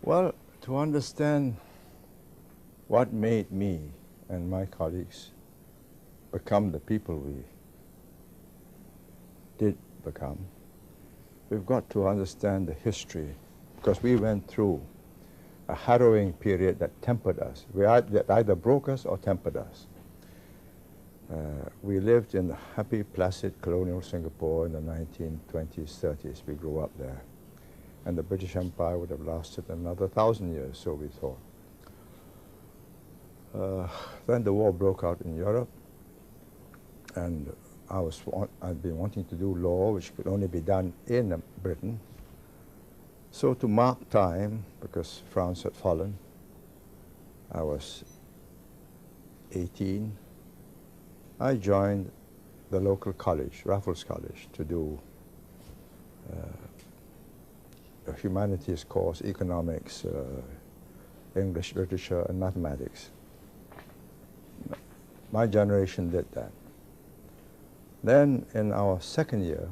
Well, to understand what made me and my colleagues become the people we did become, we've got to understand the history, because we went through a harrowing period that tempered us. That either broke us or tempered us. We lived in happy, placid colonial Singapore in the 1920s, 30s. We grew up there. And the British Empire would have lasted another 1,000 years, so we thought. Then the war broke out in Europe, and I'd been wanting to do law, which could only be done in Britain. So to mark time, because France had fallen, I was 18. I joined the local college, Raffles College, to do a humanities course, economics, English, literature, and mathematics. My generation did that. Then in our second year,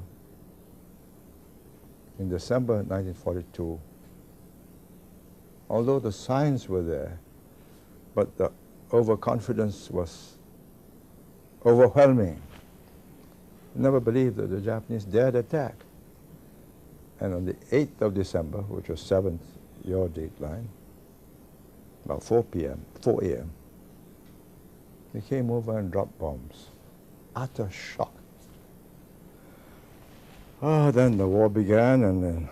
in December 1942, although the signs were there, but the overconfidence was overwhelming. Never believed that the Japanese dared attack. And on the 8th of December, which was 7th, your dateline, about 4 a.m., they came over and dropped bombs. Utter shock. Then the war began, and in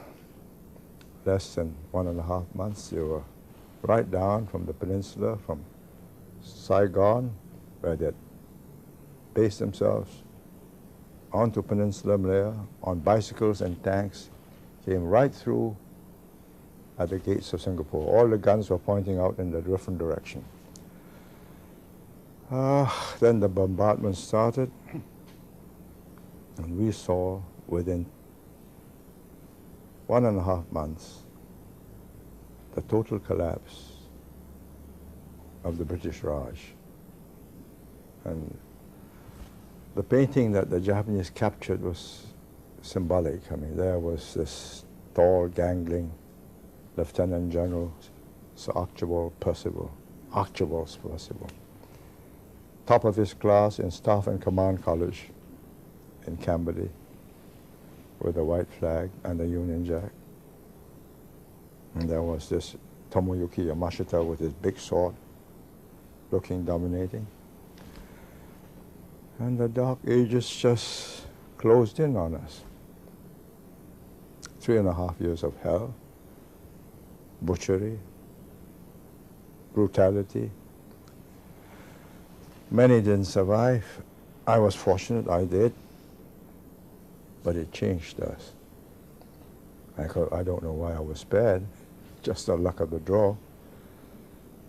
less than 1.5 months, they were right down from the peninsula, from Saigon, where they'd based themselves, onto Peninsula Malaya, on bicycles and tanks, came right through at the gates of Singapore. All the guns were pointing out in a different direction. Then the bombardment started, and we saw within 1.5 months the total collapse of the British Raj. And the painting that the Japanese captured was symbolic. I mean, there was this tall, gangling Lieutenant General Sir Archibald Percival, top of his class in Staff and Command College in Camberley, with a white flag and a Union Jack. And there was this Tomoyuki Yamashita with his big sword, looking dominating. And the Dark Ages just closed in on us. 3.5 years of hell, butchery, brutality. Many didn't survive. I was fortunate, I did. But it changed us. I don't know why I was spared, just the luck of the draw.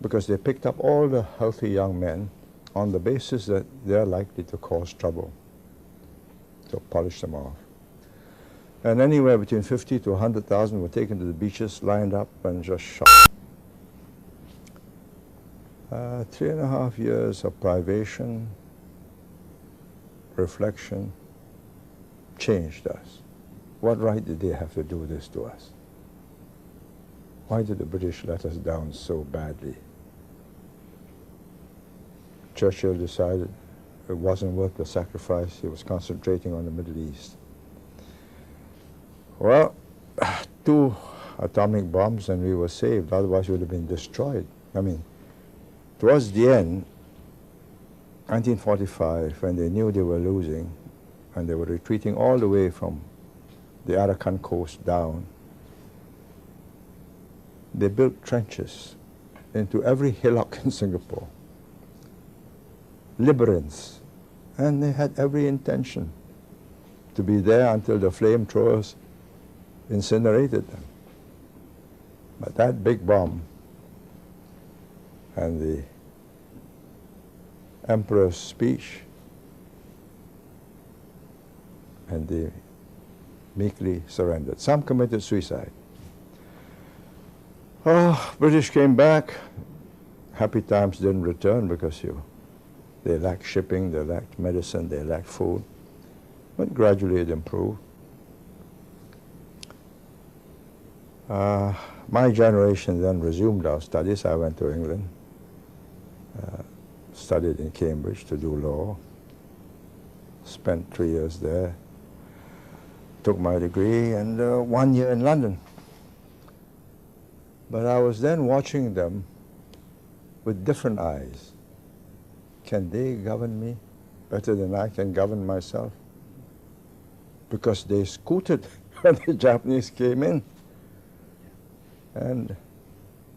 Because they picked up all the healthy young men on the basis that they're likely to cause trouble. So polish them off. And anywhere between 50 to 100,000 were taken to the beaches, lined up, and just shot. 3.5 years of privation, reflection, changed us. What right did they have to do this to us? Why did the British let us down so badly? Churchill decided it wasn't worth the sacrifice. He was concentrating on the Middle East. Well, 2 atomic bombs and we were saved, otherwise we would have been destroyed. I mean, towards the end, 1945, when they knew they were losing, and they were retreating all the way from the Arakan coast down, they built trenches into every hillock in Singapore, labyrinths, and they had every intention to be there until the flamethrowers incinerated them. But that big bomb and the Emperor's speech and they meekly surrendered. Some committed suicide. British came back. Happy times didn't return because they lacked shipping, they lacked medicine, they lacked food. But gradually it improved. My generation then resumed our studies. I went to England, studied in Cambridge to do law, spent 3 years there, took my degree, and 1 year in London. But I was then watching them with different eyes. Can they govern me better than I can govern myself? Because they scooted when the Japanese came in. And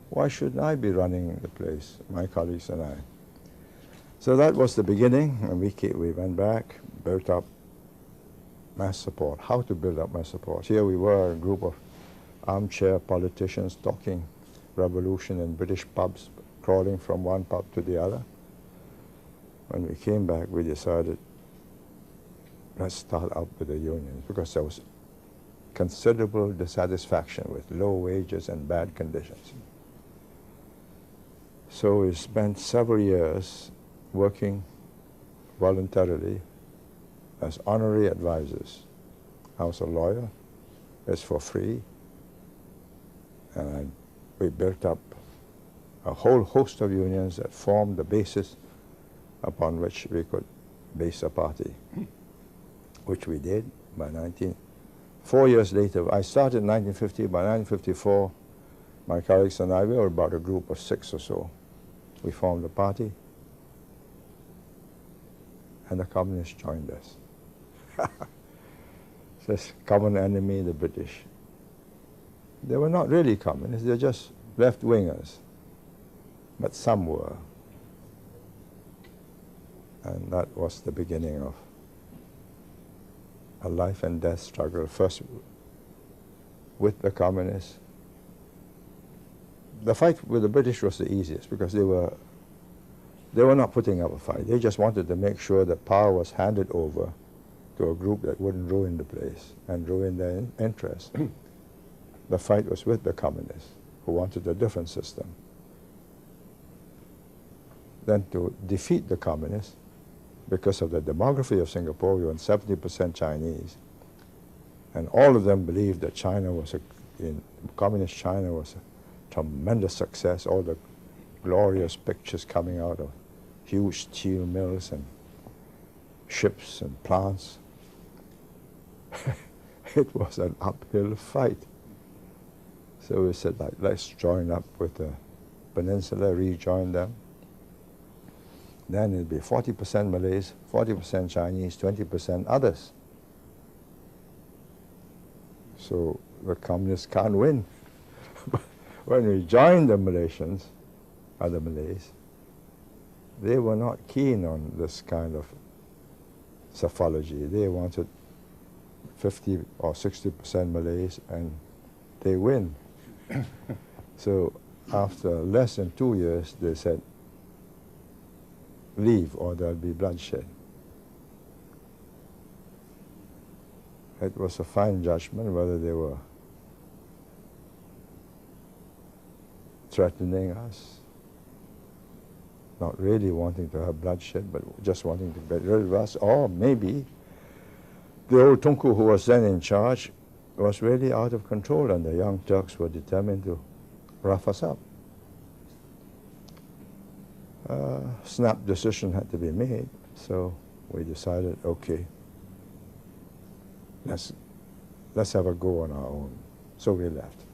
why shouldn't I be running the place, my colleagues and I? So that was the beginning, and we went back, built up mass support, how to build up mass support. Here we were, a group of armchair politicians talking revolution in British pubs, crawling from one pub to the other. When we came back, we decided, let's start up with the unions, because there was considerable dissatisfaction with low wages and bad conditions. So we spent several years working voluntarily as honorary advisors. I was a lawyer, it's for free, and we built up a whole host of unions that formed the basis upon which we could base a party, which we did by 4 years later. I started in 1950. By 1954, my colleagues and I, we were about a group of 6 or so. We formed a party, and the communists joined us. This common enemy, the British. They were not really communists, they're just left-wingers, but some were. And that was the beginning of a life and death struggle, first with the communists. The fight with the British was the easiest because they were not putting up a fight. They just wanted to make sure that power was handed over to a group that wouldn't ruin the place and ruin their interests. The fight was with the communists, who wanted a different system. Then to defeat the communists, because of the demography of Singapore, we were 70% Chinese, and all of them believed that China was communist China was a tremendous success. All the glorious pictures coming out of huge steel mills and ships and plants. It was an uphill fight. So we said, like, let's join up with the Peninsula, rejoin them. Then it'd be 40% Malays, 40% Chinese, 20% others. So the communists can't win. When we joined the Malaysians, other Malays, they were not keen on this kind of psephology. They wanted 50 or 60% Malays, and they win. So after less than 2 years, they said, leave or there'll be bloodshed. It was a fine judgment whether they were threatening us, not really wanting to have bloodshed, but just wanting to get rid of us, or maybe the old Tunku who was then in charge was really out of control, and the young Turks were determined to rough us up. Snap decision had to be made, so we decided, okay, let's have a go on our own. So we left.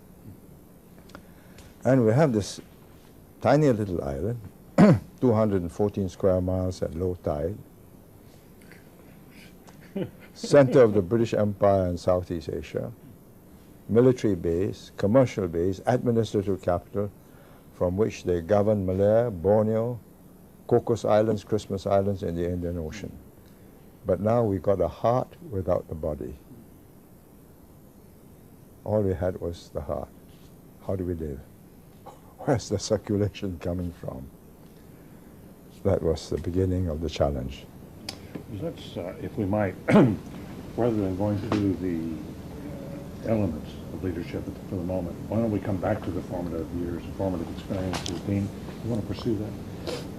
And we have this tiny little island, 214 square miles at low tide, center of the British Empire in Southeast Asia, military base, commercial base, administrative capital, from which they govern Malaya, Borneo, Cocos Islands, Christmas Islands in the Indian Ocean. But now we got a heart without the body. All we had was the heart. How do we live? Where's the circulation coming from? That was the beginning of the challenge. Let's, if we might, rather than going through the elements of leadership for the moment, why don't we come back to the formative years, formative experiences? Dean, you want to pursue that?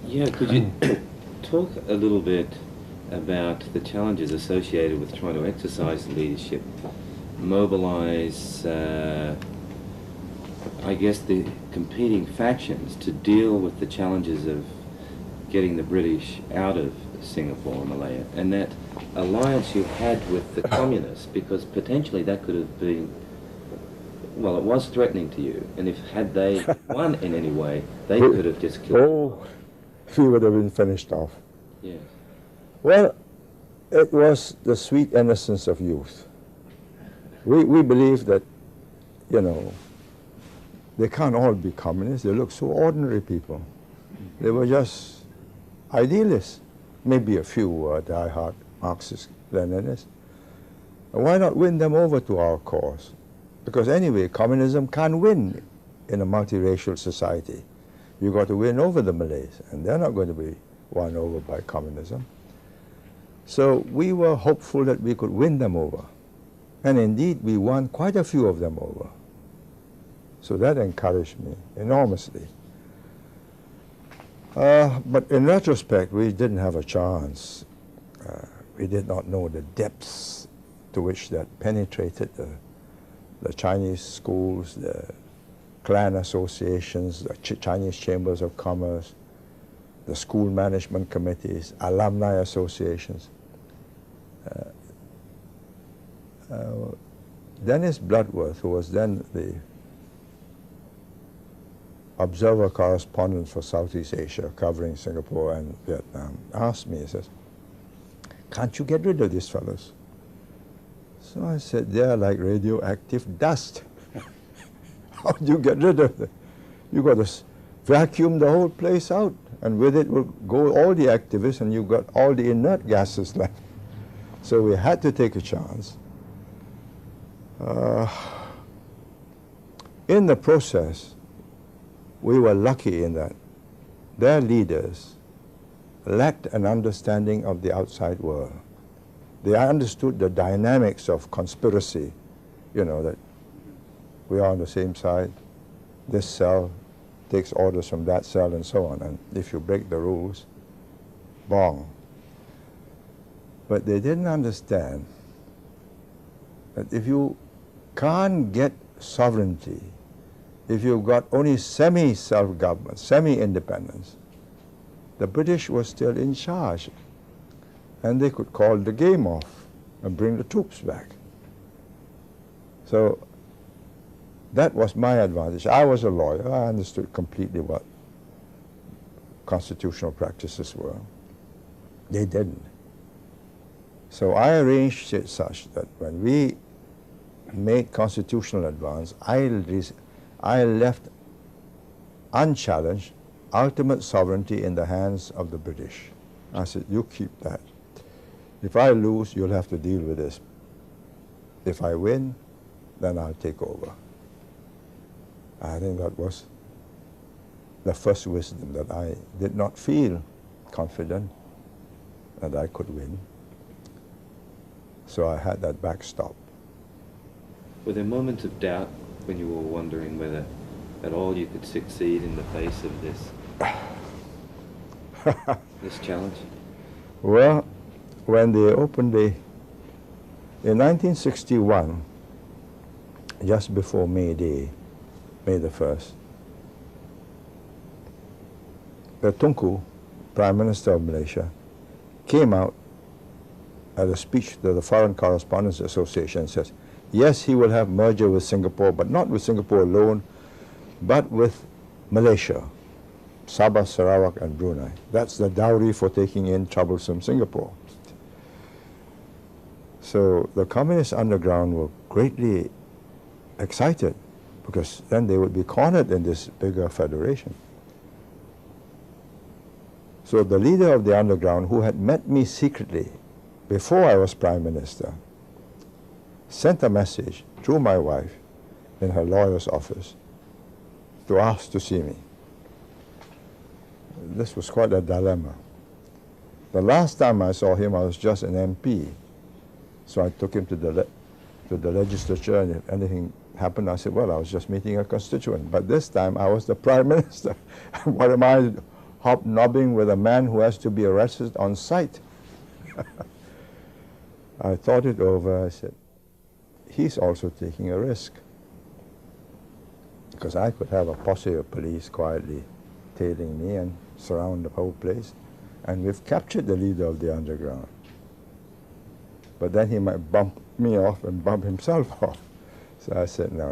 Yeah, could you talk a little bit about the challenges associated with trying to exercise leadership, mobilize I guess, the competing factions to deal with the challenges of getting the British out of Singapore and Malaya, and that alliance you had with the communists, because potentially that could have been, well, it was threatening to you, and if had they won in any way, they could have just killed you. Oh, we would have been finished off. Yes. Well, it was the sweet innocence of youth. We believe that, you know, they can't all be communists. They look so ordinary people. They were just idealists. Maybe a few were die-hard Marxist Leninists. And why not win them over to our cause? Because anyway, communism can't win in a multiracial society. You've got to win over the Malays, and they're not going to be won over by communism. So we were hopeful that we could win them over. And indeed, we won quite a few of them over. So that encouraged me enormously. But in retrospect, we didn't have a chance. We did not know the depths to which that penetrated the Chinese schools, the clan associations, the Chinese chambers of commerce, the school management committees, alumni associations. Dennis Bloodworth, who was then the observer correspondent for Southeast Asia, covering Singapore and Vietnam, asked me, he says, "Can't you get rid of these fellows?" So I said, "They're like radioactive dust." How do you get rid of them? You got to vacuum the whole place out, and with it will go all the activists, and you've got all the inert gases left. So we had to take a chance. In the process, we were lucky in that their leaders lacked an understanding of the outside world. They understood the dynamics of conspiracy, you know, that we are on the same side, this cell takes orders from that cell and so on, and if you break the rules, bong. But they didn't understand that if you can't get sovereignty, if you've got only semi-self-government, semi-independence, the British were still in charge, and they could call the game off and bring the troops back. So that was my advantage. I was a lawyer. I understood completely what constitutional practices were. They didn't. So I arranged it such that when we made constitutional advance, I left unchallenged ultimate sovereignty in the hands of the British. I said, "You keep that. If I lose, you'll have to deal with this. If I win, then I'll take over." I think that was the first wisdom, that I did not feel confident that I could win. So I had that backstop. Were there moments of doubt when you were wondering whether at all you could succeed in the face of this this challenge? Well, when they opened in 1961, just before May Day, May the 1st, the Tunku, Prime Minister of Malaysia, came out at a speech to the Foreign Correspondents Association and says, yes, he will have merger with Singapore, but not with Singapore alone, but with Malaysia, Sabah, Sarawak, and Brunei. That's the dowry for taking in troublesome Singapore. So the communist underground were greatly excited, because then they would be cornered in this bigger federation. So the leader of the underground, who had met me secretly before I was Prime Minister, sent a message through my wife in her lawyer's office to ask to see me. This was quite a dilemma. The last time I saw him, I was just an MP. So I took him to the legislature, and if anything happened, I said, well, I was just meeting a constituent. But this time, I was the Prime Minister. What am I hobnobbing with a man who has to be arrested on sight? I thought it over. I said, he's also taking a risk. because I could have a posse of police quietly tailing me and surround the whole place. And we've captured the leader of the underground. But then he might bump me off and bump himself off. So I said, no,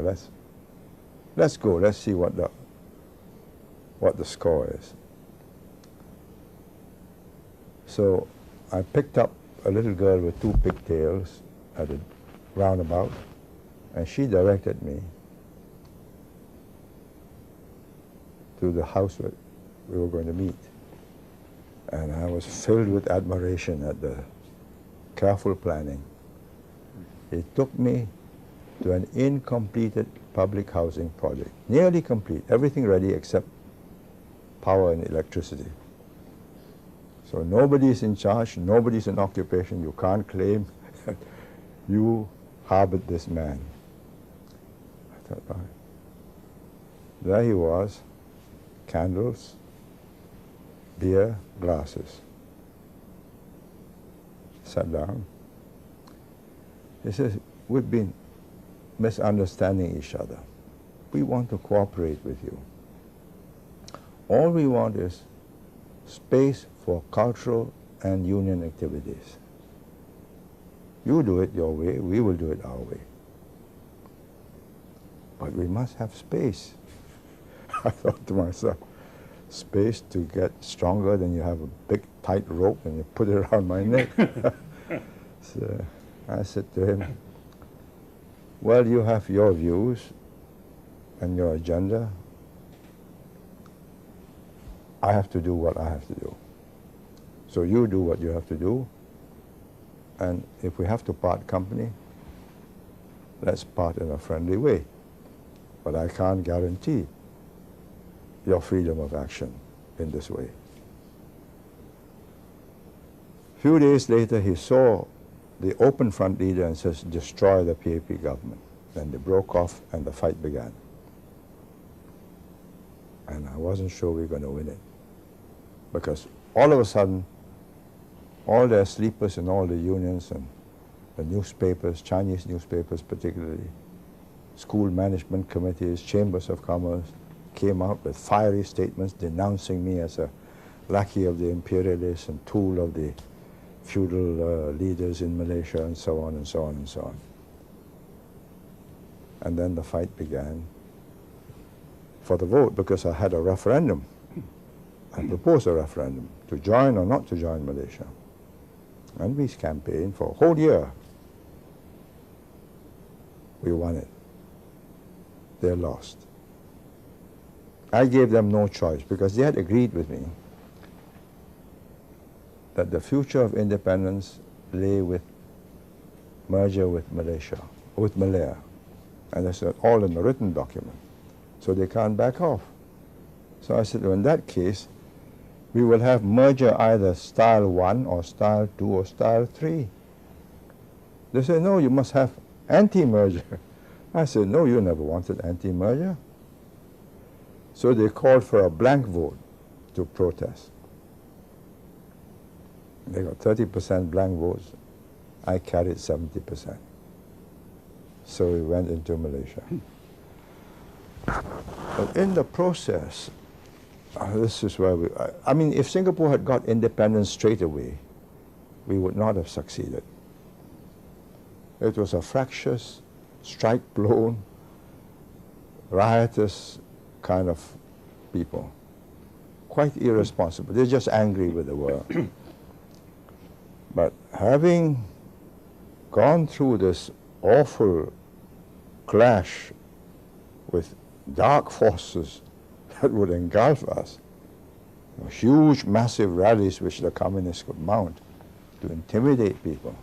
let's go. Let's see what the score is. So I picked up a little girl with 2 pigtails at a roundabout, and she directed me to the house where we were going to meet. And I was filled with admiration at the careful planning. It took me to an incompleted public housing project, nearly complete, everything ready except power and electricity. So nobody's in charge, nobody's in occupation. You can't claim that you harbored this man. I thought, right. There he was, candles, beer, glasses. Sat down. He says, we've been misunderstanding each other. We want to cooperate with you. All we want is space for cultural and union activities. You do it your way, we will do it our way. But we must have space. I thought to myself, space to get stronger, then you have a big tight rope and you put it around my neck. So I said to him, well, you have your views and your agenda. I have to do what I have to do. So you do what you have to do, and if we have to part company, let's part in a friendly way. But I can't guarantee your freedom of action in this way. A few days later, he saw the Open Front leader and says, destroy the PAP government. Then they broke off and the fight began. And I wasn't sure we were going to win it. Because all of a sudden, all their sleepers in all the unions and the newspapers, Chinese newspapers particularly, school management committees, chambers of commerce, came out with fiery statements denouncing me as a lackey of the imperialists and tool of the feudal leaders in Malaysia, and so on and so on and so on. And then the fight began for the vote, because I had a referendum. I proposed a referendum to join or not to join Malaysia. And we campaigned for a whole year. We won it. They lost. I gave them no choice, because they had agreed with me that the future of independence lay with merger with Malaysia, with Malaya. And that's all in the written document. So they can't back off. So I said, well, in that case, we will have merger either style 1 or style 2 or style 3. They said, no, you must have anti-merger. I said, no, you never wanted anti-merger. So they called for a blank vote to protest. They got 30% blank votes. I carried 70%. So we went into Malaysia. But in the process, this is where I mean, if Singapore had got independence straight away, we would not have succeeded. It was a fractious, strike-blown, riotous kind of people. Quite irresponsible. They're just angry with the world. But having gone through this awful clash with dark forces that would engulf us, huge, massive rallies which the communists could mount to intimidate people,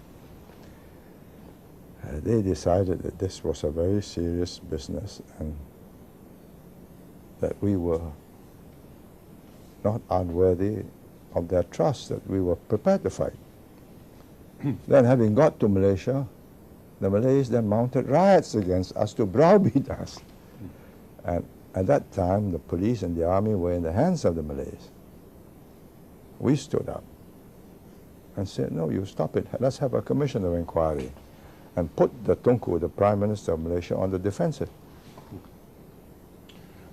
they decided that this was a very serious business and that we were not unworthy of their trust, that we were prepared to fight. Then, having got to Malaysia, the Malays then mounted riots against us to browbeat us. And at that time, the police and the army were in the hands of the Malays. We stood up and said, no, you stop it. Let's have a commission of inquiry, and put the Tunku, the Prime Minister of Malaysia, on the defensive.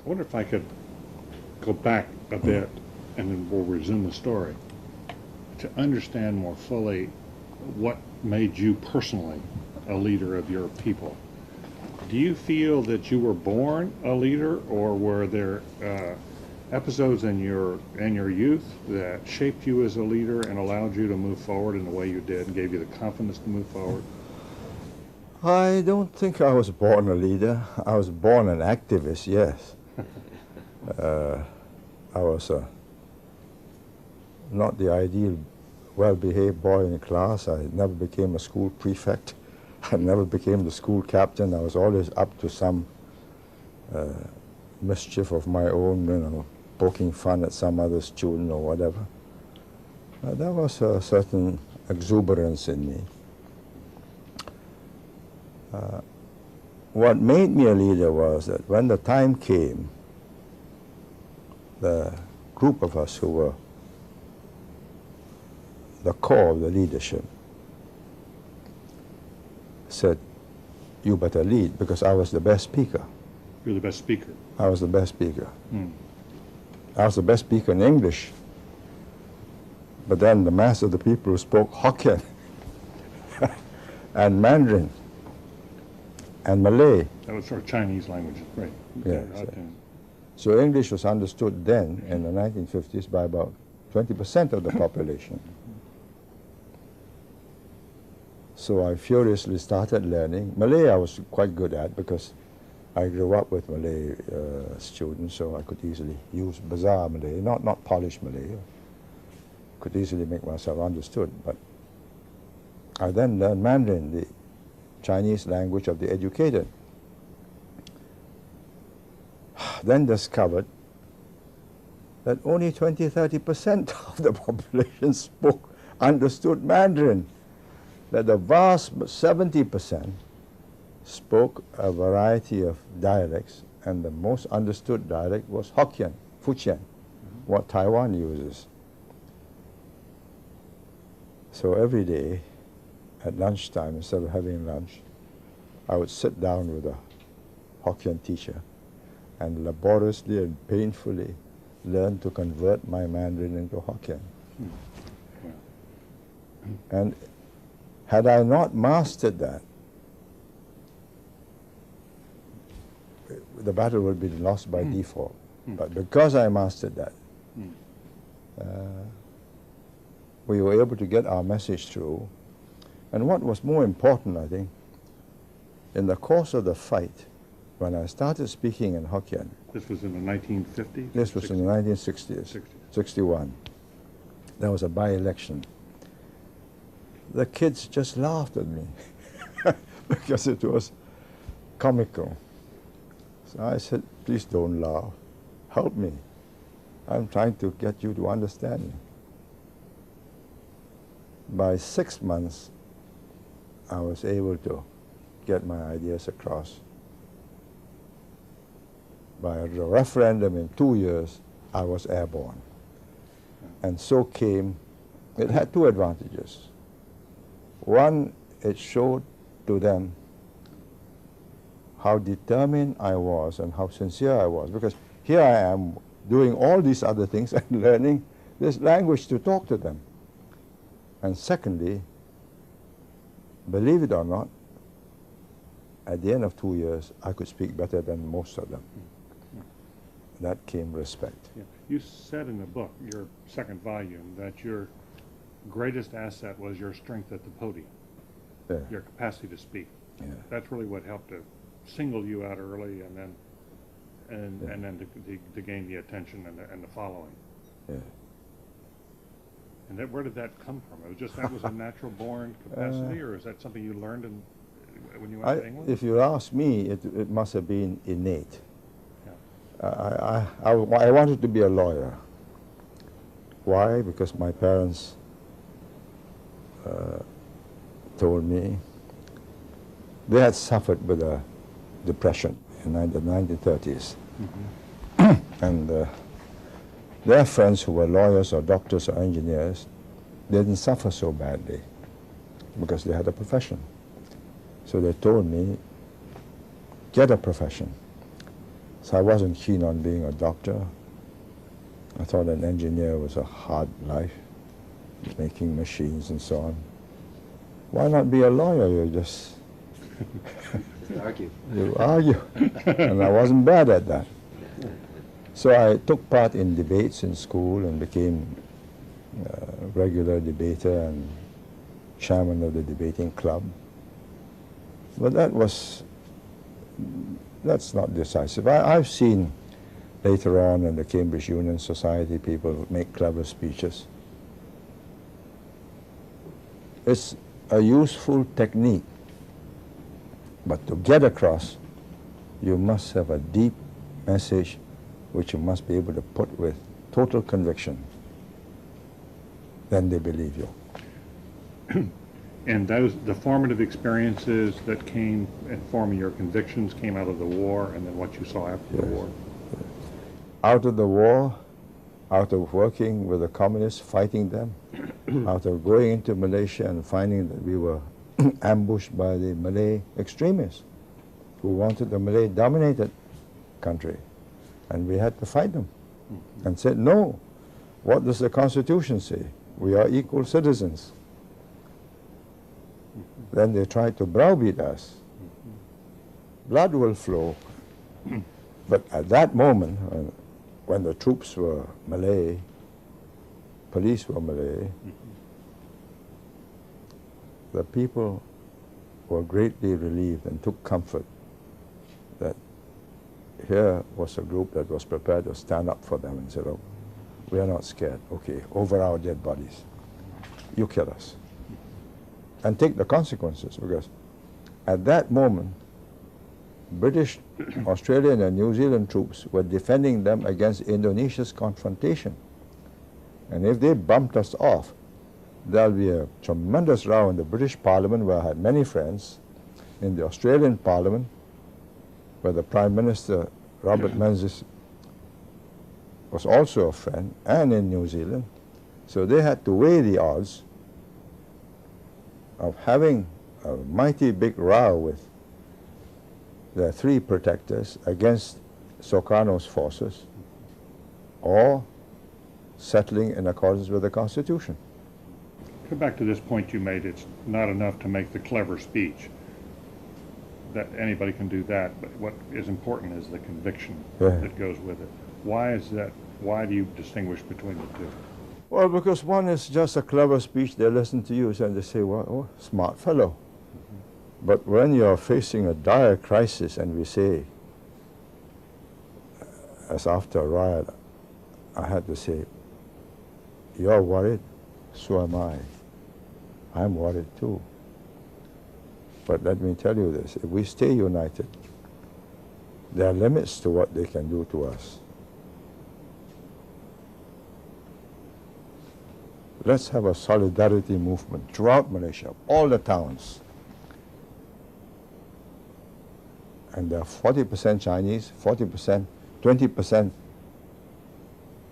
I wonder if I could go back a bit and then we'll resume the story to understand more fully what made you personally a leader of your people. Do you feel that you were born a leader, or were there episodes in your youth that shaped you as a leader and allowed you to move forward in the way you did and gave you the confidence to move forward? I don't think I was born a leader. I was born an activist, yes. I was not the ideal well-behaved boy in class. I never became a school prefect. I never became the school captain. I was always up to some mischief of my own, you know, poking fun at some other student or whatever. There was a certain exuberance in me. What made me a leader was that when the time came, the group of us who were the core of the leadership said, "You better lead," because I was the best speaker. You're the best speaker. I was the best speaker. I was the best speaker in English. But then the mass of the people who spoke Hokkien and Mandarin and Malay. That was sort of Chinese language, right? Yes, yes. So English was understood then in the 1950s by about 20% of the population. So I furiously started learning. Malay I was quite good at because I grew up with Malay students, so I could easily use bazaar Malay, not polished Malay. Could easily make myself understood. But I then learned Mandarin, the Chinese language of the educated. Then discovered that only 20–30% of the population understood Mandarin. That the vast 70% spoke a variety of dialects, and the most understood dialect was Hokkien, Fujian, what Taiwan uses. So every day at lunchtime, instead of having lunch, I would sit down with a Hokkien teacher and laboriously and painfully learn to convert my Mandarin into Hokkien. And had I not mastered that, the battle would be lost by default. But because I mastered that, we were able to get our message through. And what was more important, I think, in the course of the fight, when I started speaking in Hokkien. This was in the 1950s? This was in the 1960s, 61. There was a by-election. The kids just laughed at me because it was comical. So I said, "Please don't laugh. Help me. I'm trying to get you to understand me." By 6 months, I was able to get my ideas across. By a referendum in 2 years, I was airborne. And so came, it had two advantages. One, it showed to them how determined I was and how sincere I was, because here I am doing all these other things and learning this language to talk to them. And secondly, believe it or not, at the end of 2 years, I could speak better than most of them. That came respect. Yeah. You said in the book, your second volume, that your greatest asset was your strength at the podium, your capacity to speak. Yeah. That's really what helped to single you out early, and then and then to gain the attention and the following. Yeah. And that, where did that come from? It was just that was a natural born capacity, or is that something you learned when you went to England? If you ask me, it must have been innate. Yeah. I wanted to be a lawyer. Why? Because my parents told me they had suffered with a depression in the 1930s. And their friends who were lawyers or doctors or engineers, they didn't suffer so badly because they had a profession. So they told me, get a profession. So I wasn't keen on being a doctor. I thought an engineer was a hard life, making machines and so on. Why not be a lawyer? You just Argue. you argue. And I wasn't bad at that. So I took part in debates in school and became a regular debater and chairman of the debating club. But that's not decisive. I've seen later on in the Cambridge Union Society people make clever speeches. It's a useful technique, but to get across, you must have a deep message which you must be able to put with total conviction. Then they believe you. And those, the formative experiences that came in forming your convictions came out of the war and then what you saw after the war? Out of the war, out of working with the communists, fighting them, out of going into Malaysia and finding that we were ambushed by the Malay extremists who wanted the Malay-dominated country. And we had to fight them and said, no, what does the Constitution say? We are equal citizens. Then they tried to browbeat us. Blood will flow. But at that moment, when the troops were Malay, police were Malay, the people were greatly relieved and took comfort that here was a group that was prepared to stand up for them and said, oh, we are not scared. Okay, over our dead bodies. You kill us. And take the consequences, because at that moment, British, Australian and New Zealand troops were defending them against Indonesia's confrontation. And if they bumped us off, there'll be a tremendous row in the British Parliament, where I had many friends, in the Australian Parliament, where the Prime Minister, Robert Menzies, was also a friend, and in New Zealand. So they had to weigh the odds of having a mighty big row with their three protectors against Sukarno's forces, or settling in accordance with the Constitution. Come back to this point you made. It's not enough to make the clever speech. That anybody can do that, but what is important is the conviction that goes with it. Why is that? Why do you distinguish between the two? Well, because one is just a clever speech, they listen to you and they say, well, oh, smart fellow. But when you're facing a dire crisis and we say, as after a riot, I had to say, you're worried, so am I. I'm worried too. But let me tell you this, if we stay united, there are limits to what they can do to us. Let's have a solidarity movement throughout Malaysia, all the towns. And there are 40% Chinese, 40%, 20%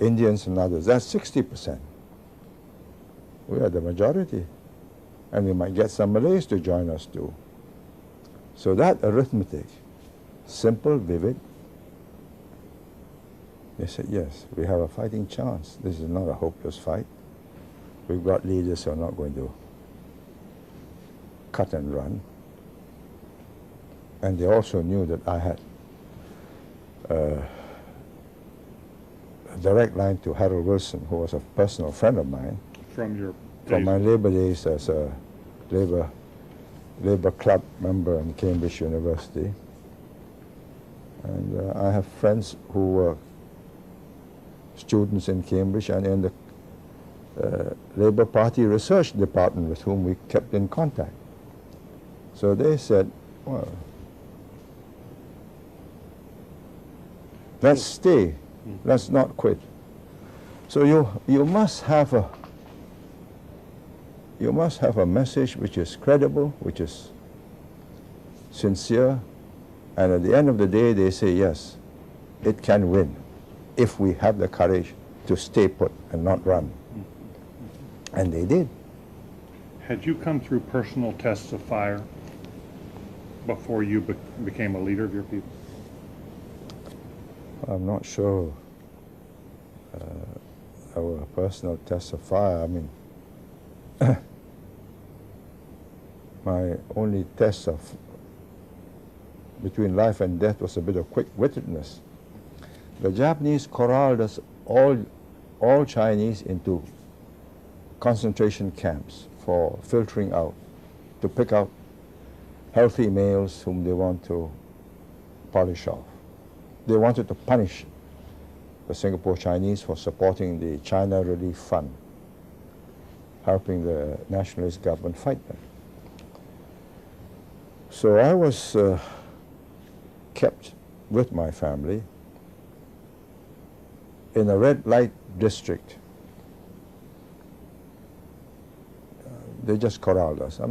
Indians and others. That's 60%. We are the majority. And we might get some Malays to join us too. So that arithmetic, simple, vivid, they said, yes, we have a fighting chance. This is not a hopeless fight. We've got leaders who are not going to cut and run. And they also knew that I had a direct line to Harold Wilson, who was a personal friend of mine. From my labor days as a labor club member in Cambridge University. And I have friends who were students in Cambridge and in the Labour Party research department with whom we kept in contact. So they said, well, let's stay, let's not quit. So you must have a message which is credible, which is sincere, and at the end of the day they say, yes, it can win if we have the courage to stay put and not run. And they did. Had you come through personal tests of fire before you became a leader of your people? I'm not sure our personal test of fire. I mean, my only test of between life and death was a bit of quick-wittedness. The Japanese corralled us all Chinese into concentration camps for filtering out, to pick out healthy males whom they want to polish off. They wanted to punish the Singapore Chinese for supporting the China Relief Fund, helping the nationalist government fight them. So I was kept with my family in a red light district. They just corralled us.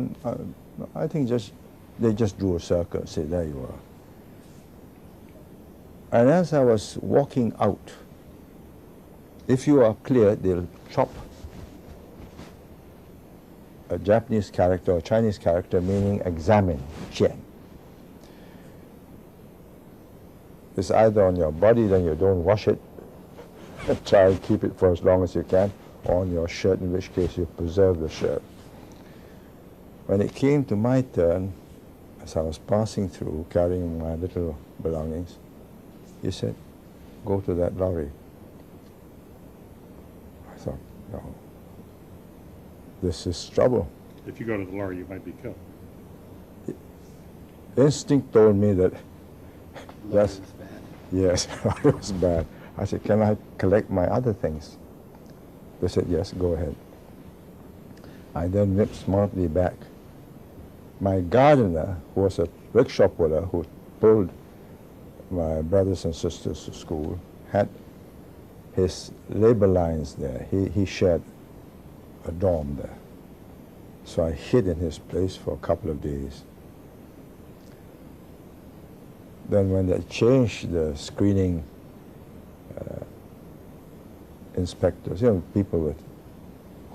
I think they just drew a circle and said, there you are. And as I was walking out, if you are clear, they'll chop a Japanese character or Chinese character, meaning examine, jian. It's either on your body, then you don't wash it, try to keep it for as long as you can, or on your shirt, in which case you preserve the shirt. When it came to my turn, as I was passing through, carrying my little belongings, he said, go to that lorry. I thought, no, this is trouble. If you go to the lorry, you might be killed. Instinct told me that That's bad. yes, it was bad. I said, can I collect my other things? They said, yes, go ahead. I then whipped smartly back. My gardener, who was a rickshaw puller who pulled my brothers and sisters to school, had his labor lines there. He shared a dorm there. So I hid in his place for a couple of days. Then when they changed the screening inspectors, you know, people with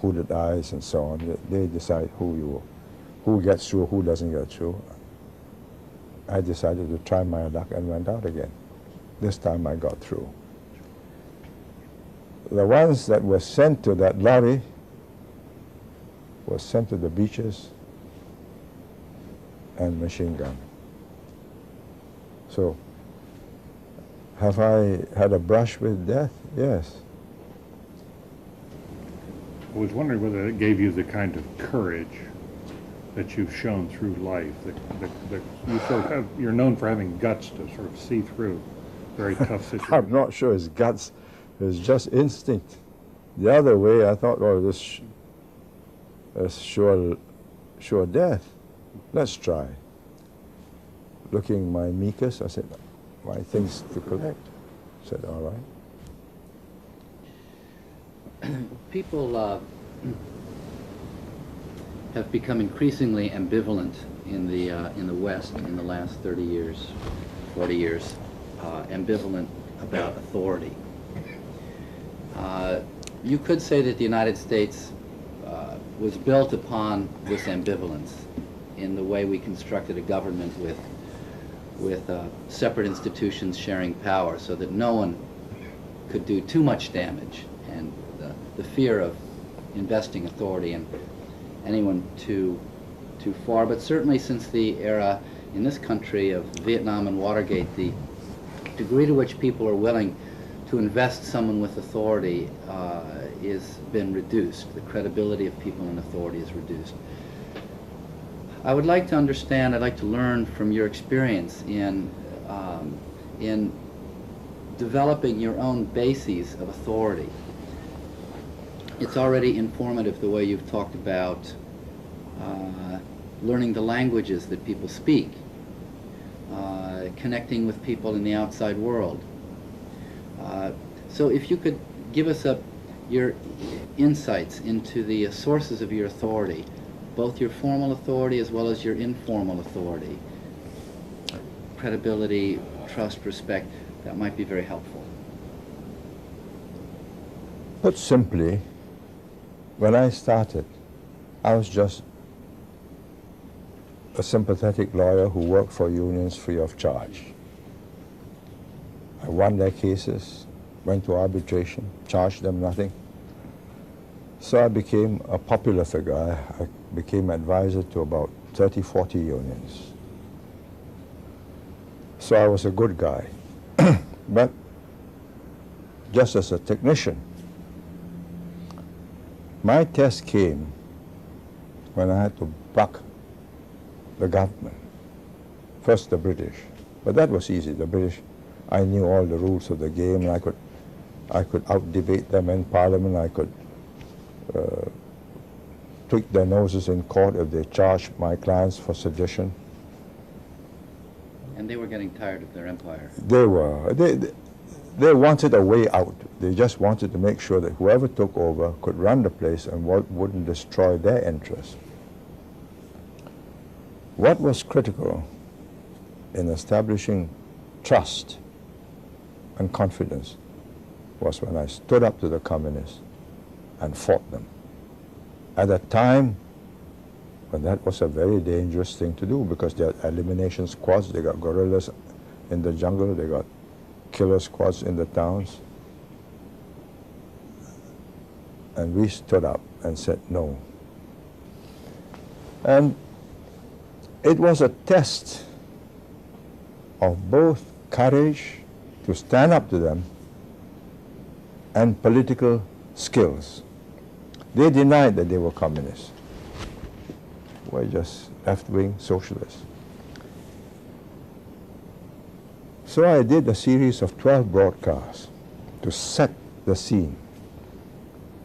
hooded eyes and so on, they decide who gets through, who doesn't get through. I decided to try my luck and went out again. This time I got through. The ones that were sent to that lorry were sent to the beaches and machine gun. So, have I had a brush with death? Yes. I was wondering whether it gave you the kind of courage that you've shown through life. That you sort of have, you're known for having guts to sort of see through very tough situations. I'm not sure it's guts. It's just instinct. The other way, I thought, oh, this is sure death. Let's try. Looking my meekest, I said, my things to collect. I said, all right. People have become increasingly ambivalent in the West in the last 30 years, 40 years, ambivalent about authority. You could say that the United States was built upon this ambivalence in the way we constructed a government with separate institutions sharing power so that no one could do too much damage, and the fear of investing authority in anyone too far. But certainly since the era in this country of Vietnam and Watergate, the degree to which people are willing to invest someone with authority has been reduced. The credibility of people in authority is reduced. I would like to understand, I'd like to learn from your experience in developing your own bases of authority. It's already informative the way you've talked about learning the languages that people speak, connecting with people in the outside world. So if you could give us your insights into the sources of your authority, both your formal authority as well as your informal authority, credibility, trust, respect, that might be very helpful. Put simply, when I started, I was just a sympathetic lawyer who worked for unions free of charge. I won their cases, went to arbitration, charged them nothing. So I became a popular figure. I became advisor to about 30, 40 unions. So I was a good guy. But just as a technician, my test came when I had to buck the government. First the British, but that was easy. The British, I knew all the rules of the game, and I could out-debate them in Parliament. I could tweak their noses in court if they charged my clients for sedition. And they were getting tired of their empire. They were. They wanted a way out. They just wanted to make sure that whoever took over could run the place and wouldn't destroy their interests. What was critical in establishing trust and confidence was when I stood up to the communists and fought them. At a time when that was a very dangerous thing to do, because they had elimination squads, they got guerrillas in the jungle, they got killer squads in the towns. And we stood up and said no. And it was a test of both courage to stand up to them and political skills. They denied that they were communists. We're just left-wing socialists. So I did a series of 12 broadcasts to set the scene.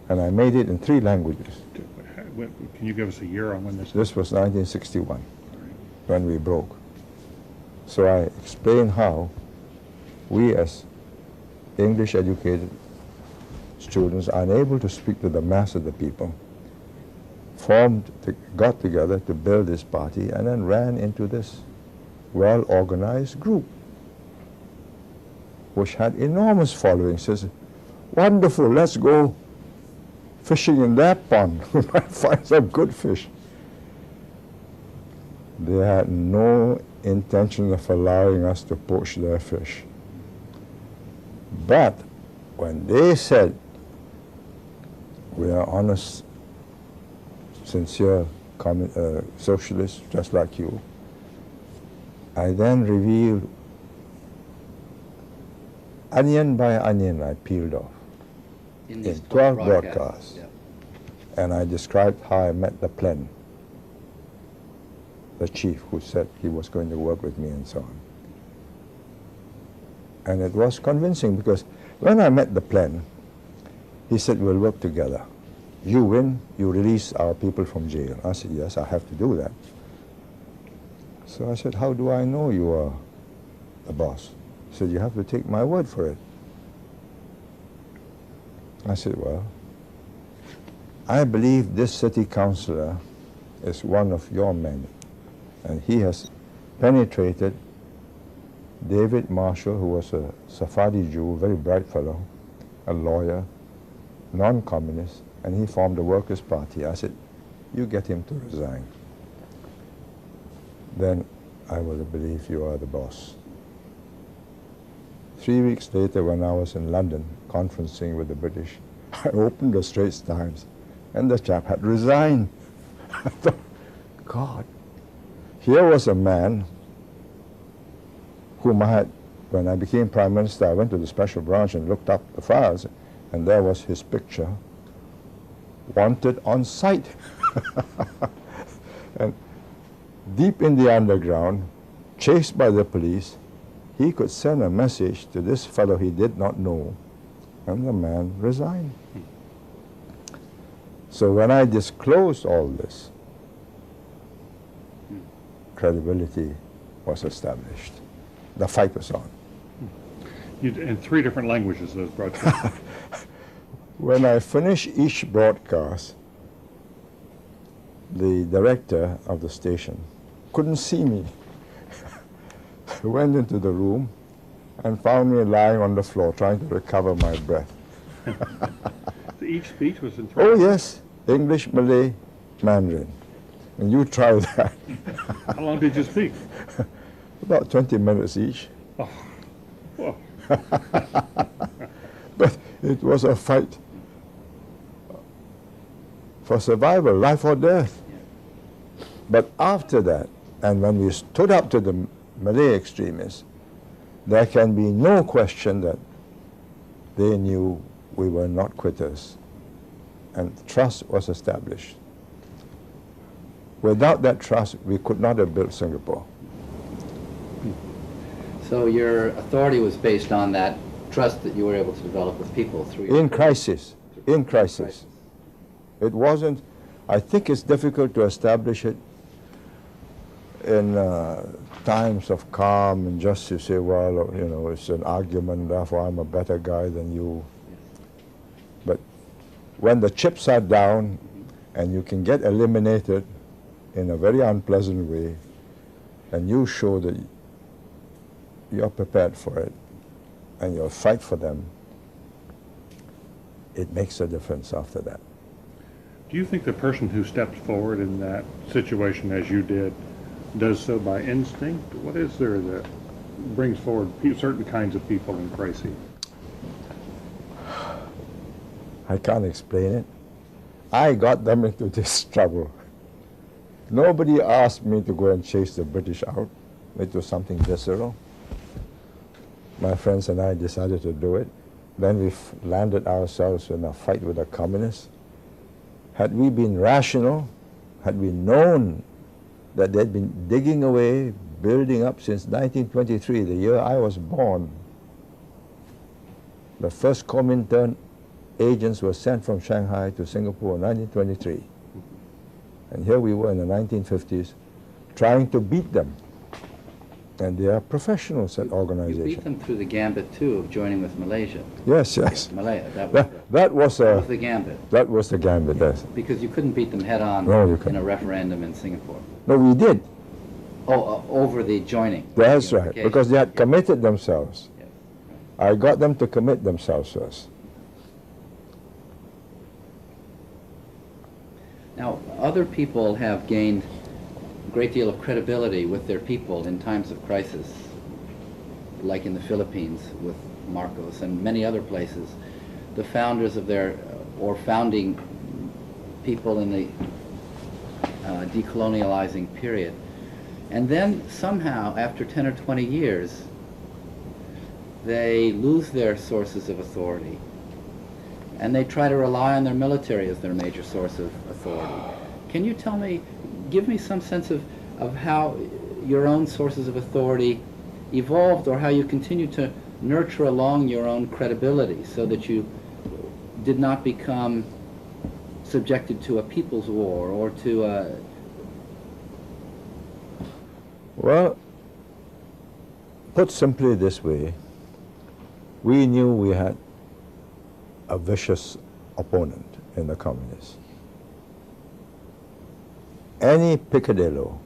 And I made it in 3 languages. Can you give us a year on when this? This was 1961, when we broke. So I explained how we as English-educated students, unable to speak to the mass of the people, got together to build this party and then ran into this well-organized group, which had enormous following. Says, wonderful, let's go fishing in that pond. We might find some good fish. They had no intention of allowing us to poach their fish. But when they said, we are honest, sincere socialists, just like you, I then revealed, onion by onion, I peeled off In these in 12 broadcasts. Yeah. And I described how I met the Plen, the chief who said he was going to work with me and so on. And it was convincing, because when I met the Plen, he said, we'll work together. You win, you release our people from jail. I said, yes, I have to do that. So I said, how do I know you are the boss? He said, you have to take my word for it. I said, well, I believe this city councillor is one of your men, and he has penetrated David Marshall, who was a Sephardi Jew, very bright fellow, a lawyer, non-communist, and he formed the Workers' Party. I said, you get him to resign. Then I will believe you are the boss. 3 weeks later, when I was in London conferencing with the British, I opened the Straits Times, and the chap had resigned. I thought, God, here was a man whom I had, when I became Prime Minister, I went to the special branch and looked up the files, and there was his picture, wanted on sight. And deep in the underground, chased by the police, he could send a message to this fellow he did not know, and the man resigned. So when I disclosed all this, credibility was established. The fight was on. In 3 different languages, those broadcasts. When I finished each broadcast, the director of the station couldn't see me. He went into the room and found me lying on the floor trying to recover my breath. Each speech was in 3 Oh yes, English, Malay, Mandarin. And you try that. How long did you speak? About 20 minutes each. Oh. Whoa. But it was a fight for survival, life or death. But after that, and when we stood up to the Malay extremists, there can be no question that they knew we were not quitters, and trust was established. Without that trust, we could not have built Singapore. So your authority was based on that trust that you were able to develop with people through your In crisis. It wasn't, I think it's difficult to establish it in times of calm and just to say, well, you know, it's an argument, therefore I'm a better guy than you. But when the chips are down and you can get eliminated in a very unpleasant way, and you show that you're prepared for it and you'll fight for them, it makes a difference after that. Do you think the person who steps forward in that situation as you did does so by instinct? What is there that brings forward certain kinds of people in crises? I can't explain it. I got them into this trouble. Nobody asked me to go and chase the British out. It was something visceral. My friends and I decided to do it. Then we landed ourselves in a fight with the communists. Had we been rational, had we known that they'd been digging away, building up since 1923, the year I was born, the first Comintern agents were sent from Shanghai to Singapore in 1923. And here we were in the 1950s trying to beat them. And they are professionals at You organization. beat them through the gambit, too, of joining with Malaysia. Yes, yes. Malaya, That was that was the gambit. that was the gambit, yes. Because you couldn't beat them head-on No, you in couldn't. a referendum in Singapore. No, we did. Oh, over the joining. That's the right, unification. because they had committed themselves. Yes. I got them to commit themselves first. Now, other people have gained a great deal of credibility with their people in times of crisis, like in the Philippines with Marcos and many other places. The founders of their, or founding people in the decolonializing period. And then somehow, after 10 or 20 years, they lose their sources of authority. And they try to rely on their military as their major source of authority. Can you tell me, give me some sense of how your own sources of authority evolved, or how you continue to nurture along your own credibility so that you did not become subjected to a people's war or to a... Well, put simply this way, we knew we had a vicious opponent in the communists. Any peccadillo,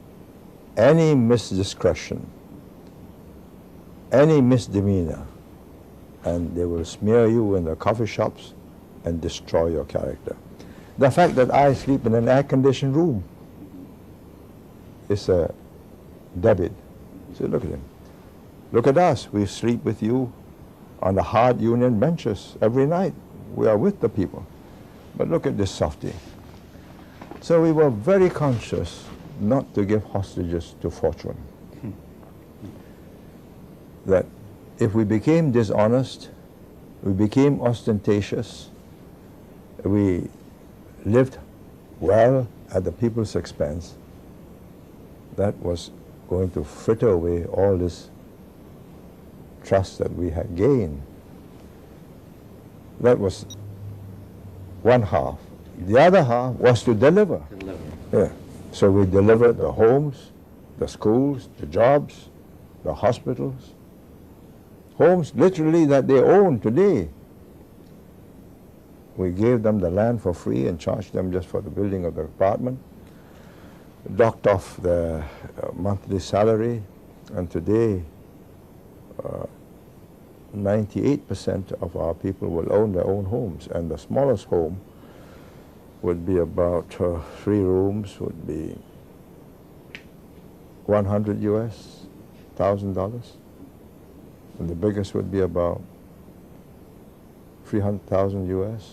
any misdiscretion, any misdemeanor, and they will smear you in the coffee shops and destroy your character. The fact that I sleep in an air-conditioned room is a debit. So look at him. Look at us. We sleep with you on the hard union benches every night. We are with the people. But look at this softy. So we were very conscious not to give hostages to fortune. That if we became dishonest, we became ostentatious, we lived well at the people's expense, that was going to fritter away all this trust that we had gained. That was one half. The other half was to deliver. Yeah. So we delivered the homes, the schools, the jobs, the hospitals. Homes literally that they own today. We gave them the land for free and charged them just for the building of the apartment. Docked off the monthly salary, and today 98% of our people will own their own homes, and the smallest home would be about 3 rooms, would be $100,000. and the biggest would be about 300,000 US.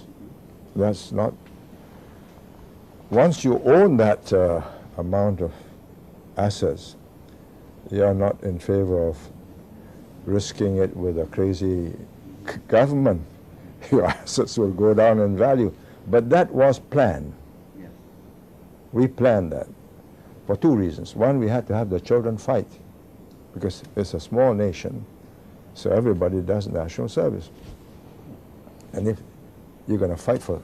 That's not, once you own that amount of assets, you are not in favor of risking it with a crazy government. Your assets will go down in value. But that was planned. Yes. We planned that for two reasons. One, we had to have the children fight because it's a small nation, so everybody does national service. And if you're going to fight for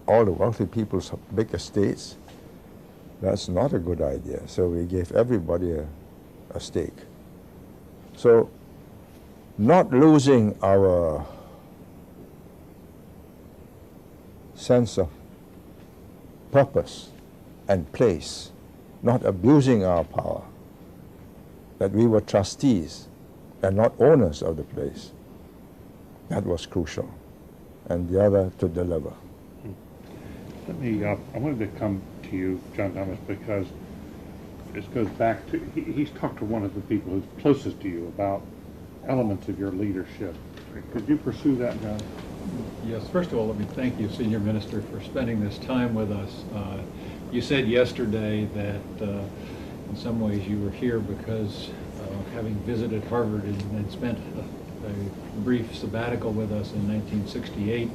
all the wealthy people's big estates, that's not a good idea. So we gave everybody a stake. So not losing our sense of purpose and place, not abusing our power, that we were trustees and not owners of the place. That was crucial. And the other, to deliver. Let me, I wanted to come to you, John Thomas, because this goes back to, he's talked to one of the people who's closest to you about elements of your leadership. Could you pursue that, John? Yes, first of all, let me thank you, Senior Minister, for spending this time with us. You said yesterday that in some ways you were here because having visited Harvard and spent a brief sabbatical with us in 1968,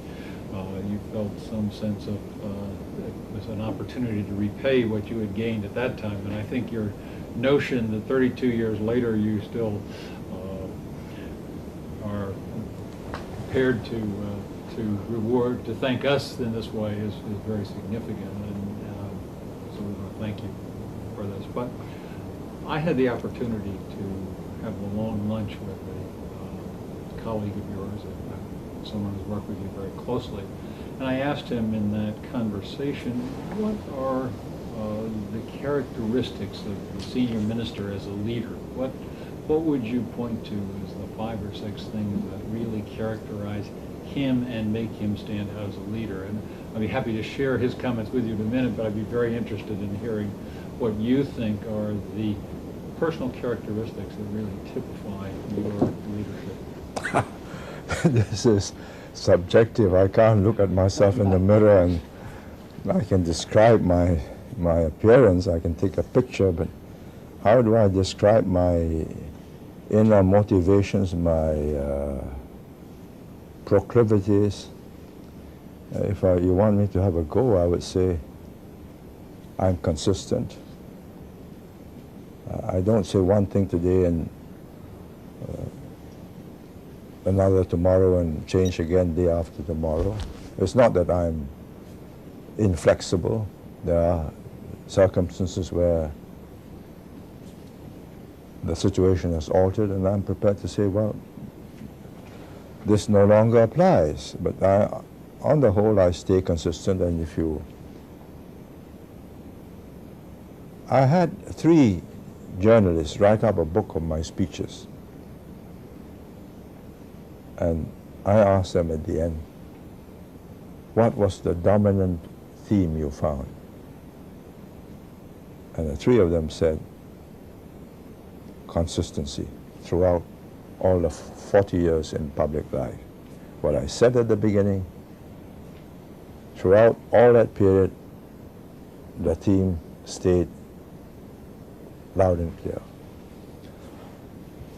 you felt some sense of it was an opportunity to repay what you had gained at that time. And I think your notion that 32 years later you still are prepared to reward, to thank us in this way is very significant. And so we want to thank you for this. But I had the opportunity to have a long lunch with a colleague of yours, someone who's worked with you very closely. And I asked him in that conversation, what are the characteristics of the senior minister as a leader? What would you point to as the 5 or 6 things that really characterize him and make him stand out as a leader? And I'd be happy to share his comments with you in a minute, but I'd be very interested in hearing what you think are the personal characteristics that really typify your leadership. This is subjective. I can't look at myself in the mirror and I can describe my appearance. I can take a picture, but how do I describe my inner motivations, my proclivities? If you want me to have a go, I would say I'm consistent. I don't say one thing today and another tomorrow and change again day after tomorrow. It's not that I'm inflexible. There are circumstances where the situation has altered and I'm prepared to say, well, this no longer applies. But on the whole, I stay consistent. And I had 3 journalists write up a book of my speeches. And I asked them at the end, what was the dominant theme you found? And the 3 of them said, consistency throughout all the 40 years in public life. What I said at the beginning, throughout all that period, the theme stayed loud and clear.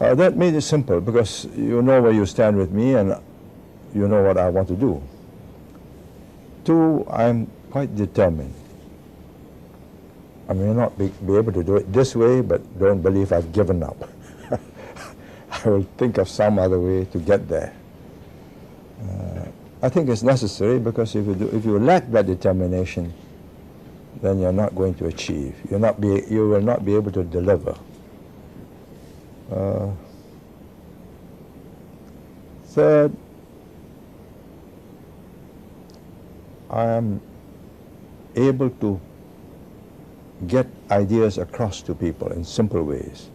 That made it simple because you know where you stand with me and you know what I want to do. 2, I'm quite determined. I may not be able to do it this way, but don't believe I've given up. I will think of some other way to get there. I think it's necessary because if you lack that determination, then you're not going to achieve. You will not be able to deliver. Third, I am able to get ideas across to people in simple ways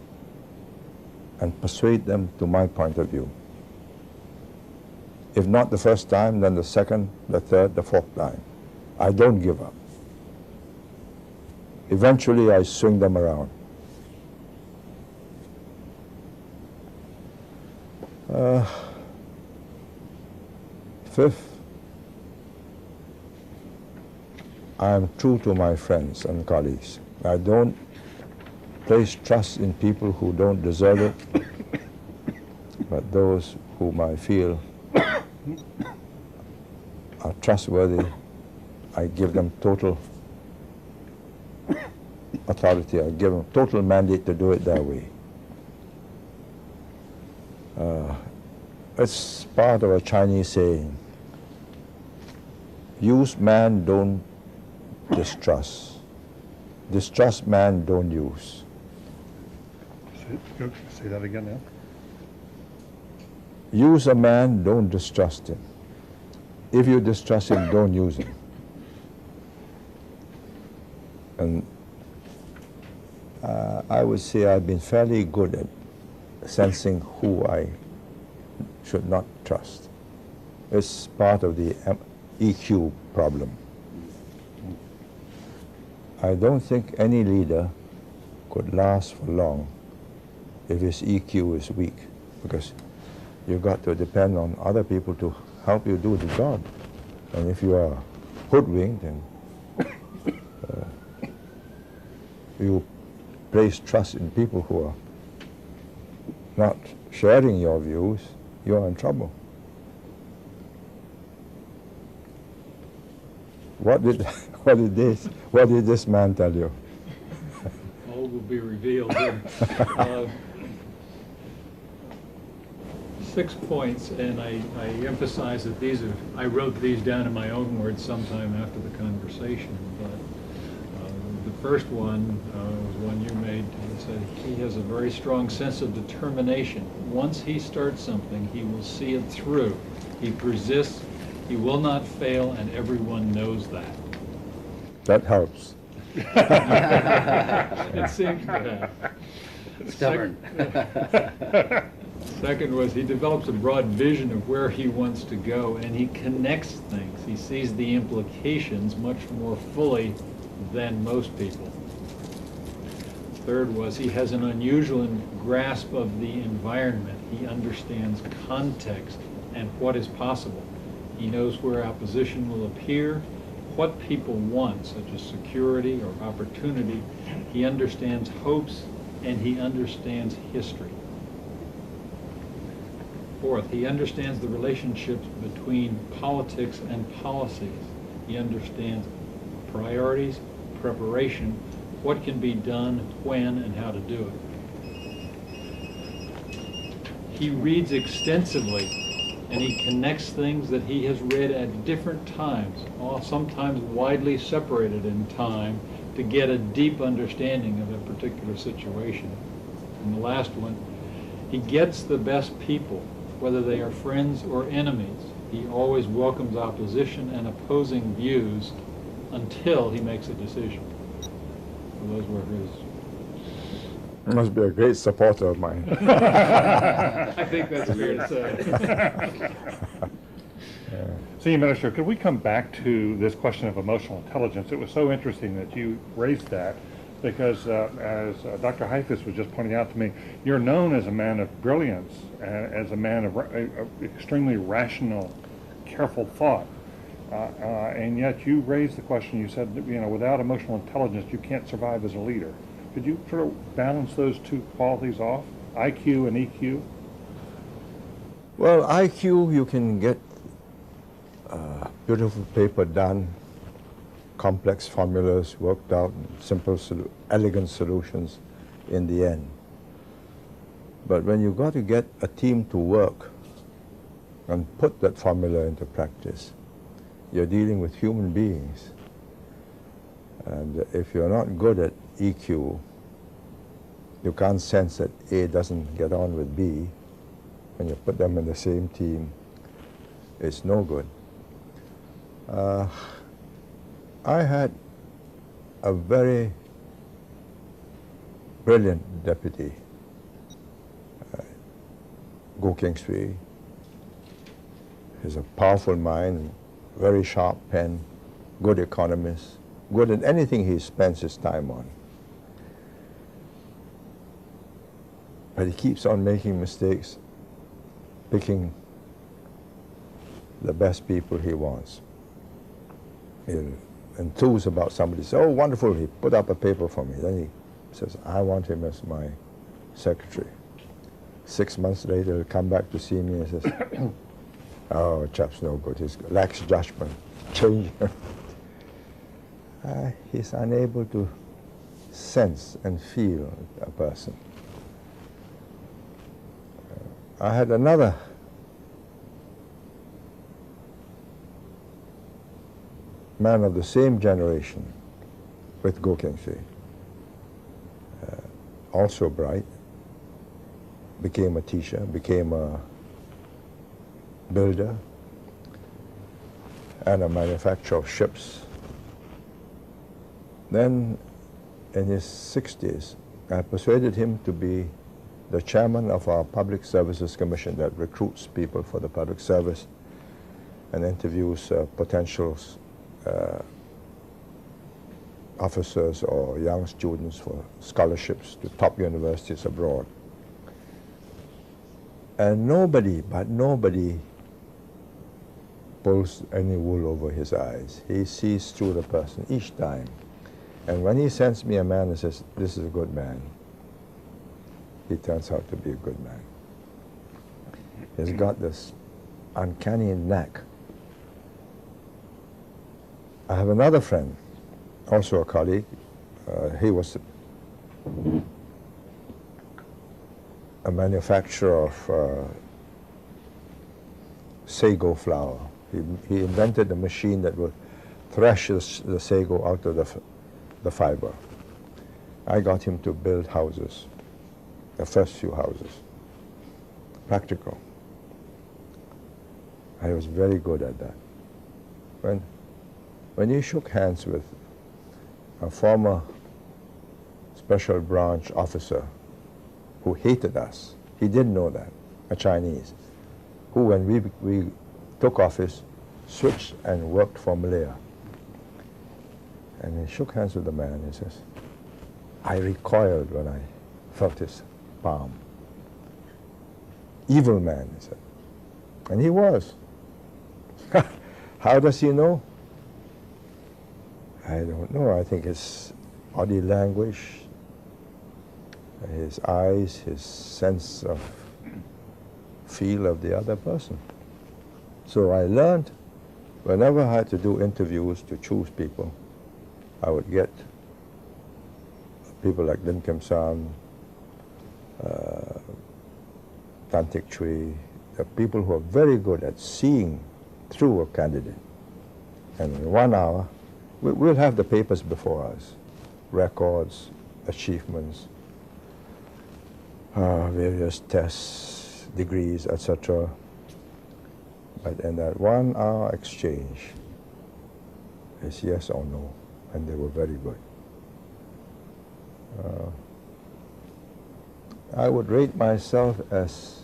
and persuade them to my point of view. If not the first time, then the second, the third, the 4th time. I don't give up. Eventually, I swing them around. Fifth, I am true to my friends and colleagues. I don't place trust in people who don't deserve it, but those whom I feel are trustworthy, I give them total authority. I give them total mandate to do it their way. It's part of a Chinese saying, use man, don't distrust. Distrust man, don't use. Say that again now. Use a man, don't distrust him. If you distrust him, don't use him. And I would say I've been fairly good at sensing who I should not trust. It's part of the EQ problem. I don't think any leader could last for long if his EQ is weak, because you've got to depend on other people to help you do the job. And if you are hoodwinked and you place trust in people who are not sharing your views, you're in trouble. What did this man tell you? All will be revealed. 6 points, and I emphasize that I wrote these down in my own words sometime after the conversation, but the first one was one you made. It said he has a very strong sense of determination. Once he starts something, he will see it through. He persists, he will not fail, and everyone knows that. That helps. It seems to have. Stubborn. Second was he develops a broad vision of where he wants to go, and he connects things. He sees the implications much more fully than most people. Third was he has an unusual grasp of the environment. He understands context and what is possible. He knows where opposition will appear, what people want, such as security or opportunity. He understands hopes, and he understands history. Fourth, he understands the relationships between politics and policies. He understands priorities, preparation, what can be done, when, and how to do it. He reads extensively, and he connects things that he has read at different times, sometimes widely separated in time, to get a deep understanding of a particular situation. And the last one, he gets the best people, whether they are friends or enemies. He always welcomes opposition and opposing views until he makes a decision. So those were his. You must be a great supporter of mine. I think that's fair to say. Senior Minister, could we come back to this question of emotional intelligence? It was so interesting that you raised that, because as Dr. Heifetz was just pointing out to me, you're known as a man of brilliance, as a man of extremely rational, careful thought. And yet you raised the question, you said, without emotional intelligence, you can't survive as a leader. Could you sort of balance those two qualities off, IQ and EQ? Well, IQ, you can get beautiful paper done, complex formulas worked out, simple, elegant solutions in the end. But when you've got to get a team to work and put that formula into practice, you're dealing with human beings. And if you're not good at EQ, you can't sense that A doesn't get on with B. When you put them in the same team, it's no good. I had a very brilliant deputy, Go Kingsway. He's a powerful mind, very sharp pen, good economist, good at anything he spends his time on. But he keeps on making mistakes picking the best people he wants. He'll enthuse about somebody, say, oh, wonderful, he put up a paper for me. Then he says, I want him as my secretary. 6 months later, he'll come back to see me and says, oh, chap's no good, he lacks judgment, change him. He's unable to sense and feel a person. I had another man of the same generation with Go Keng Fei, also bright, became a teacher, became a builder and a manufacturer of ships. Then in his 60s, I persuaded him to be the chairman of our Public Services Commission that recruits people for the public service and interviews potential officers or young students for scholarships to top universities abroad. And nobody, but nobody, pulls any wool over his eyes. He sees through the person each time. And when he sends me a man and says, this is a good man, he turns out to be a good man. He's got this uncanny knack. I have another friend, also a colleague. He was a manufacturer of sago flour. He invented a machine that would thresh the sago out of the fiber. I got him to build houses, the first few houses, practical. I was very good at that. When he shook hands with a former special branch officer who hated us, he didn't know that, a Chinese, who when we took office, switched and worked for Malaya. And he shook hands with the man and he says, I recoiled when I felt his palm. Evil man, he said. And he was. How does he know? I don't know. I think his body language, his eyes, his sense of feel of the other person. So I learned, whenever I had to do interviews to choose people, I would get people like Lim Kim San, Tan Teck Chui, the people who are very good at seeing through a candidate. And in 1 hour, we'll have the papers before us, records, achievements, various tests, degrees, etc. But in that 1 hour exchange, it's yes or no, and they were very good. I would rate myself as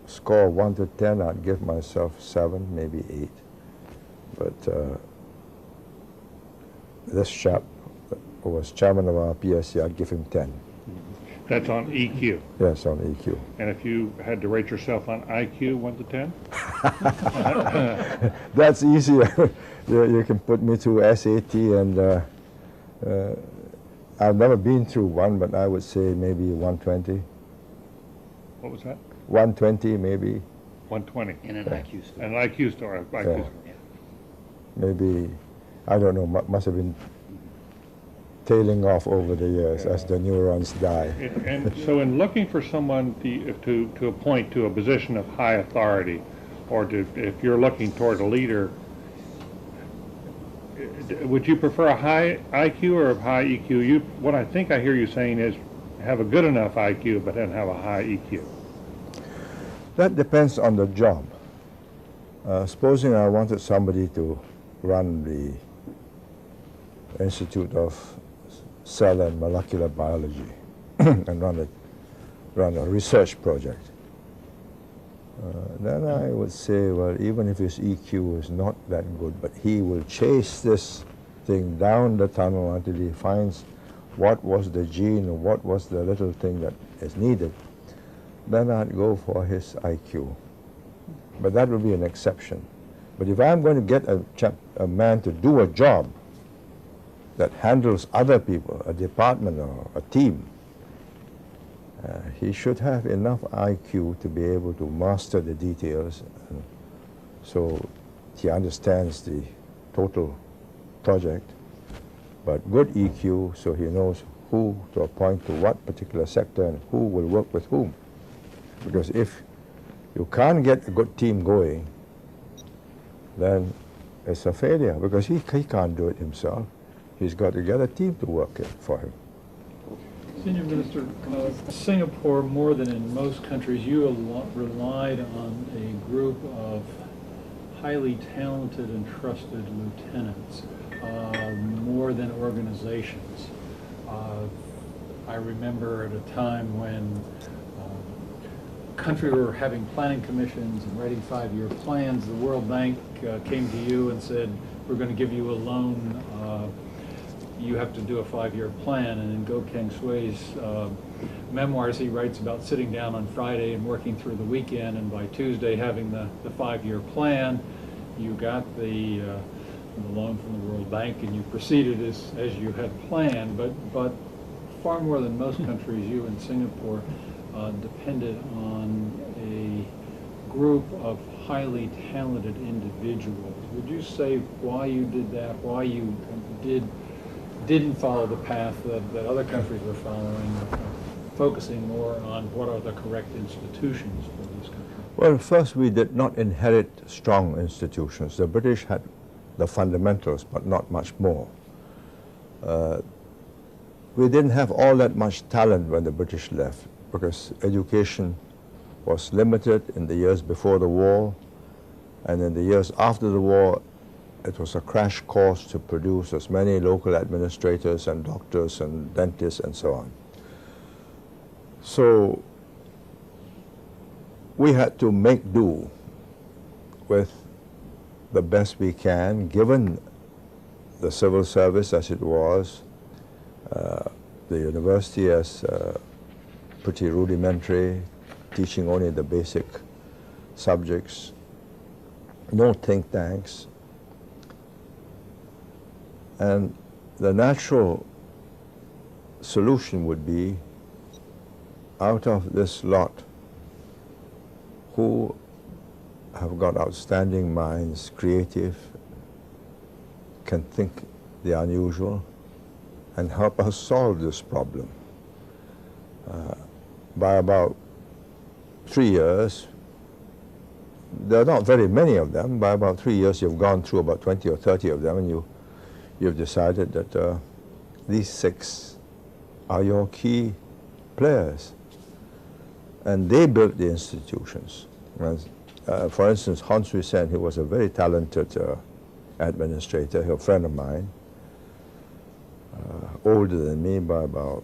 score 1 to 10, I'd give myself 7, maybe 8. But this chap who was chairman of our PSC, I'd give him 10. That's on EQ. Yes, on EQ. And if you had to rate yourself on IQ, 1 to 10? That's easier. You can put me through SAT, and I've never been through one, but I would say maybe 120. What was that? 120 maybe. 120. In an IQ score. An IQ score. IQ Yeah. score. Maybe, I don't know, must have been tailing off over the years as the neurons die. And so in looking for someone to appoint to a position of high authority, or if you're looking toward a leader, would you prefer a high IQ or a high EQ? What I think I hear you saying is have a good enough IQ, but then have a high EQ. That depends on the job. Supposing I wanted somebody to run the Institute of Cell and Molecular Biology and run a research project, then I would say, well, even if his EQ is not that good, but he will chase this thing down the tunnel until he finds what was the gene or what was the little thing that is needed then I'd go for his IQ. But that would be an exception. But if I'm going to get a man to do a job that handles other people, a department or a team, he should have enough IQ to be able to master the details, so he understands the total project, but good EQ so he knows who to appoint to what particular sector and who will work with whom. Because if you can't get a good team going, then it's a failure, because he can't do it himself. He's got to get a team to work it for him. Senior Minister, Singapore, more than in most countries, you relied on a group of highly talented and trusted lieutenants, more than organizations. I remember at a time when country were having planning commissions and writing 5-year plans, the World Bank came to you and said, we're going to give you a loan, you have to do a 5-year plan. And in Goh Keng Sui's memoirs, he writes about sitting down on Friday and working through the weekend, and by Tuesday having the 5-year plan. You got the loan from the World Bank and you proceeded as you had planned, but far more than most countries, you in Singapore depended on a group of highly talented individuals. Would you say why you did that, why you didn't follow the path that other countries were following, focusing more on what are the correct institutions for these countries? Well, first, we did not inherit strong institutions. The British had the fundamentals, but not much more. We didn't have all that much talent when the British left, because education was limited in the years before the war, and in the years after the war, it was a crash course to produce as many local administrators and doctors and dentists and so on. So we had to make do with the best we can, given the civil service as it was, the university as pretty rudimentary, teaching only the basic subjects, no think tanks. And the natural solution would be, out of this lot who have got outstanding minds, creative, can think the unusual, and help us solve this problem. By about 3 years, there are not very many of them. By about 3 years, you've gone through about 20 or 30 of them, and you've decided that these 6 are your key players. And they built the institutions. For instance, Hon Sui Sen, he was a very talented administrator, a friend of mine, older than me by about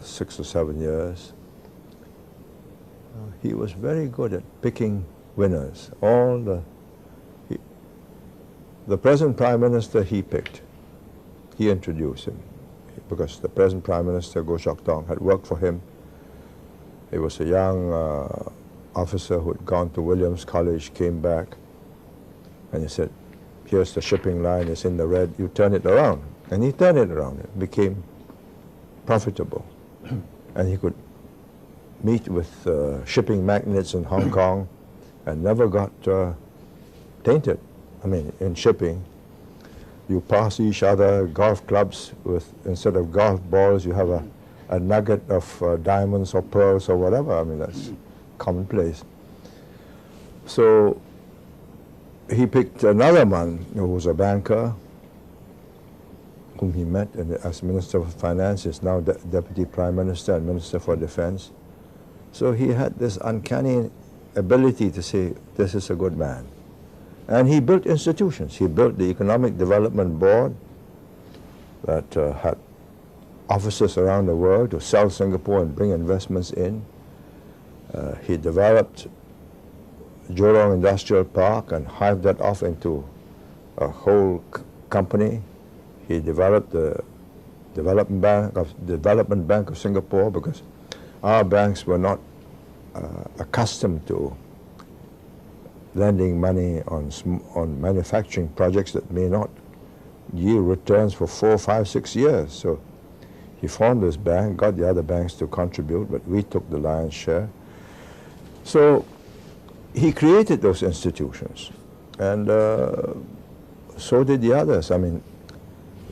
6 or 7 years. He was very good at picking winners. The present Prime Minister he picked. He introduced him, because the present Prime Minister, Goh Chok Tong, had worked for him. He was a young officer who had gone to Williams College, came back, and he said, here's the shipping line, it's in the red, you turn it around. And he turned it around. It became profitable. And he could meet with shipping magnates in Hong Kong and never got tainted. I mean, in shipping, you pass each other golf clubs with, instead of golf balls, you have a nugget of diamonds or pearls or whatever. I mean, that's commonplace. So he picked another man who was a banker, whom he met as Minister of Finance, is now Deputy Prime Minister and Minister for Defense. So he had this uncanny ability to say, this is a good man. And he built institutions. He built the Economic Development Board that had offices around the world to sell Singapore and bring investments in. He developed Jurong Industrial Park and hived that off into a whole company. He developed the Development Bank of Singapore, because our banks were not accustomed to lending money on manufacturing projects that may not yield returns for 4, 5, 6 years. So he formed this bank, got the other banks to contribute, but we took the lion's share. So he created those institutions, and so did the others. I mean,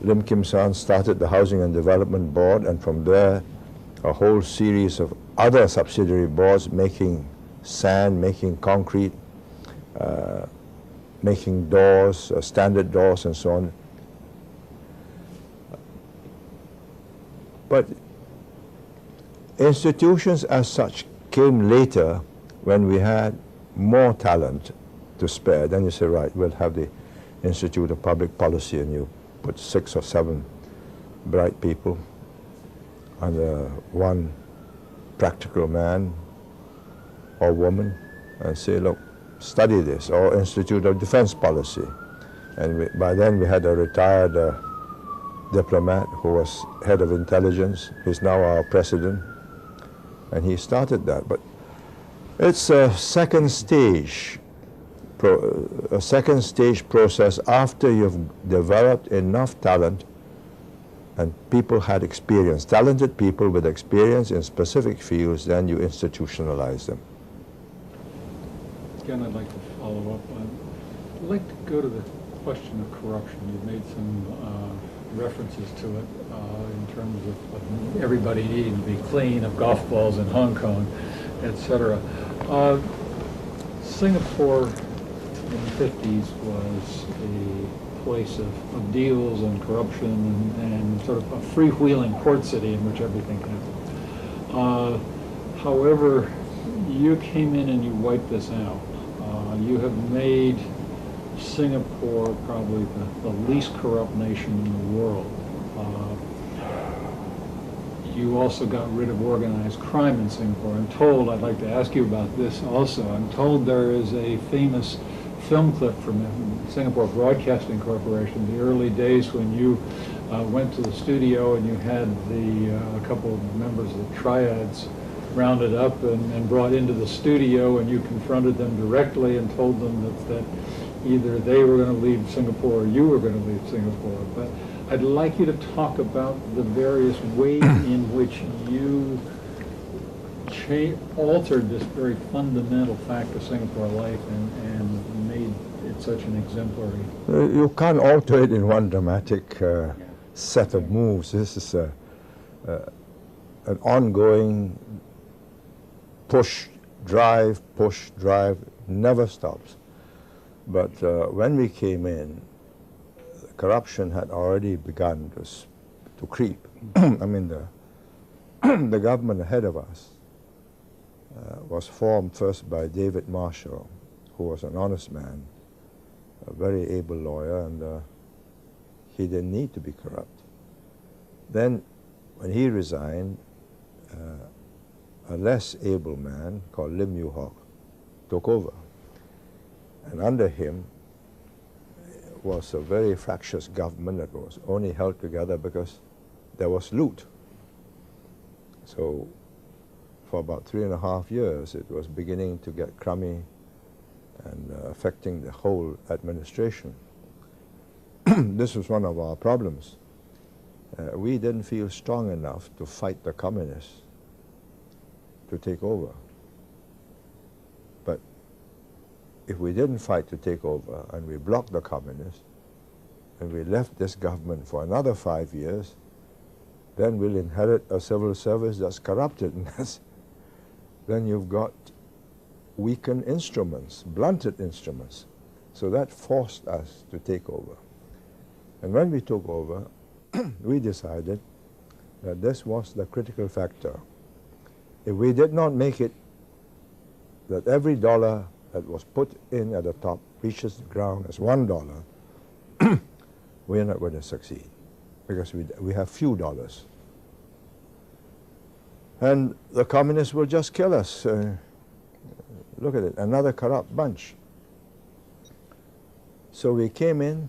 Lim Kim San started the Housing and Development Board, and from there a whole series of other subsidiary boards making sand, making concrete, making doors, standard doors and so on. But institutions as such came later when we had more talent to spare. Then you say, right, we'll have the Institute of Public Policy, and you put 6 or 7 bright people under one practical man or woman and say, look, study this, or Institute of Defense Policy. And by then we had a retired diplomat who was head of intelligence. He's now our president, and he started that. But it's a second stage process after you've developed enough talent and people had experience, talented people with experience in specific fields, then you institutionalize them. Again, I'd like to follow up on, I'd like to go to the question of corruption. You've made some references to it in terms of everybody needing to be clean, of golf balls in Hong Kong, etc. Singapore in the 50s was a place of deals and corruption and sort of a freewheeling port city in which everything happened. However, you came in and you wiped this out. You have made Singapore probably the least corrupt nation in the world. You also got rid of organized crime in Singapore. I'm told, I'd like to ask you about this also, I'm told there is a famous film clip from Singapore Broadcasting Corporation, the early days when you went to the studio and you had a couple of members of the triads rounded up and brought into the studio, and you confronted them directly and told them that either they were going to leave Singapore or you were going to leave Singapore. But I'd like you to talk about the various ways in which you altered this very fundamental fact of Singapore life and made it such an exemplary. You can't alter it in one dramatic set of moves. This is an ongoing push, drive, never stops. But when we came in, corruption had already begun to creep. I mean, the government ahead of us was formed first by David Marshall, who was an honest man, a very able lawyer, and he didn't need to be corrupt. Then, when he resigned, a less able man called Lim Yew Hock took over. And under him was a very fractious government that was only held together because there was loot. So for about 3.5 years, it was beginning to get crummy and affecting the whole administration. This was one of our problems. We didn't feel strong enough to fight the communists to take over. But if we didn't fight to take over and we blocked the communists and we left this government for another 5 years, then we'll inherit a civil service that's corrupted. And then you've got weakened instruments, blunted instruments. So that forced us to take over. And when we took over, we decided that this was the critical factor. If we did not make it that every dollar that was put in at the top reaches the ground as $1, we're not going to succeed because we have few dollars. And the communists will just kill us. Look at it, another corrupt bunch. So we came in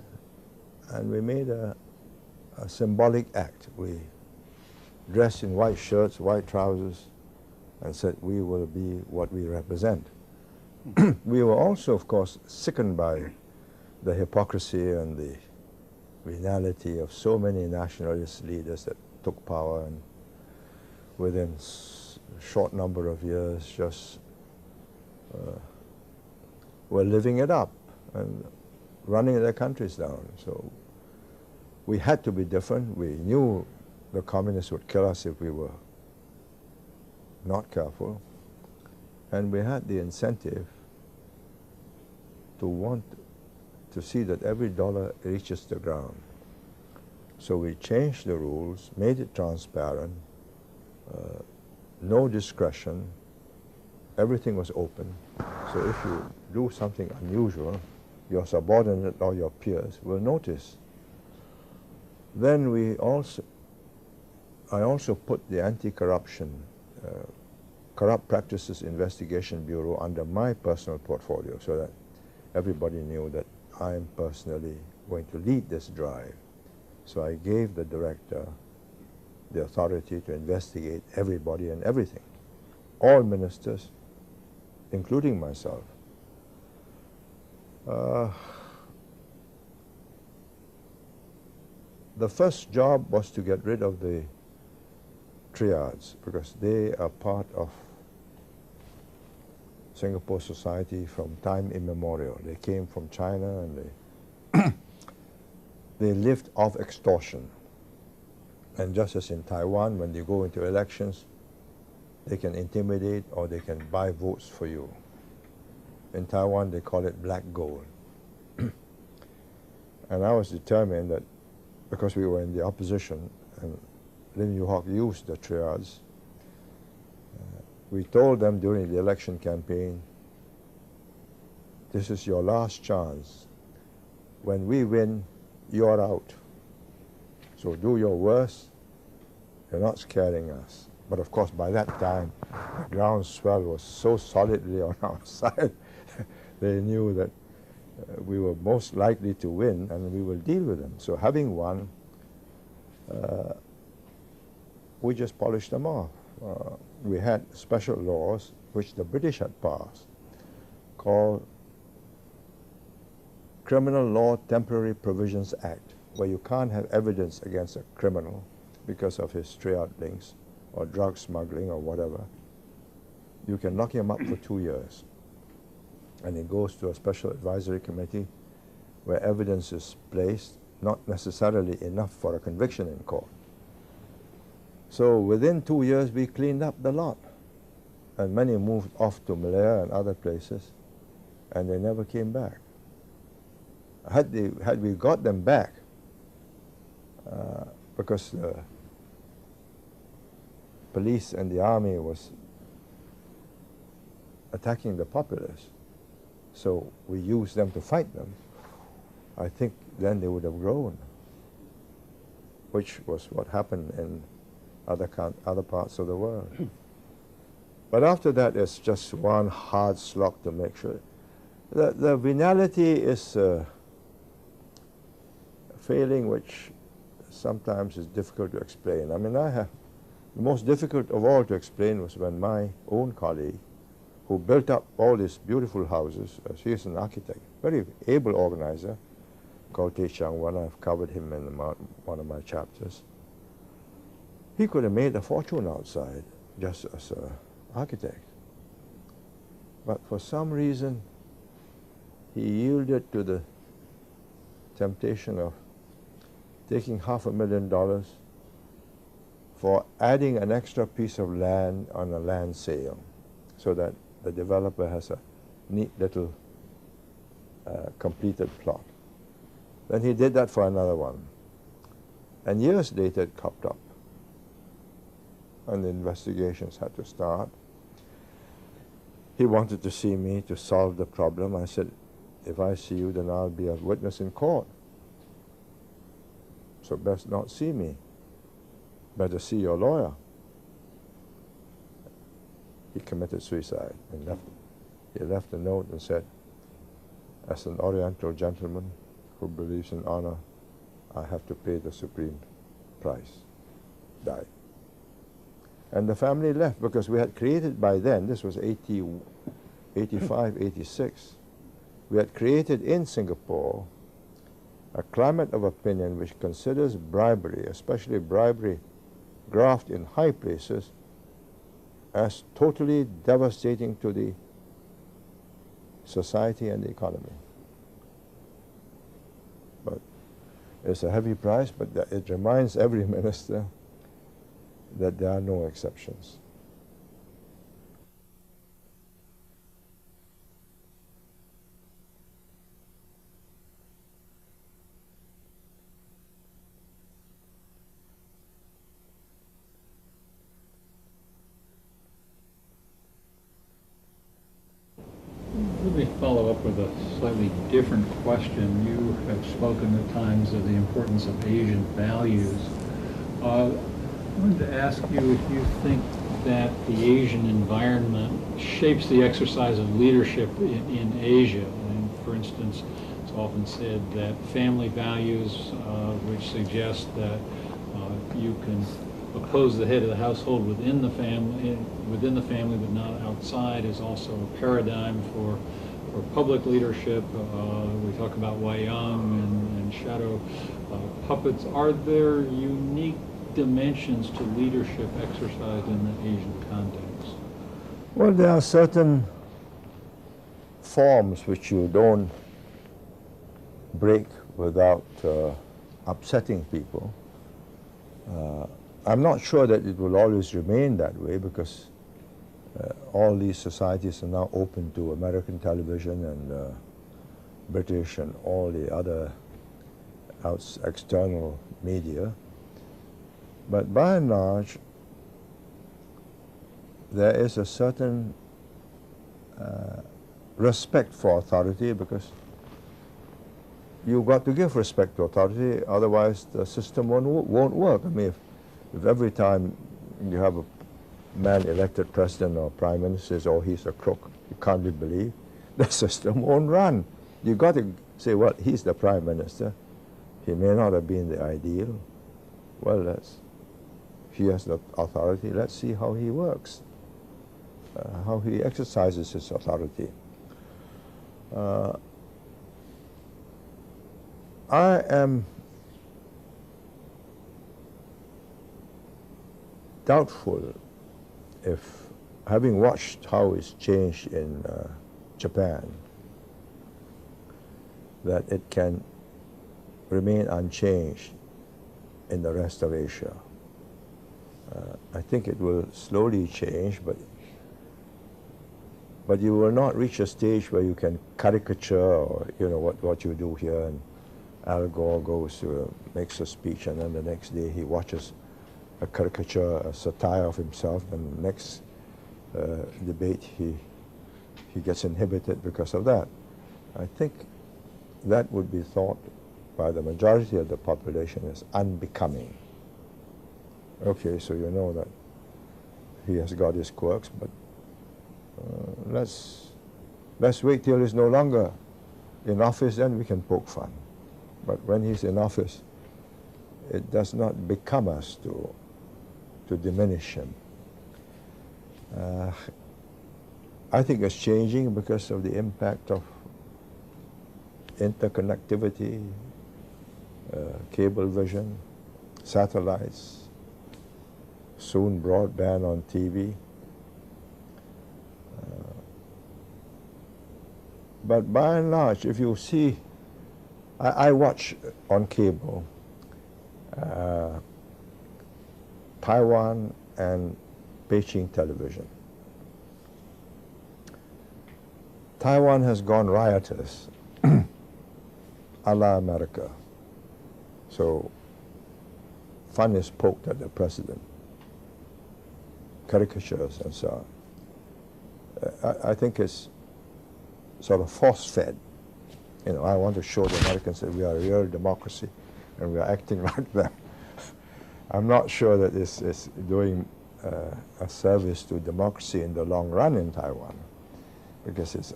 and we made a symbolic act. We dressed in white shirts, white trousers, and said, we will be what we represent. We were also, of course, sickened by the hypocrisy and the venality of so many nationalist leaders that took power and within a short number of years just were living it up and running their countries down. So we had to be different. We knew the communists would kill us if we were not careful. And we had the incentive to want to see that every dollar reaches the ground. So we changed the rules, made it transparent, no discretion, everything was open. So if you do something unusual, your subordinate or your peers will notice. Then I also put the Anti-Corruption Corrupt Practices Investigation Bureau under my personal portfolio so that everybody knew that I am personally going to lead this drive. So I gave the director the authority to investigate everybody and everything, all ministers, including myself. The first job was to get rid of the triads because they are part of Singapore society from time immemorial. They came from China and they lived off extortion. And just as in Taiwan, when you go into elections, they can intimidate or they can buy votes for you. In Taiwan, they call it black gold. And I was determined that because we were in the opposition and Lim Yew Hock used the triads, we told them during the election campaign, this is your last chance. When we win, you're out. So do your worst. You're not scaring us. But of course, by that time, the groundswell was so solidly on our side, they knew that we were most likely to win and we will deal with them. So having won, we just polished them off. We had special laws which the British had passed called Criminal Law Temporary Provisions Act, where you can't have evidence against a criminal because of his triad links or drug smuggling or whatever. You can lock him up for 2 years. And it goes to a special advisory committee where evidence is placed, not necessarily enough for a conviction in court. So within 2 years, we cleaned up the lot. And many moved off to Malaya and other places, and they never came back. Had we got them back, because the police and the army was attacking the populace, so we used them to fight them, I think then they would have grown, which was what happened in other parts of the world. But after that, it's just one hard slog to make sure. The venality is a failing which sometimes is difficult to explain. I mean, the most difficult of all to explain was when my own colleague, who built up all these beautiful houses, he is an architect, very able organizer, called Teh Chiang Wan. I've covered him in one of my chapters. He could have made a fortune outside just as an architect. But for some reason, he yielded to the temptation of taking $500,000 for adding an extra piece of land on a land sale so that the developer has a neat little completed plot. Then he did that for another one. And years later it popped up. And the investigations had to start. He wanted to see me to solve the problem. I said, if I see you, then I'll be a witness in court. So best not see me. Better see your lawyer. He committed suicide and left. He left a note and said, as an Oriental gentleman who believes in honor, I have to pay the supreme price. Died. And the family left because we had created by then, this was 85, 86, we had created in Singapore a climate of opinion which considers bribery, especially bribery graft in high places, as totally devastating to the society and the economy. But it's a heavy price, but it reminds every minister that there are no exceptions. Let me follow up with a slightly different question. You have spoken at times of the importance of Asian values. I wanted to ask you if you think that the Asian environment shapes the exercise of leadership in Asia. And for instance, it's often said that family values, which suggest that you can oppose the head of the household within the family, but not outside, is also a paradigm for public leadership. We talk about Wayang and shadow puppets. Are there unique dimensions to leadership exercised in the Asian context? Well, there are certain forms which you don't break without upsetting people. I'm not sure that it will always remain that way, because all these societies are now open to American television and British and all the other external media. But by and large, there is a certain respect for authority, because you've got to give respect to authority, otherwise the system won't work. I mean, if every time you have a man elected president or prime minister says, oh, he's a crook, you can't be believed, the system won't run. You've got to say, well, he's the prime minister. He may not have been the ideal. Well, he has the authority. Let's see how he works, how he exercises his authority. I am doubtful if, having watched how it's changed in Japan, that it can remain unchanged in the rest of Asia. I think it will slowly change, but you will not reach a stage where you can caricature, or what you do here, and Al Gore goes to makes a speech, and then the next day he watches a caricature, a satire of himself, and the next debate he gets inhibited because of that. I think that would be thought by the majority of the population as unbecoming. Okay, so you know that he has got his quirks, but let's wait till he's no longer in office, then we can poke fun. But when he's in office, it does not become us to diminish him. I think it's changing because of the impact of interconnectivity, cable vision, satellites, soon broadband on TV. But by and large, if you see, I watch on cable Taiwan and Beijing television. Taiwan has gone riotous, a la America. So fun is poked at the president, caricatures and so on. I think it's sort of force-fed. I want to show the Americans that we are a real democracy and we are acting like them. I'm not sure that this is doing a service to democracy in the long run in Taiwan, because it's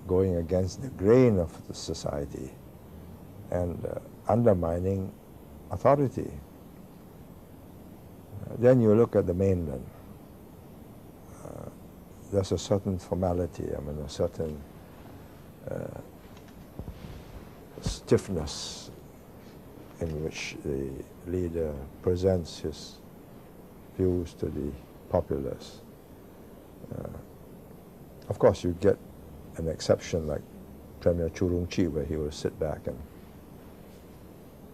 going against the grain of the society and undermining authority. Then you look at the mainland. there's a certain formality, I mean, a certain stiffness in which the leader presents his views to the populace. Of course, you get an exception like Premier Churumchi, where he will sit back and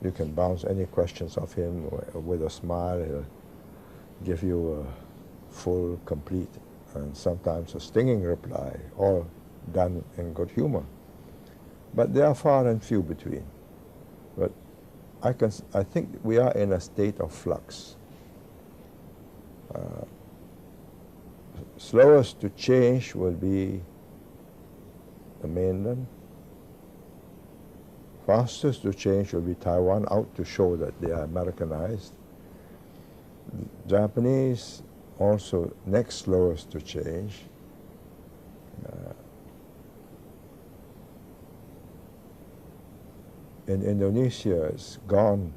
you can bounce any questions of him with a smile. He'll give you a full, complete, and sometimes a stinging reply, all done in good humor. But they are far and few between. But I think we are in a state of flux. Slowest to change will be the mainland. Fastest to change will be Taiwan, out to show that they are Americanized. Japanese also next slowest to change. In Indonesia, it's gone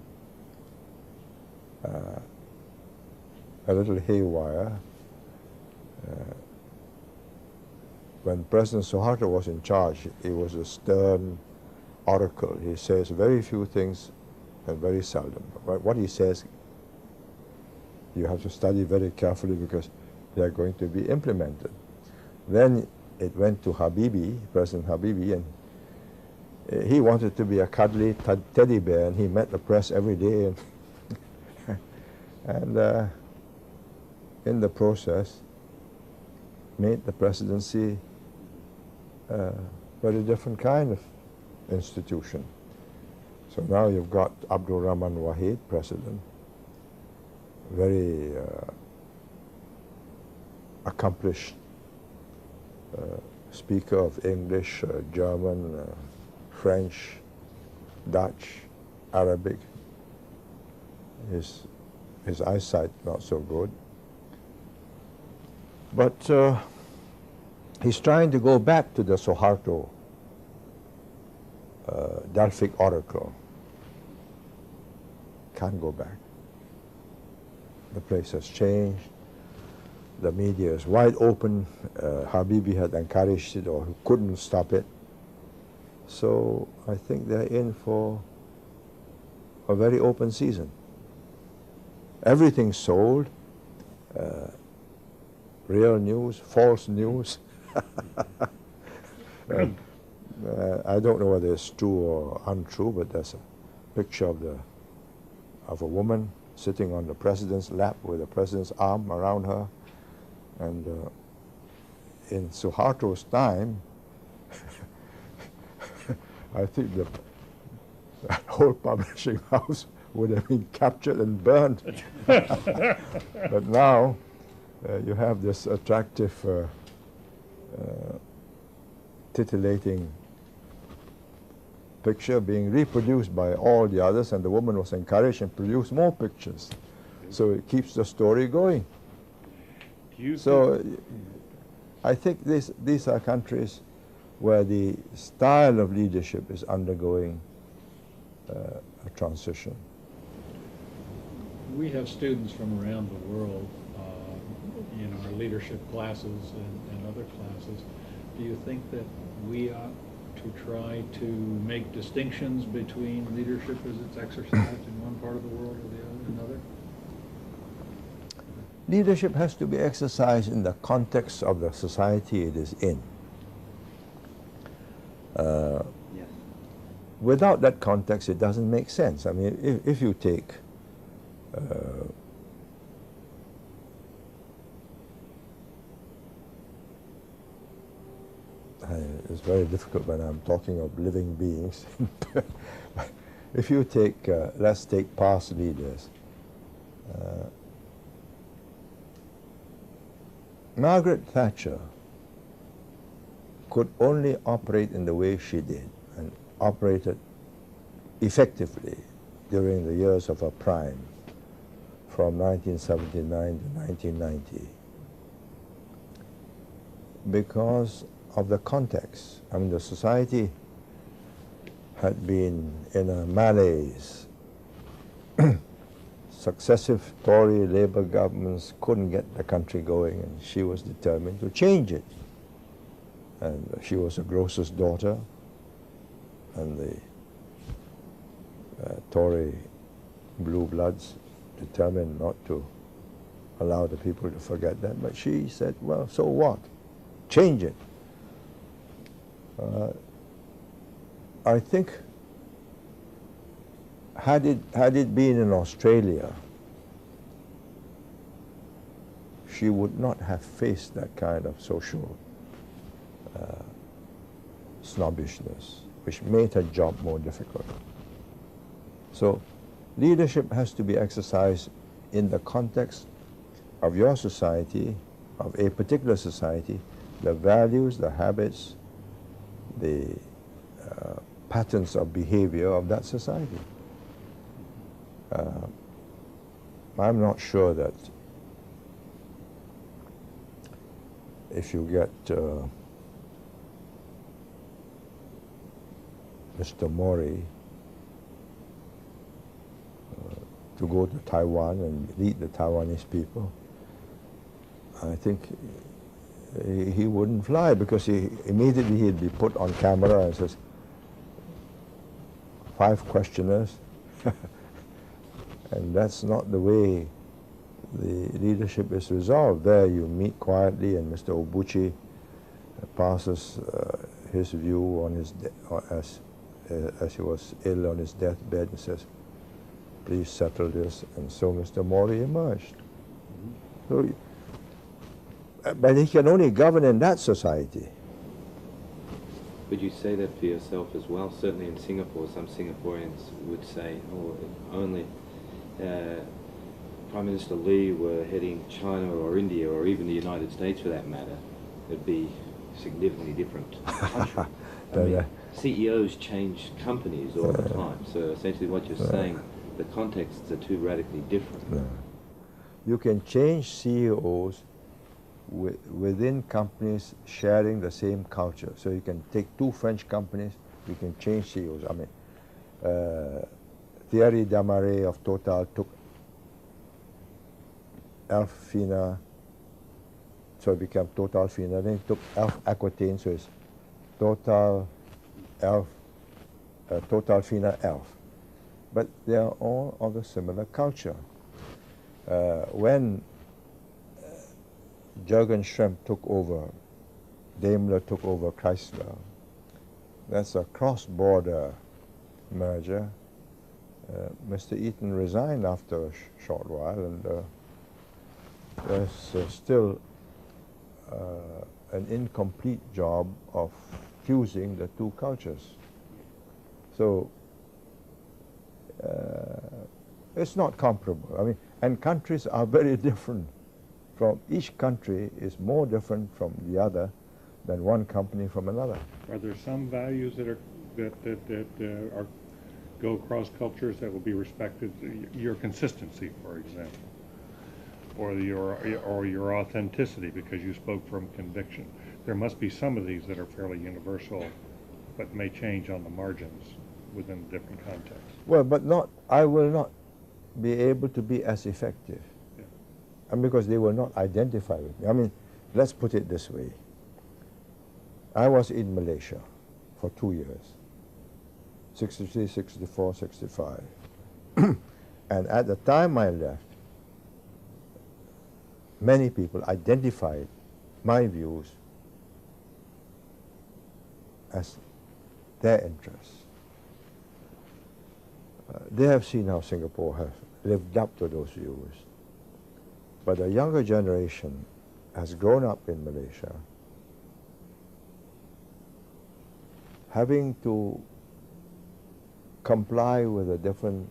a little haywire. When President Suharto was in charge, he was a stern oracle. He says very few things and very seldom. But what he says, you have to study very carefully because they are going to be implemented. Then it went to Habibie, President Habibie, and he wanted to be a cuddly teddy bear, and he met the press every day. And in the process, made the presidency a very different kind of institution. So now you've got Abdul Rahman Wahid, president, very accomplished speaker of English, German, French, Dutch, Arabic. His eyesight not so good. But he's trying to go back to the Suharto Delphic oracle. Can't go back. The place has changed. The media is wide open. Habibie had encouraged it or couldn't stop it. So I think they're in for a very open season. Everything's sold. Real news, false news. I don't know whether it's true or untrue, but there's a picture of a woman sitting on the president's lap with the president's arm around her. And in Suharto's time, I think that whole publishing house would have been captured and burned. But now you have this attractive, titillating picture being reproduced by all the others, and the woman was encouraged and produced more pictures. So it keeps the story going. So I think these are countries where the style of leadership is undergoing a transition. We have students from around the world in our leadership classes and other classes. Do you think that we ought to try to make distinctions between leadership as it's exercised in one part of the world or the other, another? Leadership has to be exercised in the context of the society it is in. Yes. Without that context, it doesn't make sense. I mean, if you take it's very difficult when I'm talking of living beings. If you take, let's take past leaders. Margaret Thatcher could only operate in the way she did, and operated effectively during the years of her prime, from 1979 to 1990, because of the context. I mean, the society had been in a malaise successive Tory Labour governments couldn't get the country going, and she was determined to change it. And she was a grocer's daughter, and the Tory blue bloods determined not to allow the people to forget that. But she said, well, so what? Change it. I think had it been in Australia, she would not have faced that kind of social snobbishness, which made her job more difficult. So leadership has to be exercised in the context of your society, of a particular society, the values, the habits, the patterns of behavior of that society. I'm not sure that if you get Mr. Mori to go to Taiwan and lead the Taiwanese people, I think he wouldn't fly, because immediately he'd be put on camera and says, 5 questioners, and that's not the way the leadership is resolved. There you meet quietly, and Mr. Obuchi passes his view on his as he was ill on his deathbed, and says, please settle this, and so Mr. Mori emerged. So, but he can only govern in that society. Would you say that for yourself as well? Certainly in Singapore, some Singaporeans would say, oh, if only Prime Minister Lee were heading China or India or even the United States for that matter, it'd be significantly different country. I mean, CEOs change companies all the time, so essentially what you're saying, the contexts are too radically different. You can change CEOs within companies sharing the same culture. So you can take 2 French companies, you can change CEOs. I mean, Thierry Desmarais of Total took Elf Fina, so it became Total Fina. Then he took Elf Aquitaine, so it's Total Elf, Total Fina Elf. But they are all of a similar culture. When Jürgen Schrempf took over, Daimler took over Chrysler, that's a cross-border merger. Mr. Eaton resigned after a short while, and there's still an incomplete job of fusing the 2 cultures. So it's not comparable. I mean, and countries are very different. From each country is more different from the other than one company from another. Are there some values that are go across cultures that will be respected? Your consistency, for example, or your authenticity, because you spoke from conviction. There must be some of these that are fairly universal, but may change on the margins within different contexts. Well, but I will not be able to be as effective. And because they will not identify with me. I mean, let's put it this way. I was in Malaysia for 2 years, 63, 64, 65. And at the time I left, many people identified my views as their interests. They have seen how Singapore has lived up to those views. But the younger generation has grown up in Malaysia, having to comply with a different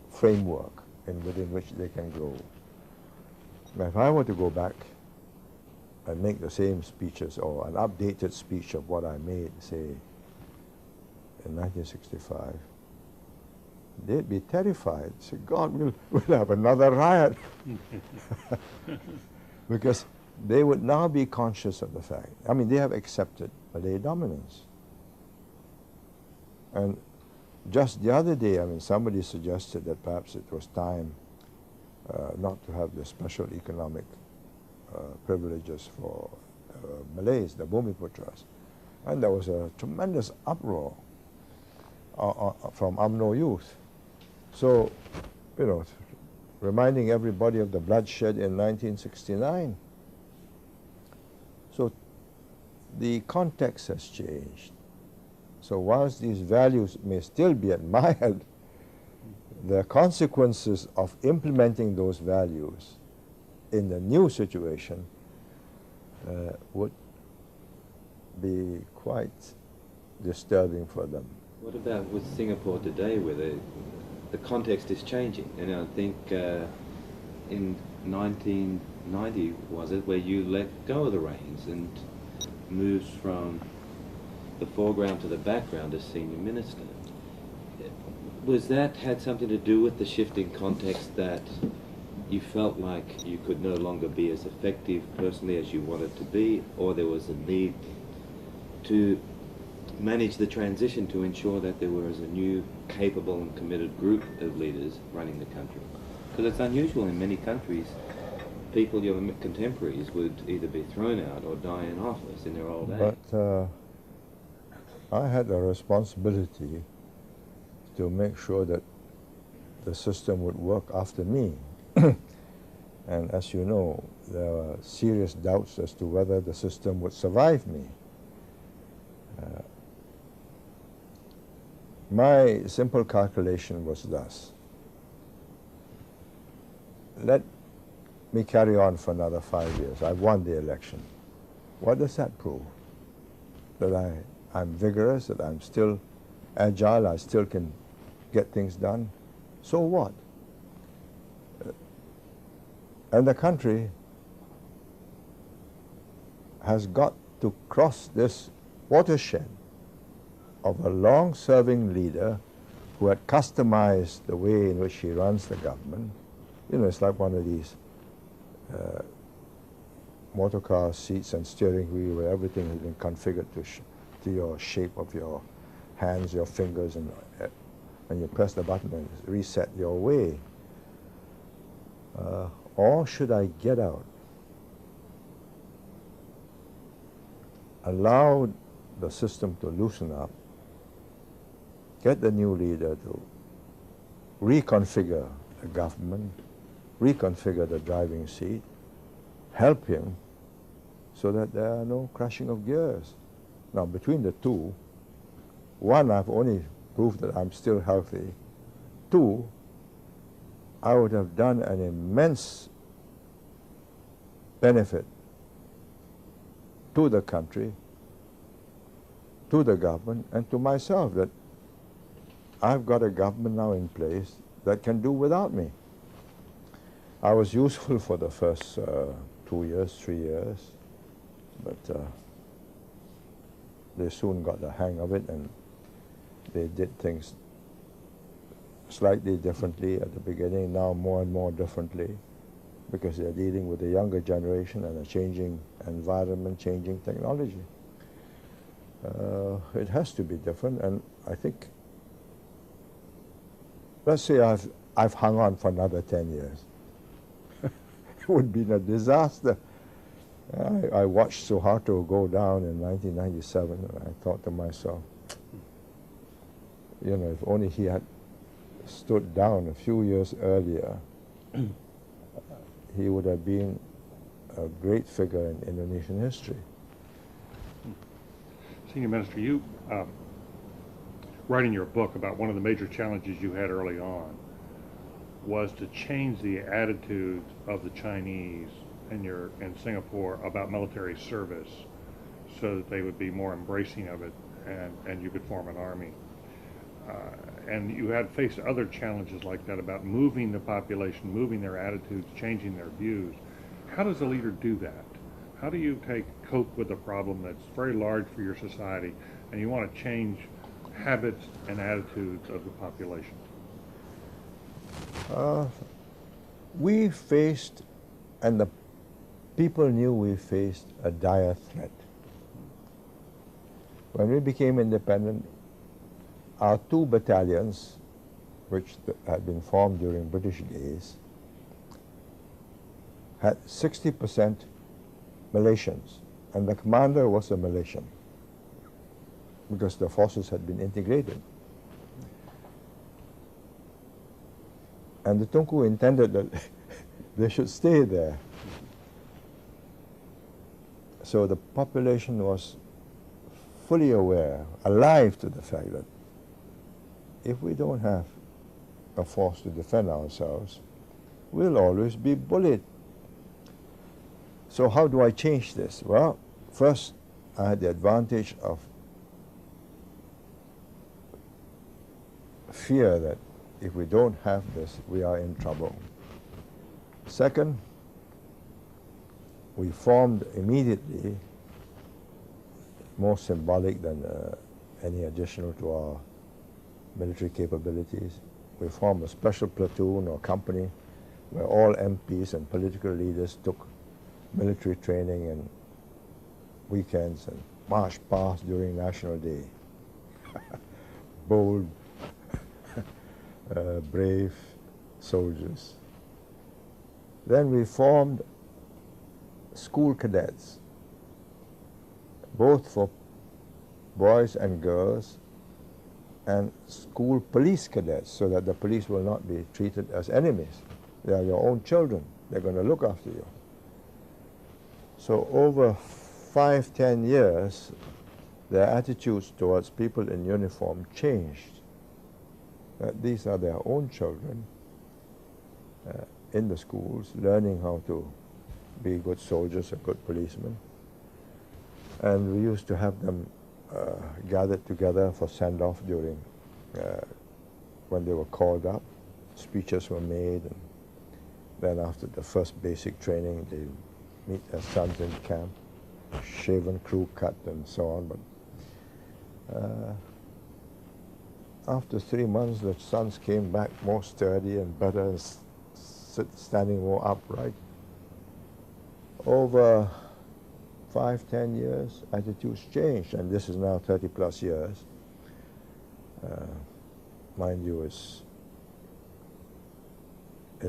framework within which they can grow. Now, if I were to go back and make the same speeches or an updated speech of what I made, say, in 1965, they'd be terrified. Say, God, we'll have another riot. Because they would now be conscious of the fact. I mean, they have accepted Malay dominance. And Just the other day, I mean, somebody suggested that perhaps it was time not to have the special economic privileges for Malays, the Bumiputras. And there was a tremendous uproar from UMNO youth. So, you know, reminding everybody of the bloodshed in 1969. So the context has changed. So whilst these values may still be admired, the consequences of implementing those values in the new situation would be quite disturbing for them. What about with Singapore today, where the context is changing? And I think in 1990, was it, where you let go of the reins and moved from the foreground to the background as senior minister? Was that had something to do with the shifting context, that you felt like you could no longer be as effective personally as you wanted to be, or there was a need to manage the transition to ensure that there was a new, capable and committed group of leaders running the country? Because it's unusual in many countries, people, your contemporaries, would either be thrown out or die in office in their old age. But I had a responsibility to make sure that the system would work after me. And as you know, there were serious doubts as to whether the system would survive me. My simple calculation was thus: let me carry on for another 5 years. I won the election. What does that prove? That I'm vigorous, that I'm still agile, I still can get things done? So what? And the country has got to cross this watershed of a long-serving leader who had customized the way in which he runs the government. You know, it's like one of these motor car seats and steering wheel where everything has been configured to your shape of your hands, your fingers, and when you press the button and reset your way. Or should I get out, allow the system to loosen up, get the new leader to reconfigure the government, reconfigure the driving seat, help him so that there are no crashing of gears? Now, between the two, one, I've only proved that I'm still healthy. Two, I would have done an immense benefit to the country, to the government, and to myself, that I've got a government now in place that can do without me. I was useful for the first 2 years, 3 years, but they soon got the hang of it, and they did things slightly differently at the beginning, now more and more differently, because they're dealing with the younger generation and a changing environment, changing technology. It has to be different, and I think, let's say I've hung on for another 10 years. It would be a disaster. I watched Suharto go down in 1997, and I thought to myself, you know, if only he had stood down a few years earlier, he would have been a great figure in Indonesian history. Senior Minister, you, writing your book about one of the major challenges you had early on was to change the attitude of the Chinese in Singapore about military service so that they would be more embracing of it, and you could form an army. And you had faced other challenges like that about moving the population, moving their attitudes, changing their views. How does a leader do that? How do you cope with a problem that's very large for your society, and you want to change habits and attitudes of the population? We faced, and the people knew we faced, a dire threat. When we became independent, our two battalions, which had been formed during British days, had 60% Malaysians, and the commander was a Malaysian because the forces had been integrated. And the Tunku intended that they should stay there. So the population was fully aware, alive to the fact that if we don't have a force to defend ourselves, we'll always be bullied. So how do I change this? Well, first, I had the advantage of fear that if we don't have this, we are in trouble. Second, we formed immediately, more symbolic than any additional to our military capabilities, we formed a special platoon or company where all MPs and political leaders took military training and weekends and marched past during National Day. Bold, brave soldiers. Then we formed school cadets, both for boys and girls, and school police cadets, so that the police will not be treated as enemies. They are your own children. They're going to look after you. So over 5-10 years, their attitudes towards people in uniform changed. That these are their own children in the schools, learning how to be good soldiers and good policemen. And we used to have them gathered together for send-off during, when they were called up. Speeches were made, and then after the first basic training, they meet their sons in camp, shaven, crew cut, and so on. But after 3 months, the sons came back more sturdy and better, standing more upright. Over 5-10 years, attitudes changed, and this is now 30+ years. Mind you, it's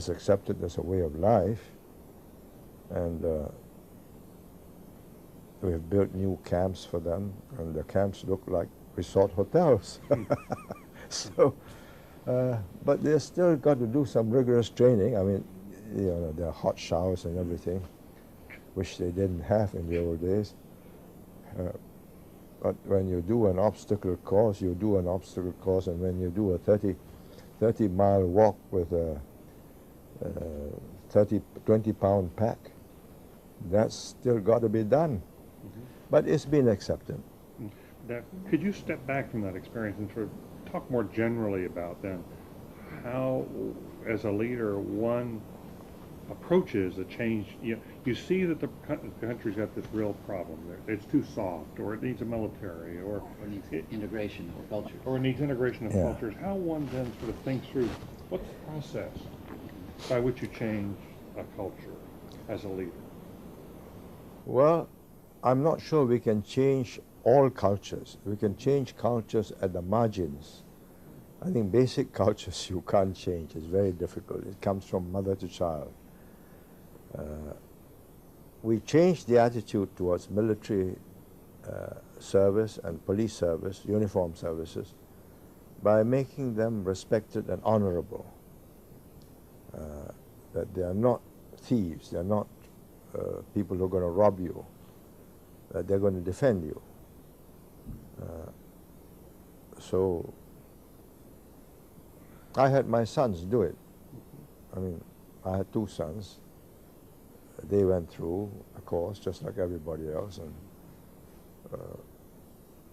accepted as a way of life, and we've built new camps for them, and the camps look like resort hotels. So, but they've still got to do some rigorous training. I mean, you know, there are hot showers and everything, which they didn't have in the old days. But when you do an obstacle course, you do an obstacle course, and when you do a 30-mile walk with a 20-pound pack, that's still got to be done. Mm-hmm. But it's been accepted. Now, could you step back from that experience and sort of talk more generally about then how, as a leader, one approaches a change? You see that the country's got this real problem. It's too soft, or it needs a military, or needs integration of cultures. Or it needs integration of cultures. How one then sort of thinks through what's the process by which you change a culture as a leader? Well, I'm not sure we can change all cultures. We can change cultures at the margins. I think basic cultures you can't change. It's very difficult. It comes from mother to child. We changed the attitude towards military service and police service, uniform services, by making them respected and honorable. That they are not thieves, they are not people who are going to rob you, that they're going to defend you. So I had my sons do it. I mean, I had 2 sons. They went through a course just like everybody else, and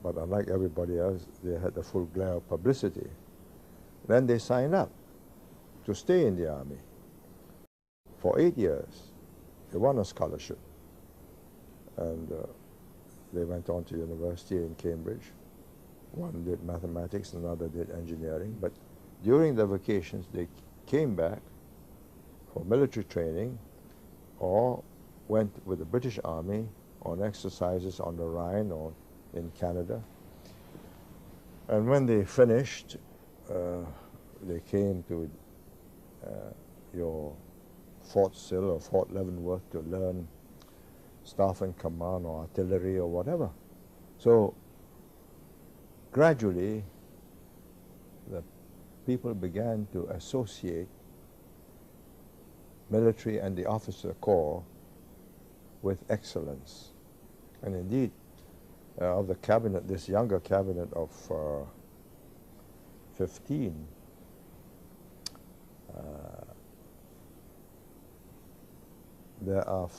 but unlike everybody else, they had the full glare of publicity. Then they signed up to stay in the army for 8 years. They won a scholarship, and they went on to university in Cambridge. One did mathematics, another did engineering. But during the vacations, they came back for military training or went with the British Army on exercises on the Rhine or in Canada. And when they finished, they came to your Fort Sill or Fort Leavenworth to learn staff and command or artillery or whatever. So gradually, the people began to associate military and the officer corps with excellence. And indeed, of the cabinet, this younger cabinet of 15, there are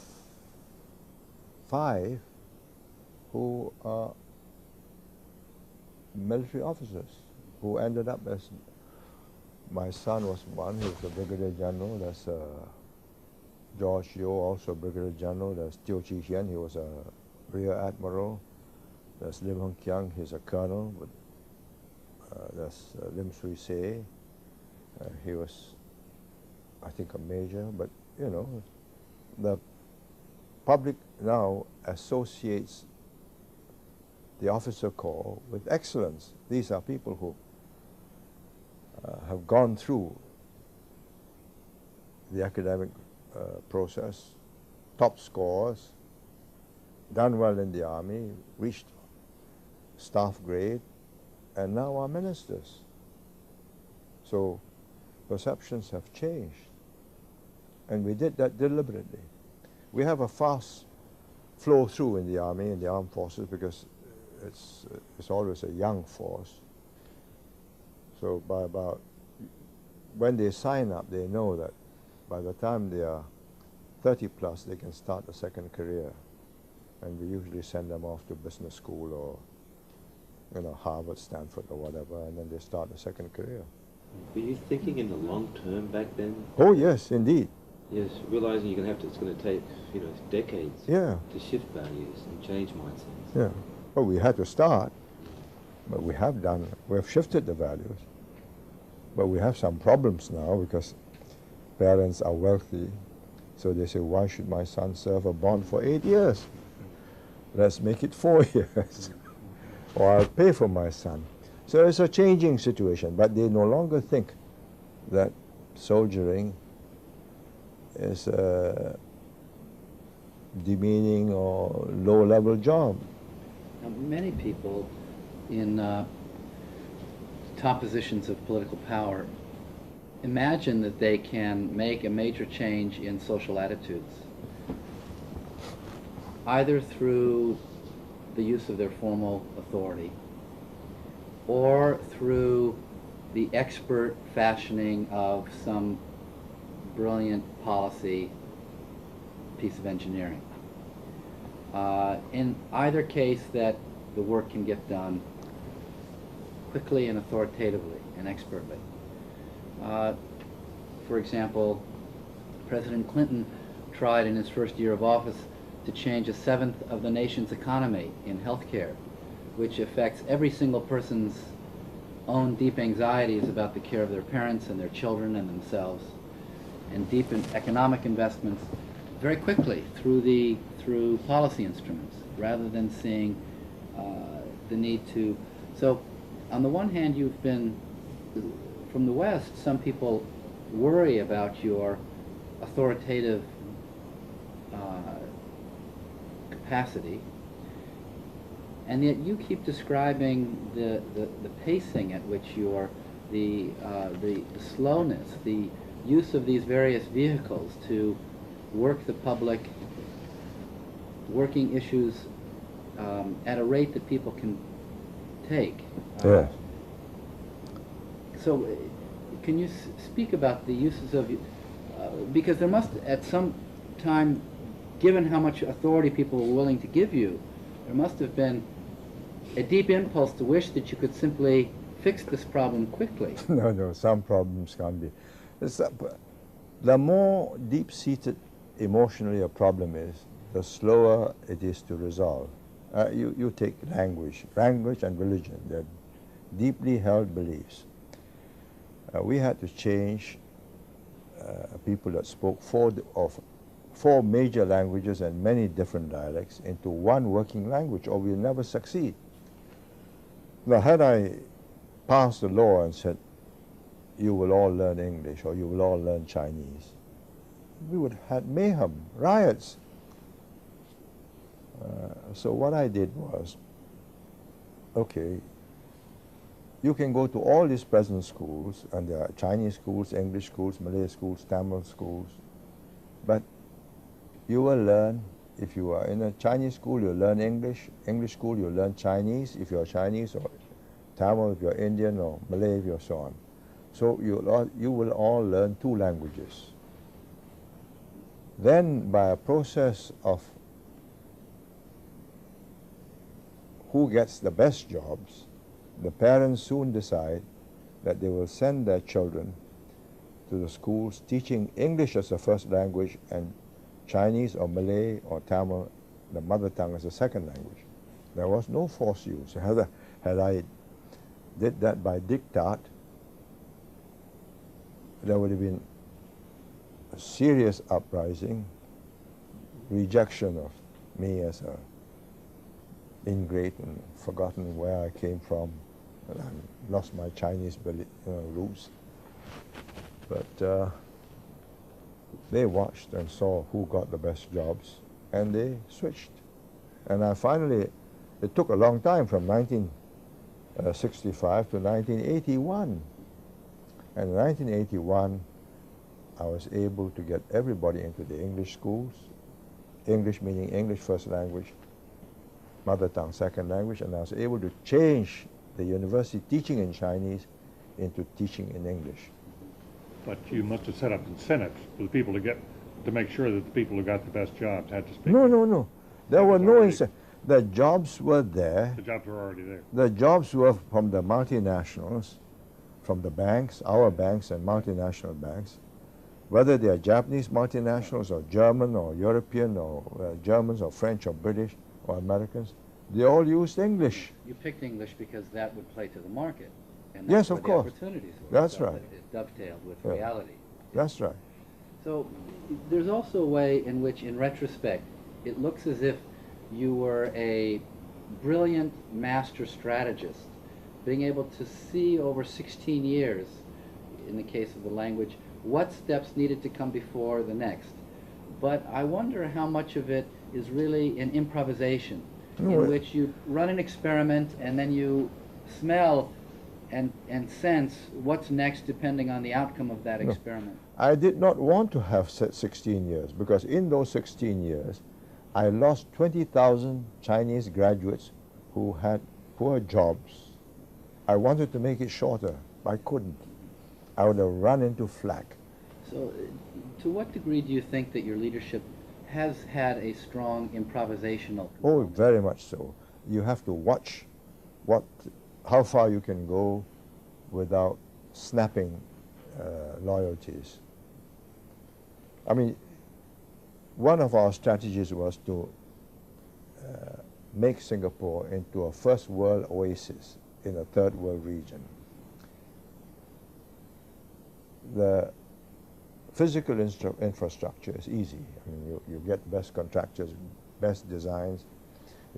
5 who are military officers who ended up as, my son was one, he was a brigadier general. That's George Yeo, also brigadier general. There's Teo Chi Hien, he was a rear admiral. There's Lim Hung Kiang, he's a colonel. But, there's Lim Sui Se, he was, I think, a major. But you know, the public now associates the officer corps with excellence. These are people who have gone through the academic process, top scores, done well in the army, reached staff grade, and now are ministers. So perceptions have changed, and we did that deliberately. We have a fast flow through in the army, in the armed forces, because it's always a young force. So by about, when they sign up, they know that by the time they are 30 plus, they can start a second career. And we usually send them off to business school or, you know, Harvard, Stanford or whatever, and then they start a second career. Were you thinking in the long term back then? Oh yes, indeed. Yes, realizing you're going to have to, it's going to take, you know, decades Yeah. to shift values and change mindsets. Yeah. Well, we had to start, but we have done, we have shifted the values. But we have some problems now because parents are wealthy, so they say, why should my son serve a bond for 8 years? Let's make it 4 years, or I'll pay for my son. So it's a changing situation, but they no longer think that soldiering is a demeaning or low-level job. Now, many people in top positions of political power imagine that they can make a major change in social attitudes, either through the use of their formal authority or through the expert fashioning of some brilliant policy piece of engineering. In either case, that the work can get done quickly and authoritatively and expertly. For example, President Clinton tried in his first year of office to change 1/7 of the nation's economy in healthcare, which affects every single person's own deep anxieties about the care of their parents and their children and themselves, and deep in economic investments very quickly through policy instruments, rather than seeing the need to. So on the one hand, you've been, from the West, some people worry about your authoritative capacity, and yet you keep describing the pacing at which you're, the slowness, the use of these various vehicles to work the public, working issues at a rate that people can take. Yes. So can you speak about the uses of, because there must at some time, given how much authority people were willing to give you, there must have been a deep impulse to wish that you could simply fix this problem quickly. No, some problems can't be. The more deep-seated emotionally a problem is, the slower it is to resolve. You take language and religion, they're deeply held beliefs. We had to change people that spoke four major languages and many different dialects into one working language, or we'll never succeed. Now, had I passed a law and said, you will all learn English or you will all learn Chinese, we would have had mayhem, riots. So what I did was, okay, you can go to all these present schools, and there are Chinese schools, English schools, Malay schools, Tamil schools, but you will learn, if you are in a Chinese school, you'll learn English, English school, you'll learn Chinese, if you're Chinese, or Tamil, if you're Indian, or Malay, if you're so on. So you will all learn 2 languages. Then, by a process of who gets the best jobs, the parents soon decide that they will send their children to the schools teaching English as a first language and Chinese or Malay or Tamil, the mother tongue, as a second language. There was no forced use. Had I did that by diktat, there would have been a serious uprising, rejection of me as a ingrate and forgotten where I came from, and I lost my Chinese roots. But they watched and saw who got the best jobs, and they switched. And I finally, it took a long time, from 1965 to 1981. And in 1981, I was able to get everybody into the English schools, English meaning English first language, mother tongue second language, and I was able to change the university teaching in Chinese into teaching in English. But you must have set up incentives for the people to make sure that the people who got the best jobs had to speak. No. There were no incentives. The jobs were there. The jobs were already there. The jobs were from the multinationals, from the banks, our banks and multinational banks, whether they are Japanese multinationals or German or European or Germans or French or British or Americans, they all used English. You picked English because that would play to the market. And Yes, that's of where course. the opportunities were. That's so right. that it dovetailed with Yeah. reality. That's right. So there's also a way in which, in retrospect, it looks as if you were a brilliant master strategist, being able to see over 16 years, in the case of the language, what steps needed to come before the next. But I wonder how much of it is really an improvisation, in which you run an experiment and then you smell and sense what's next depending on the outcome of that experiment. I did not want to have 16 years, because in those 16 years, I lost 20,000 Chinese graduates who had poor jobs. I wanted to make it shorter. I couldn't. I would have run into flack. So to what degree do you think that your leadership has had a strong improvisational Oh, component? very much so. You have to watch how far you can go without snapping loyalties. I mean, one of our strategies was to make Singapore into a first world oasis in a third world region. The physical infrastructure is easy. I mean, you get best contractors, best designs,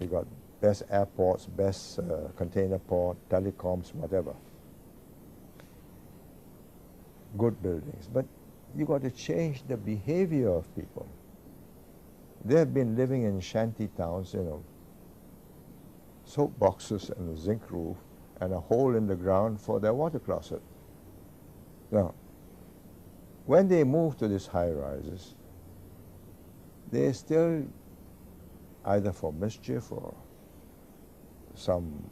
you got best airports, best container port, telecoms, whatever. Good buildings. But you got to change the behavior of people. They have been living in shanty towns, soap boxes and a zinc roof and a hole in the ground for their water closet. Now, when they move to these high-rises, they still, either for mischief or some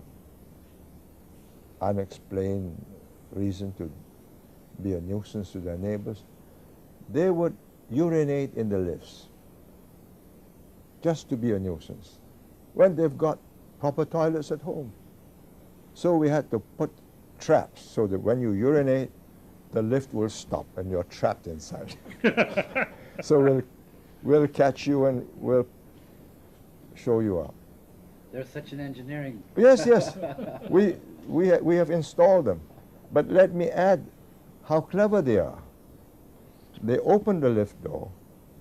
unexplained reason to be a nuisance to their neighbors, they would urinate in the lifts just to be a nuisance when they've got proper toilets at home. So we had to put traps so that when you urinate, the lift will stop and you're trapped inside. So we'll catch you and we'll show you out. There's such an engineering... Yes. We have installed them. But let me add how clever they are. They open the lift door,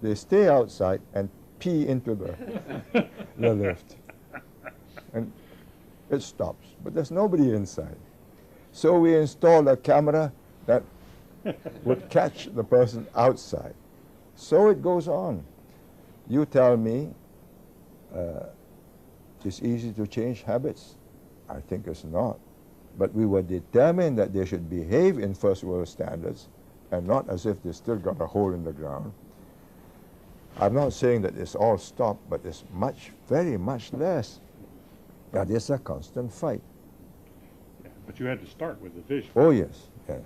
they stay outside and pee into the lift. And it stops, but there's nobody inside. So we installed a camera that would catch the person outside. So it goes on. You tell me it's easy to change habits. I think it's not. But we were determined that they should behave in first world standards and not as if they still got a hole in the ground. I'm not saying that it's all stopped, but it's much, very much less. That is a constant fight. Yeah, but you had to start with the vision. Oh, yes. Yeah.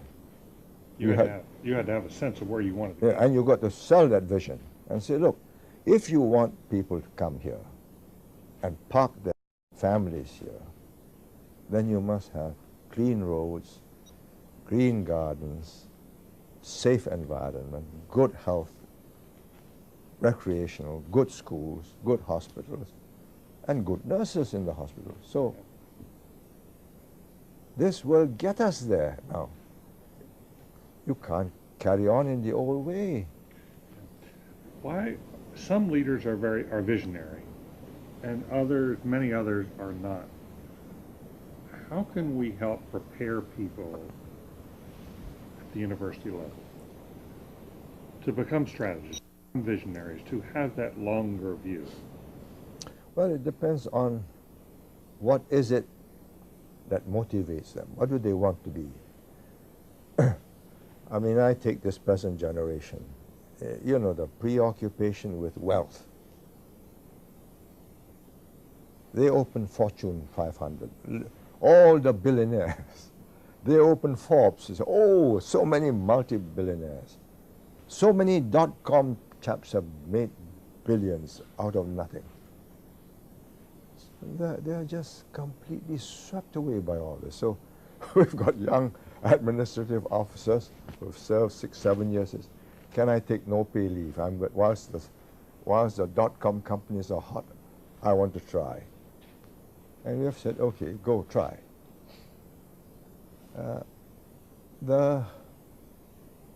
You had to have a sense of where you wanted to Yeah, go. and you got to sell that vision and say, look, if you want people to come here and park their families here, then you must have clean roads, green gardens, safe environment, good health, recreational, good schools, good hospitals, and good nurses in the hospitals. So this will get us there now. You can't carry on in the old way. Why some leaders are visionary, and many others are not. How can we help prepare people at the university level to become strategists, visionaries, to have that longer view? Well, it depends on what is it that motivates them. What do they want to be? I mean, I take this present generation, you know, the preoccupation with wealth. They open Fortune 500, all the billionaires. They open Forbes, they say, oh, so many multi-billionaires. So many dot-com chaps have made billions out of nothing. They're just completely swept away by all this. So we've got young administrative officers who've served 6, 7 years. Says, can I take no pay leave? Whilst the dot-com companies are hot, I want to try. And we have said, okay, go try. The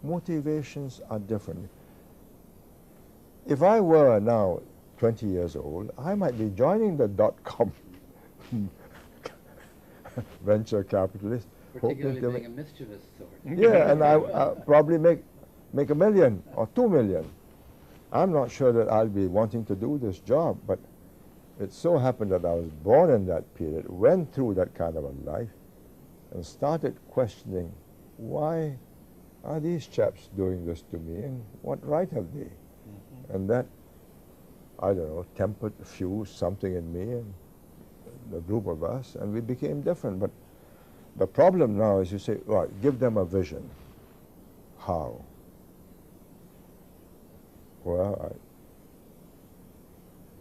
motivations are different. If I were now 20 years old, I might be joining the dot-com venture capitalist. Particularly being a mischievous sort. Yeah, and I probably make $1 million or $2 million. I'm not sure that I'll be wanting to do this job, but it so happened that I was born in that period, went through that kind of a life, and started questioning, why are these chaps doing this to me, and what right have they? And that, I don't know, tempered, fused something in me and the group of us, and we became different. But the problem now is you say, right, give them a vision. How? Well,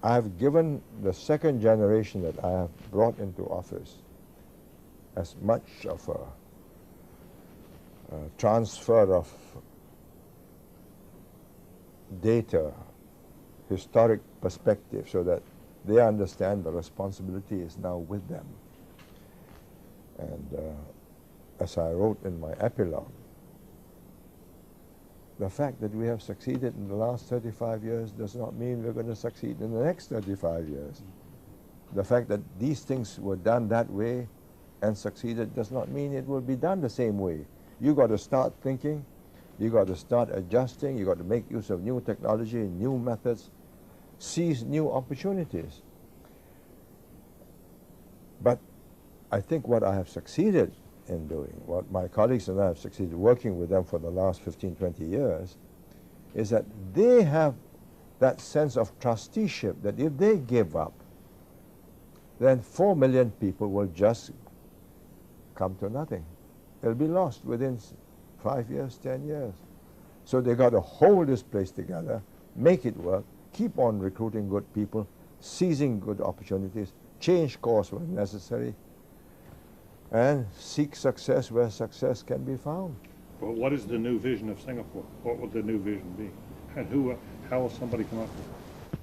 I've given the second generation that I have brought into office as much of a transfer of data, historic perspective, so that they understand the responsibility is now with them. And as I wrote in my epilogue, the fact that we have succeeded in the last 35 years does not mean we're going to succeed in the next 35 years. The fact that these things were done that way and succeeded does not mean it will be done the same way. You got to start thinking, you got to start adjusting, you got to make use of new technology, new methods, seize new opportunities. But I think what I have succeeded in doing, what my colleagues and I have succeeded working with them for the last 15, 20 years, is that they have that sense of trusteeship that if they give up, then 4 million people will just come to nothing. They'll be lost within 5 years, 10 years. So they got to hold this place together, make it work, keep on recruiting good people, seizing good opportunities, change course when necessary, and seek success where success can be found. Well, what is the new vision of Singapore? What would the new vision be? And how will somebody come up with it?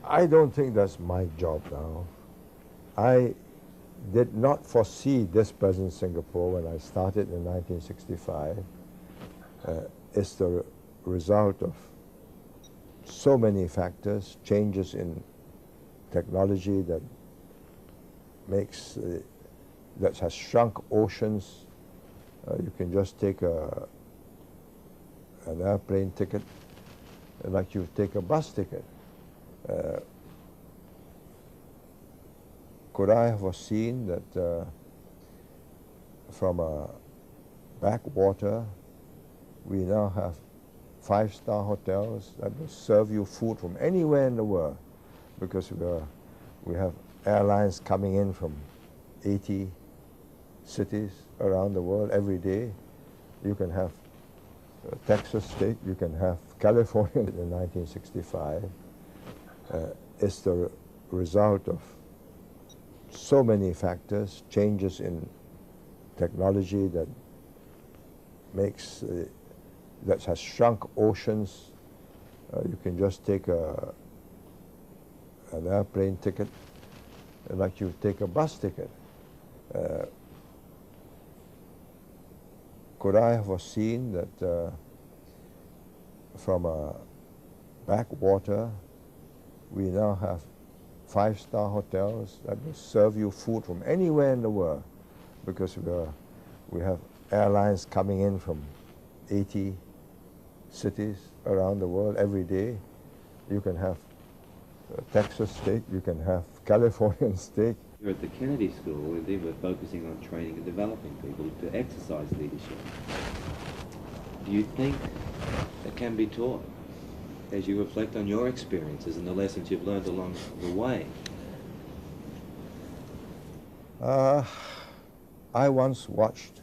I don't think that's my job now. I did not foresee this present Singapore when I started in 1965. It's the result of so many factors, changes in technology that makes that has shrunk oceans. You can just take an airplane ticket like you take a bus ticket. Could I have foreseen that from a backwater we now have 5-star hotels that will serve you food from anywhere in the world, because we have airlines coming in from 80 cities around the world every day. You can have Texas steak, you can have California in 1965. It's the result of so many factors, changes in technology that makes, that has shrunk oceans. You can just take an airplane ticket like you take a bus ticket. Could I have foreseen that from a backwater we now have 5-star hotels that will serve you food from anywhere in the world, because we have airlines coming in from 80 cities around the world every day. You can have Texas steak, you can have Californian steak. Here at the Kennedy School, indeed, we're focusing on training and developing people to exercise leadership. Do you think that can be taught as you reflect on your experiences and the lessons you've learned along the way? I once watched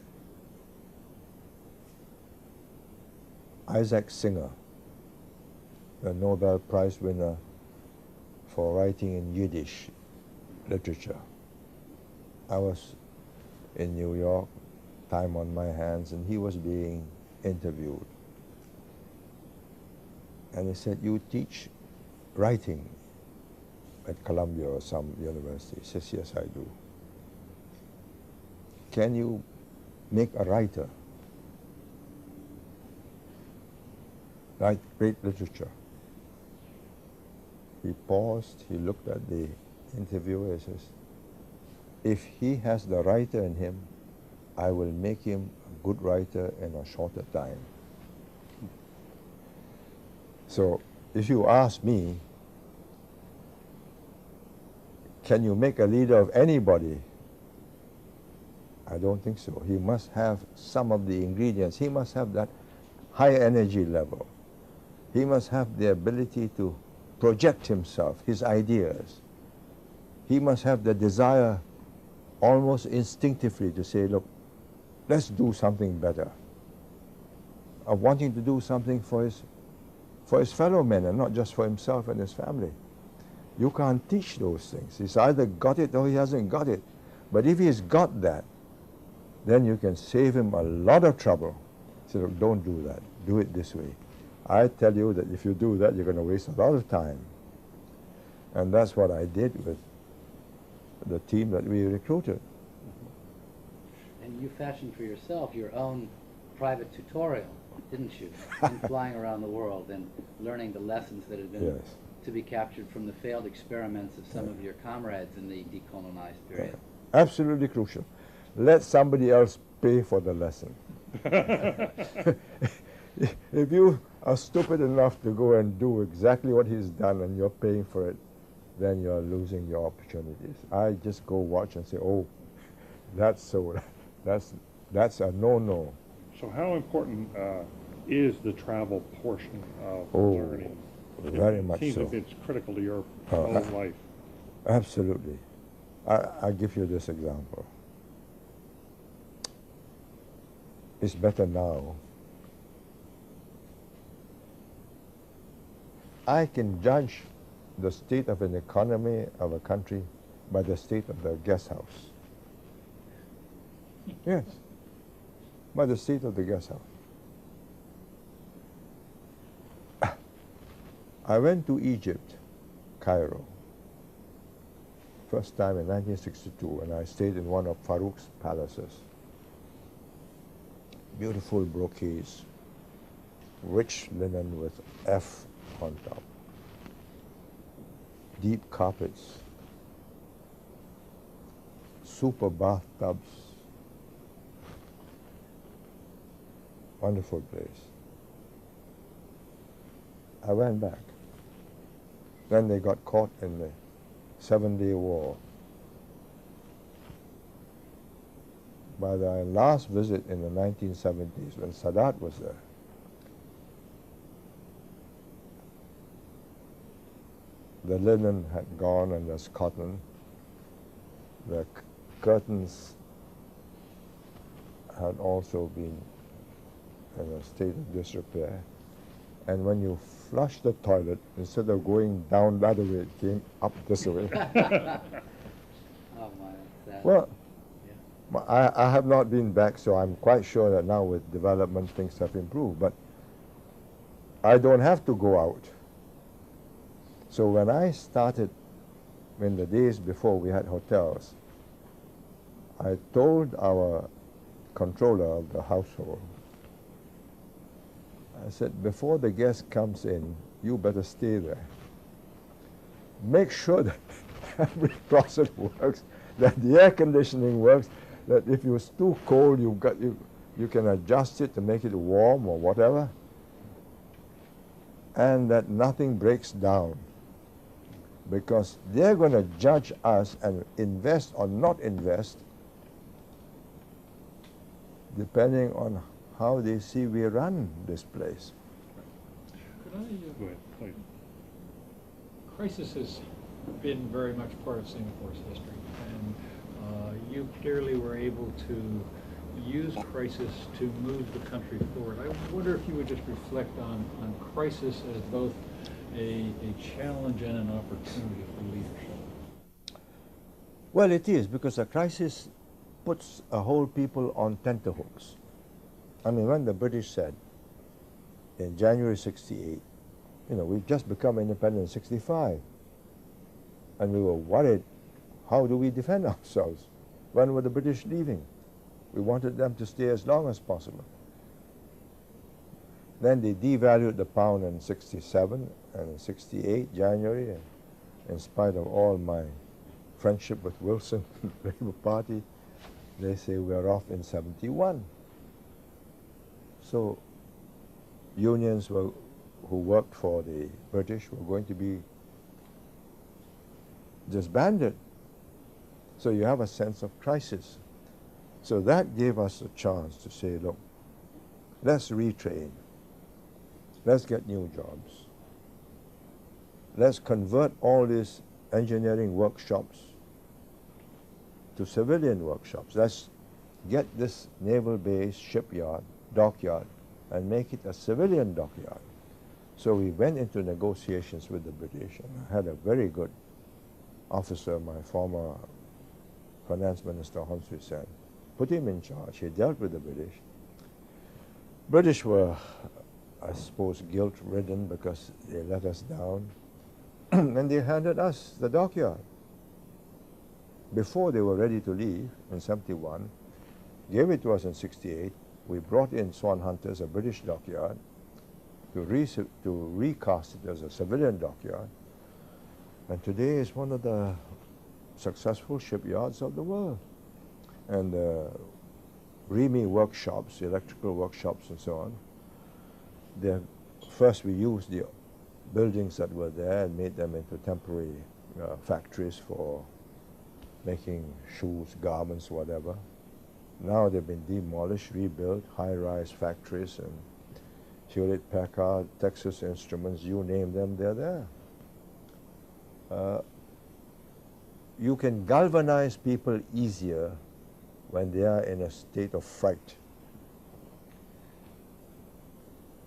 Isaac Singer, the Nobel Prize winner for writing in Yiddish literature. I was in New York, time on my hands, and he was being interviewed. And he said, "You teach writing at Columbia or some university?" He says, "Yes, I do." "Can you make a writer write great literature?" He paused, he looked at the interviewer and says, "If he has the writer in him, I will make him a good writer in a shorter time." So if you ask me, can you make a leader of anybody? I don't think so. He must have some of the ingredients. He must have that high energy level. He must have the ability to project himself, his ideas. He must have the desire almost instinctively to say, look, let's do something better. Of wanting to do something for his fellow men and not just for himself and his family. You can't teach those things. He's either got it or he hasn't got it. But if he's got that, then you can save him a lot of trouble. So look, don't do that. Do it this way. I tell you that if you do that, you're going to waste a lot of time. And that's what I did with the team that we recruited. And you fashioned for yourself your own private tutorial, didn't you? In flying around the world and learning the lessons that had been to be captured from the failed experiments of some of your comrades in the decolonized period. Absolutely crucial. Let somebody else pay for the lesson. If you are stupid enough to go and do exactly what he's done and you're paying for it, then you're losing your opportunities. I just go watch and say, oh, that's a no-no. So how important is the travel portion of learning? Very much so. It seems like it's critical to your whole life. Absolutely. I'll give you this example. It's better now. I can judge the state of an economy of a country by the state of the guest house. Yes, by the state of the guest house. I went to Egypt, Cairo, first time in 1962, and I stayed in one of Farouk's palaces. Beautiful brocades, rich linen with F on top, deep carpets, super bathtubs. Wonderful place. I went back. Then they got caught in the 7-Day War. By the last visit in the 1970s, when Sadat was there, the linen had gone and there's cotton. The curtains had also been in a state of disrepair. And when you flush the toilet, instead of going down that way, it came up this way. Oh my, that's Well, yeah. I have not been back, so I'm quite sure that now with development things have improved. But I don't have to go out. So when I started, in the days before we had hotels, I told our controller of the household, I said, before the guest comes in, you better stay there. Make sure that every closet works, that the air conditioning works, that if it's too cold, you can adjust it to make it warm or whatever, and that nothing breaks down. Because they're going to judge us and invest or not invest depending on how they see we run this place. Could I, Go ahead, please. crisis has been very much part of Singapore's history, and you clearly were able to use crisis to move the country forward. I wonder if you would just reflect on crisis as both a challenge and an opportunity for leadership. Well, it is, because a crisis puts a whole people on tenterhooks. I mean, when the British said in January 68, we've just become independent in 65, and we were worried, how do we defend ourselves? When were the British leaving? We wanted them to stay as long as possible. Then they devalued the pound in 67 and in 68, January, and in spite of all my friendship with Wilson, Labour Party, they say we're off in 71. So unions who worked for the British were going to be disbanded. So you have a sense of crisis. So that gave us a chance to say, look, let's retrain. Let's get new jobs. Let's convert all these engineering workshops to civilian workshops. Let's get this naval base, shipyard, dockyard, and make it a civilian dockyard. So we went into negotiations with the British, and I had a very good officer, my former finance minister, Hon Swee Sen. Put him in charge. He dealt with the British. British were, I suppose, guilt-ridden because they let us down. And they handed us the dockyard. Before they were ready to leave in 71, gave it to us in 68. We brought in Swan Hunters, a British dockyard, to recast it as a civilian dockyard. And today it's one of the successful shipyards of the world. And REME workshops, electrical workshops and so on, first we used the buildings that were there and made them into temporary factories for making shoes, garments, whatever. Now they've been demolished, rebuilt, high-rise factories, and Hewlett-Packard, Texas Instruments, you name them, they're there. You can galvanize people easier when they are in a state of fright.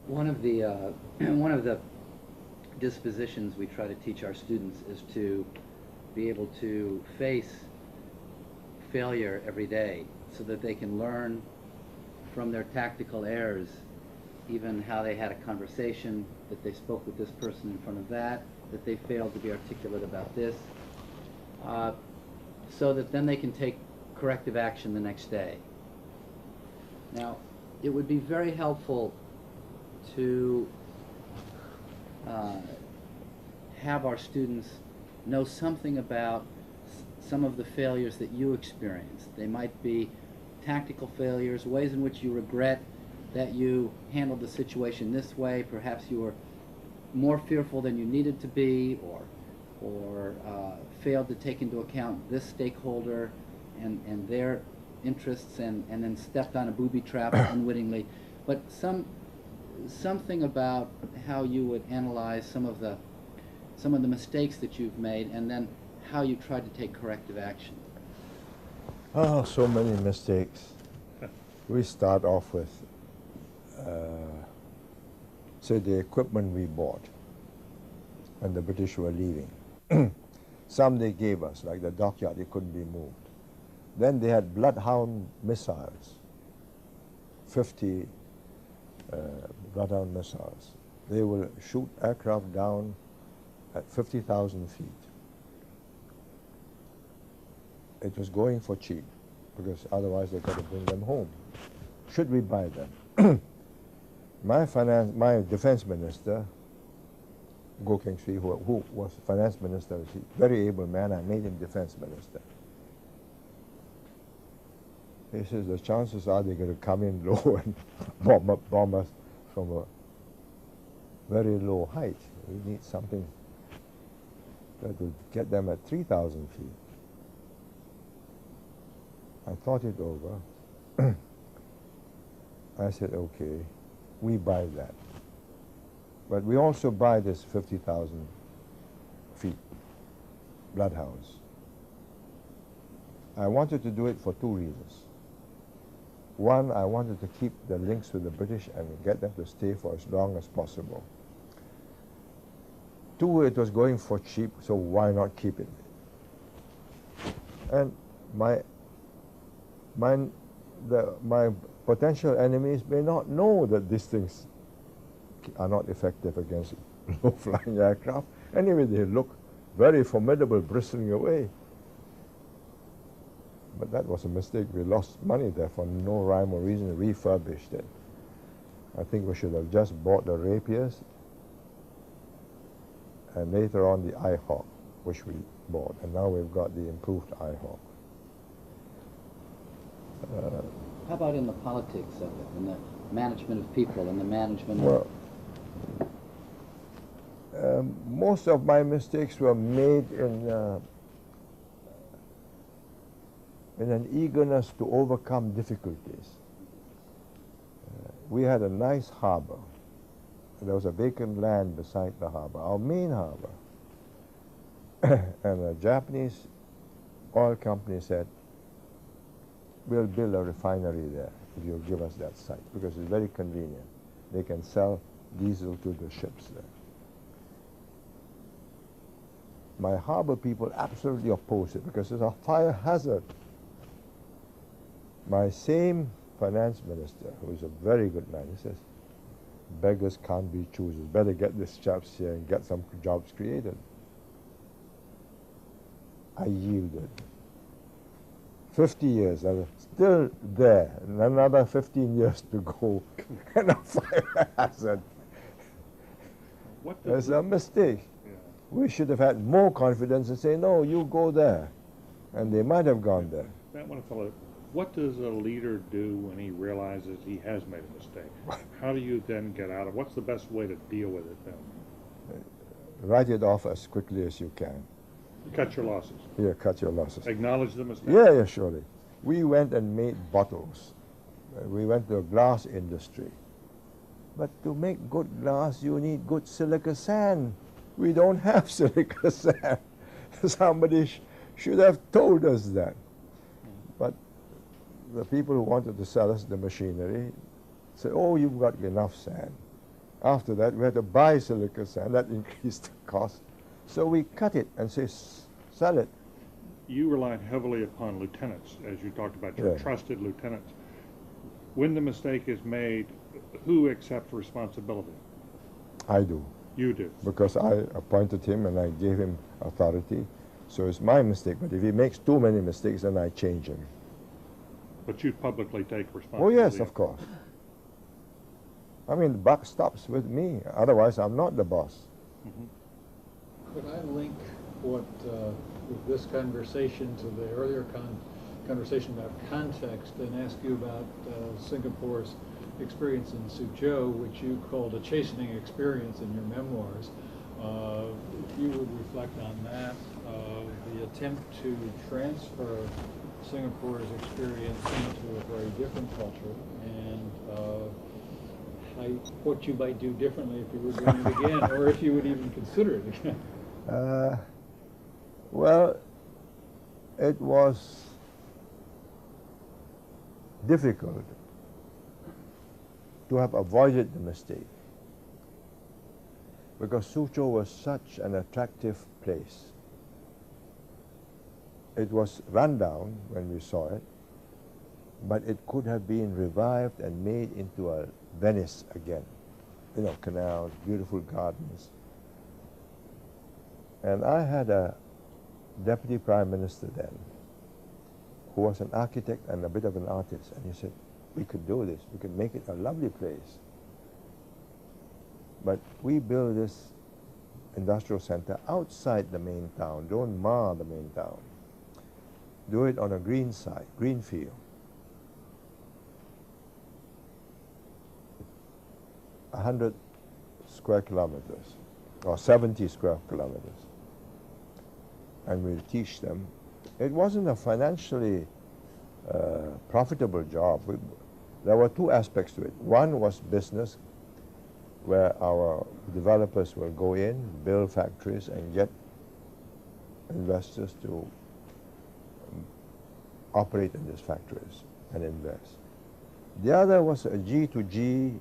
One of the dispositions we try to teach our students is to be able to face failure every day so that they can learn from their tactical errors, even how they had a conversation, that they spoke with this person in front of that they failed to be articulate about this, so that then they can take corrective action the next day. Now, it would be very helpful to have our students know something about some of the failures that you experienced. They might be tactical failures, ways in which you regret that you handled the situation this way. Perhaps you were more fearful than you needed to be, or failed to take into account this stakeholder and their interests, and then stepped on a booby trap unwittingly. But something about how you would analyze some of the mistakes that you've made, and then how you tried to take corrective action. Oh, so many mistakes. We start off with, say, the equipment we bought when the British were leaving. Some they gave us, like the dockyard, it couldn't be moved. Then they had Bloodhound missiles, 50 Bloodhound missiles. They will shoot aircraft down at 50,000 feet. It was going for cheap, because otherwise they got to bring them home. Should we buy them? My defense minister, Go Keng Swee, who was finance minister, was a very able man. I made him defense minister. He says the chances are they're going to come in low and bomb us from a very low height. We need something that will get them at 3,000 feet. I thought it over. I said, okay, we buy that. But we also buy this 50,000 feet Bloodhounds. I wanted to do it for two reasons. One, I wanted to keep the links with the British and get them to stay for as long as possible. Two, it was going for cheap, so why not keep it? And my potential enemies may not know that these things are not effective against low-flying aircraft. Anyway, they look very formidable, bristling away. But that was a mistake. We lost money there for no rhyme or reason, refurbished it. I think we should have just bought the Rapiers and later on the IHawk, which we bought. And now we've got the improved IHawk. How about in the politics of it, in the management of people, and the management of... most of my mistakes were made in an eagerness to overcome difficulties. We had a nice harbor. There was a vacant land beside the harbor, our main harbor. And a Japanese oil company said, we'll build a refinery there if you'll give us that site, because it's very convenient. They can sell diesel to the ships there. My harbor people absolutely opposed it because it's a fire hazard. My same finance minister, who is a very good man, he says, beggars can't be choosers. Better get these chaps here and get some jobs created. I yielded. 50 years, I was still there, and another 15 years to go, and a fire hazard. It's a mistake. Yeah. We should have had more confidence and say, no, you go there. And they might have gone there. That one fellow, what does a leader do when he realizes he has made a mistake? How do you then get out of it? What's the best way to deal with it then? Write it off as quickly as you can. Cut your losses. Yeah, cut your losses. Acknowledge the mistake. Yeah, surely. We went and made bottles. We went to a glass industry. But to make good glass, you need good silica sand. We don't have silica sand. Somebody should have told us that. But the people who wanted to sell us the machinery said, oh, you've got enough sand. After that, we had to buy silica sand. That increased the cost. So we cut it and say, sell it. You relied heavily upon lieutenants, as you talked about, your trusted lieutenants. When the mistake is made, who accepts responsibility? I do. You do. Because I appointed him and I gave him authority. So it's my mistake. But if he makes too many mistakes, then I change him. But you publicly take Oh, responsibility. yes, of course. I mean, the buck stops with me. Otherwise, I'm not the boss. Could I link what with this conversation to the earlier conversation about context and ask you about Singapore's experience in Suzhou, which you called a chastening experience in your memoirs. If you would reflect on that, the attempt to transfer Singapore's experience into a very different culture, and what you might do differently if you were doing it again, or if you would even consider it again. Well, it was difficult to have avoided the mistake, because Suzhou was such an attractive place. It was run down when we saw it, but it could have been revived and made into a Venice again. You know, canals, beautiful gardens. And I had a deputy prime minister then, who was an architect and a bit of an artist, and he said, we could do this, we could make it a lovely place. But we build this industrial center outside the main town, don't mar the main town. Do it on a green side, green field. 100 square kilometers, or 70 square kilometers. And we'll teach them. It wasn't a financially profitable job. There were two aspects to it. One was business, where our developers will go in, build factories, and get investors to operate in these factories and invest. The other was a G2G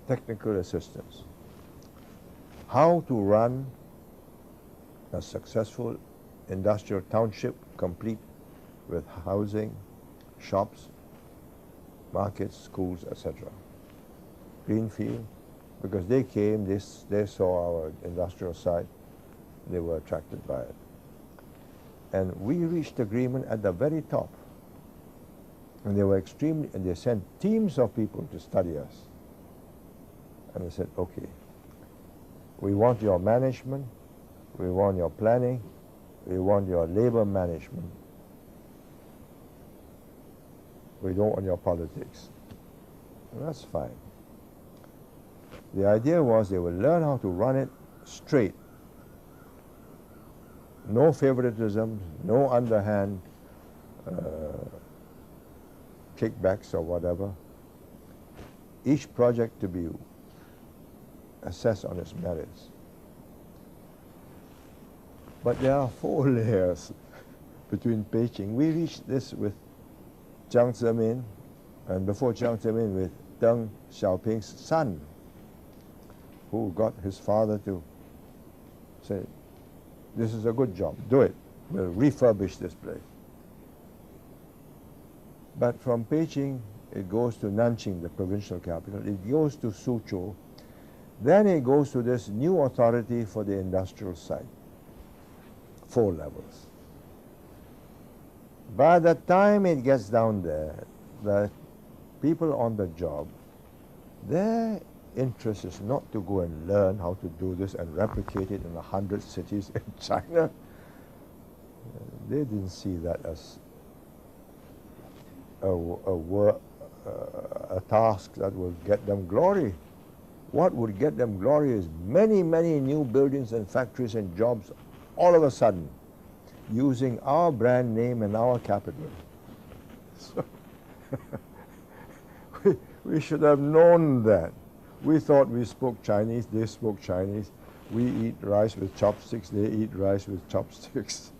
technical assistance. How to run a successful industrial township, complete with housing, shops, markets, schools, etc. Greenfield, because they came, they saw our industrial site, they were attracted by it. And we reached agreement at the very top. And they were extremely, and they sent teams of people to study us. And they said, okay, we want your management, we want your planning, we want your labor management. We don't want your politics. And that's fine. The idea was they would learn how to run it straight. No favoritism, no underhand kickbacks or whatever. Each project to be assessed on its merits. But there are 4 layers between Beijing. We reached this with Jiang Zemin, and before Jiang Zemin with Deng Xiaoping's son, who got his father to say, this is a good job, do it. We'll refurbish this place. But from Beijing, it goes to Nanjing, the provincial capital. It goes to Suzhou. Then it goes to this new authority for the industrial site. 4 levels. By the time it gets down there, the people on the job, their interest is not to go and learn how to do this and replicate it in 100 cities in China. They didn't see that as a task that will get them glory. What would get them glory is many, many new buildings and factories and jobs all of a sudden, using our brand name and our capital. So we should have known that. We thought we spoke Chinese, they spoke Chinese. We eat rice with chopsticks, they eat rice with chopsticks.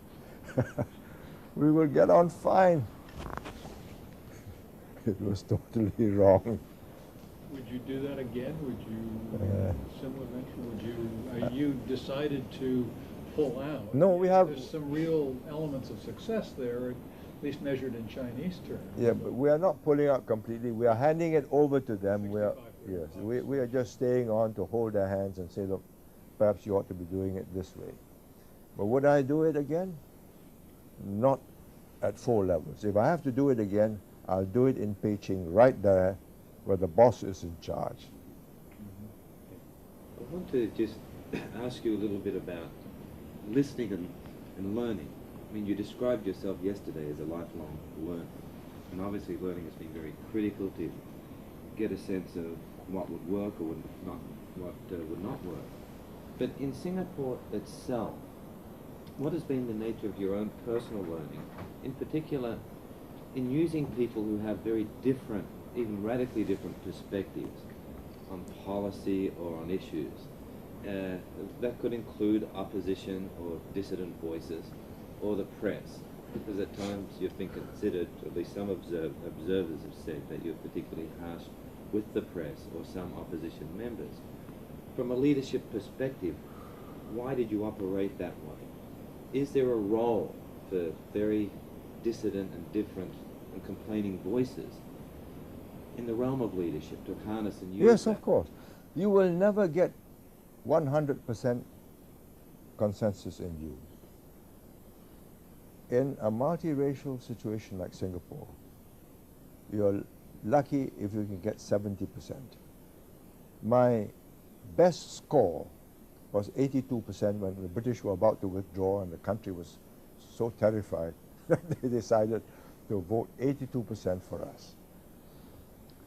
We will get on fine. It was totally wrong. Would you do that again? Would you, similar venture, would you decided to pull out? No, we have... There's some real elements of success there, at least measured in Chinese terms. Yeah, but we are not pulling out completely. We are handing it over to them. Yes, we are just staying on to hold their hands and say, look, perhaps you ought to be doing it this way. But would I do it again? Not at 4 levels. If I have to do it again, I'll do it in Beijing, right there, where the boss is in charge. I want to just ask you a little bit about listening and learning. I mean, you described yourself yesterday as a lifelong learner, and obviously learning has been very critical to get a sense of what would work or would not work. But in Singapore itself, what has been the nature of your own personal learning, in particular in using people who have very different, even radically different perspectives on policy or on issues? That could include opposition or dissident voices, or the press, because at times you've been considered, at least some observers have said, that you're particularly harsh with the press or some opposition members. From a leadership perspective, why did you operate that way? Is there a role for very dissident and different and complaining voices in the realm of leadership to harness and use Yes, that? of course. You will never get 100% consensus in views. In a multiracial situation like Singapore, you're lucky if you can get 70%. My best score was 82% when the British were about to withdraw and the country was so terrified that they decided to vote 82% for us.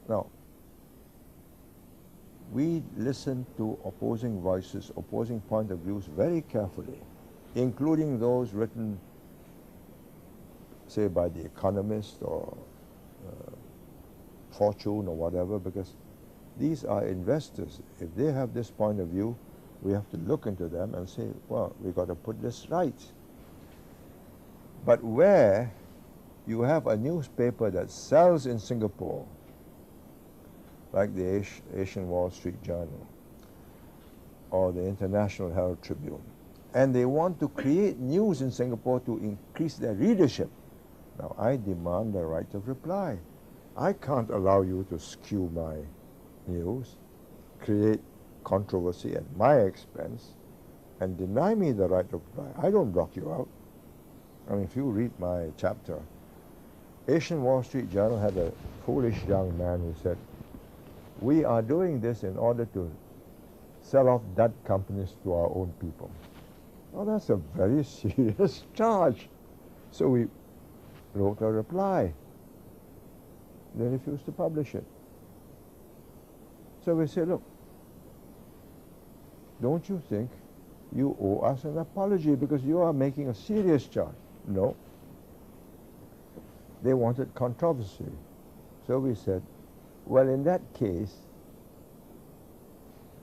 Now, we listened to opposing voices, opposing point of views very carefully, including those written, say, by The Economist or Fortune or whatever, because these are investors. If they have this point of view, we have to look into them and say, well, we've got to put this right. But where you have a newspaper that sells in Singapore, like the Asian Wall Street Journal or the International Herald Tribune, and they want to create news in Singapore to increase their readership, now I demand the right of reply. I can't allow you to skew my news, create controversy at my expense, and deny me the right of reply. I don't block you out. I mean, if you read my chapter, Asian Wall Street Journal had a foolish young man who said, we are doing this in order to sell off dud companies to our own people. Well, that's a very serious charge. So we wrote a reply. They refused to publish it. So we said, look, don't you think you owe us an apology because you are making a serious charge? No. They wanted controversy. So we said, well, in that case,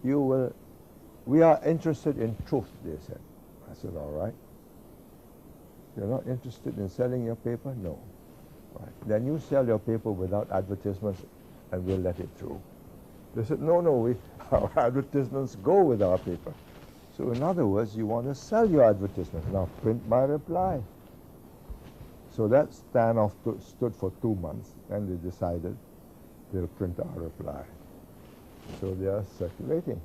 we are interested in truth, they said. I said, all right. You're not interested in selling your paper? No. Right. Then you sell your paper without advertisements and we'll let it through. They said, no, our advertisements go with our paper. So in other words, you want to sell your advertisement. Now print my reply. So that standoff stood for 2 months, and they decided they'll print our reply. So they are circulating.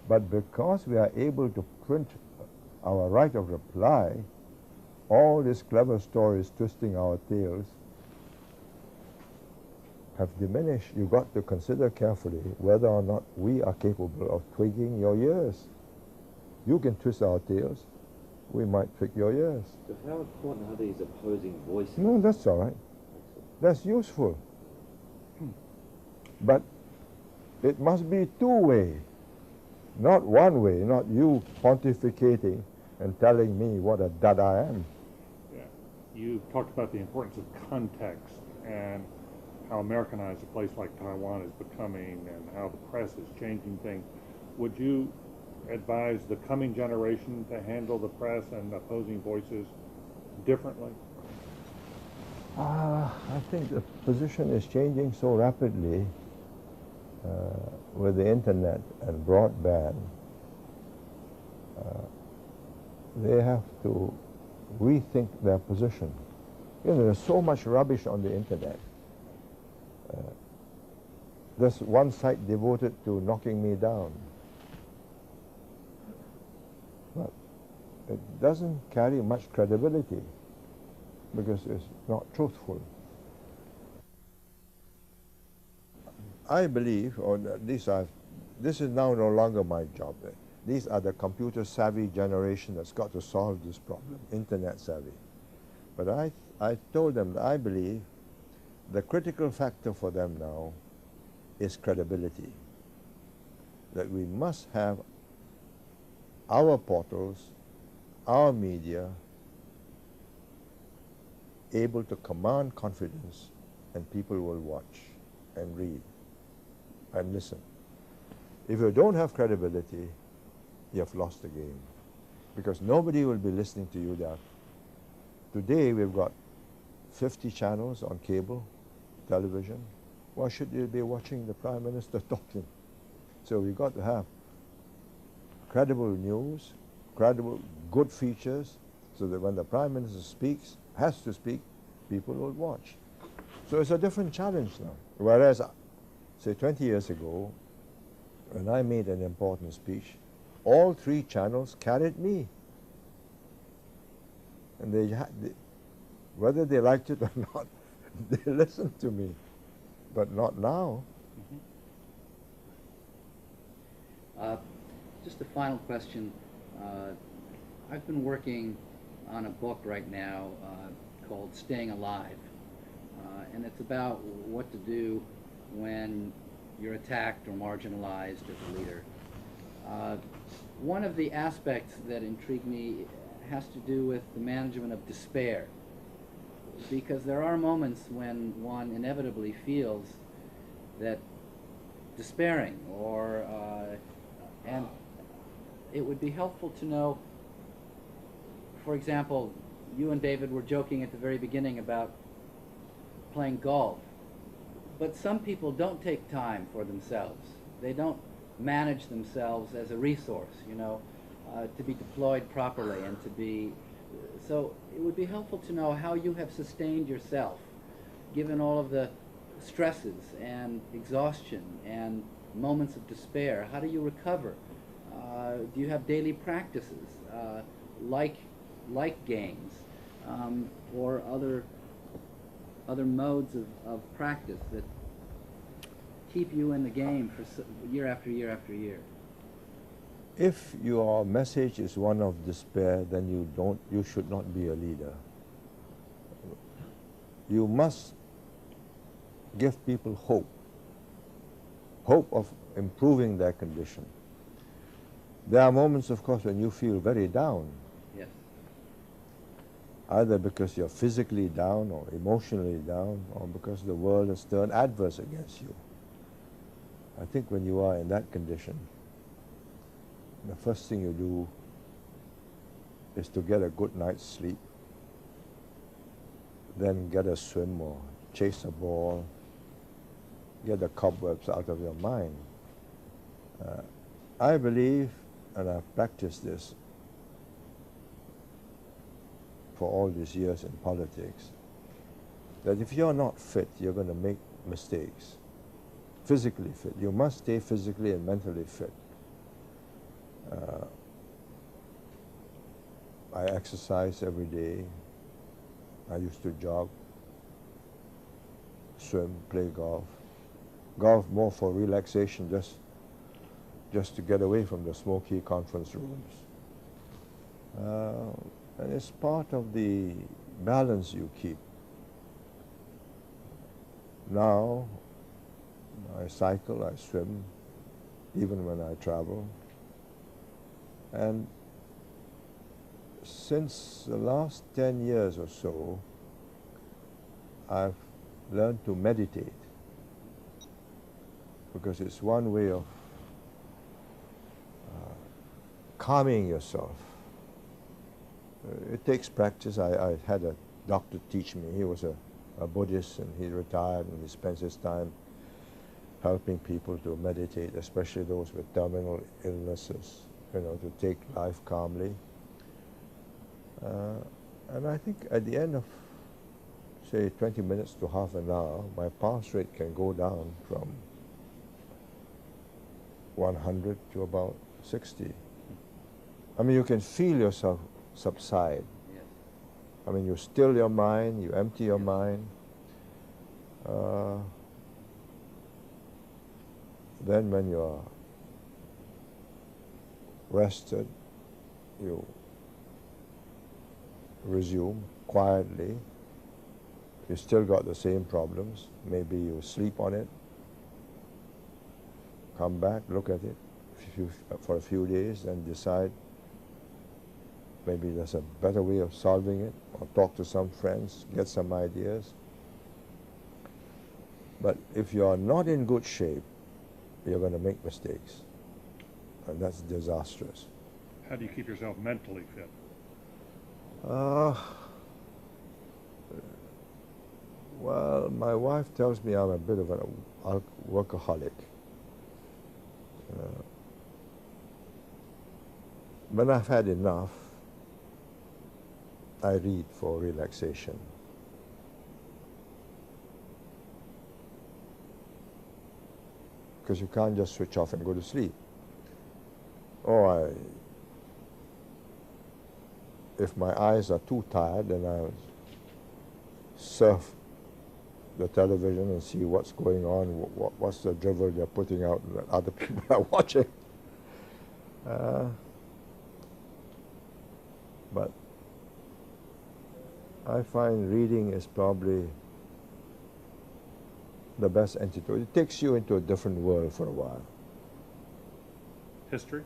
But because we are able to print our right of reply, all these clever stories twisting our tails have diminished. You've got to consider carefully whether or not we are capable of twigging your ears. You can twist our tails, we might twig your ears. So how important are these opposing voices? No, that's all right. That's useful. But it must be two-way, not one way, not you pontificating and telling me what a dud I am. Yeah. You talked about the importance of context and how Americanized a place like Taiwan is becoming and how the press is changing things. Would you advise the coming generation to handle the press and opposing voices differently? I think the position is changing so rapidly with the internet and broadband. They have to rethink their position. You know, there's so much rubbish on the internet. There's one site devoted to knocking me down. But it doesn't carry much credibility because it's not truthful. I believe, or at least this is now no longer my job. These are the computer savvy generation that's got to solve this problem, internet savvy. But I told them that I believe the critical factor for them now is credibility. That we must have our portals, our media, able to command confidence, and people will watch and read and listen. If you don't have credibility, you have lost the game, because nobody will be listening to you there. Today we've got 50 channels on cable television. Why should you be watching the Prime Minister talking? So we've got to have credible news, credible, good features, so that when the Prime Minister speaks, has to speak, people will watch. So it's a different challenge now. Whereas, say 20 years ago, when I made an important speech, all 3 channels carried me. And whether they liked it or not, they listened to me. But not now. Just a final question. I've been working on a book right now called Staying Alive. And it's about what to do when you're attacked or marginalized as a leader. One of the aspects that intrigued me has to do with the management of despair. Because there are moments when one inevitably feels that despairing, and it would be helpful to know, for example, you and David were joking at the very beginning about playing golf, but some people don't take time for themselves. They don't manage themselves as a resource, you know, to be deployed properly and to be. So it would be helpful to know how you have sustained yourself, given all of the stresses and exhaustion and moments of despair. How do you recover? Do you have daily practices like games or other modes of practice that keep you in the game for year after year after year? If your message is one of despair, then you should not be a leader. You must give people hope of improving their condition. There are moments, of course, when you feel very down. Yes. Either because you're physically down or emotionally down, or because the world has turned adverse against you. I think when you are in that condition, the first thing you do is to get a good night's sleep, then get a swim or chase a ball, get the cobwebs out of your mind. I believe, and I've practiced this for all these years in politics, that if you're not fit, you're going to make mistakes. Physically fit. You must stay physically and mentally fit. I exercise every day. I used to jog, swim, play golf. Golf more for relaxation, just to get away from the smoky conference rooms. And it's part of the balance you keep. Now, I cycle, I swim, even when I travel. And since the last 10 years or so, I've learned to meditate, because it's one way of calming yourself. It takes practice. I had a doctor teach me. He was a Buddhist, and he retired, and he spends his time helping people to meditate, especially those with terminal illnesses, you know, to take life calmly. And I think at the end of, say, 20 minutes to half an hour, my pulse rate can go down from 100 to about 60. I mean, you can feel yourself subside. Yes. I mean, you still your mind, you empty your mind. Then rested, you resume quietly. You still got the same problems. Maybe you sleep on it, come back, look at it for a few days, and decide maybe there's a better way of solving it, or talk to some friends, get some ideas. But if you are not in good shape, you're going to make mistakes, and that's disastrous. How do you keep yourself mentally fit? Well, my wife tells me I'm a bit of a workaholic. When I've had enough, I read for relaxation. Because you can't just switch off and go to sleep. Or if my eyes are too tired, then I surf the television and see what's going on, what's the drivel they're putting out that other people are watching. But I find reading is probably the best antidote. It takes you into a different world for a while. History?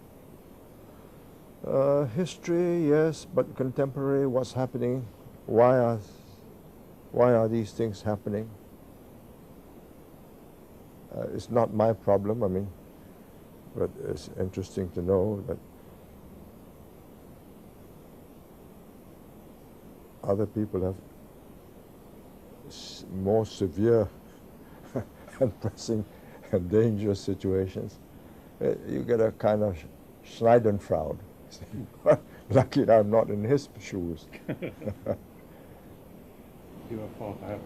History, yes, but contemporary, what's happening? Why are these things happening? It's not my problem, I mean, but it's interesting to know that other people have more severe and pressing and dangerous situations. You get a kind of Schneidenfreude. Lucky I'm not in his shoes. You have Paul, I have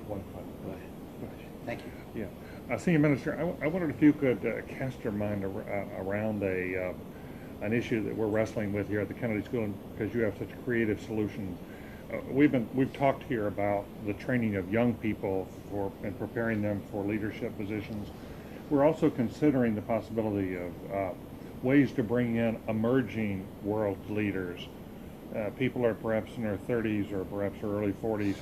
one final question. Thank you. Yeah. Senior Minister, I wondered if you could cast your mind around an issue that we're wrestling with here at the Kennedy School, because you have such creative solutions. We've talked here about the training of young people and preparing them for leadership positions. We're also considering the possibility of ways to bring in emerging world leaders. People are perhaps in their 30s or perhaps early 40s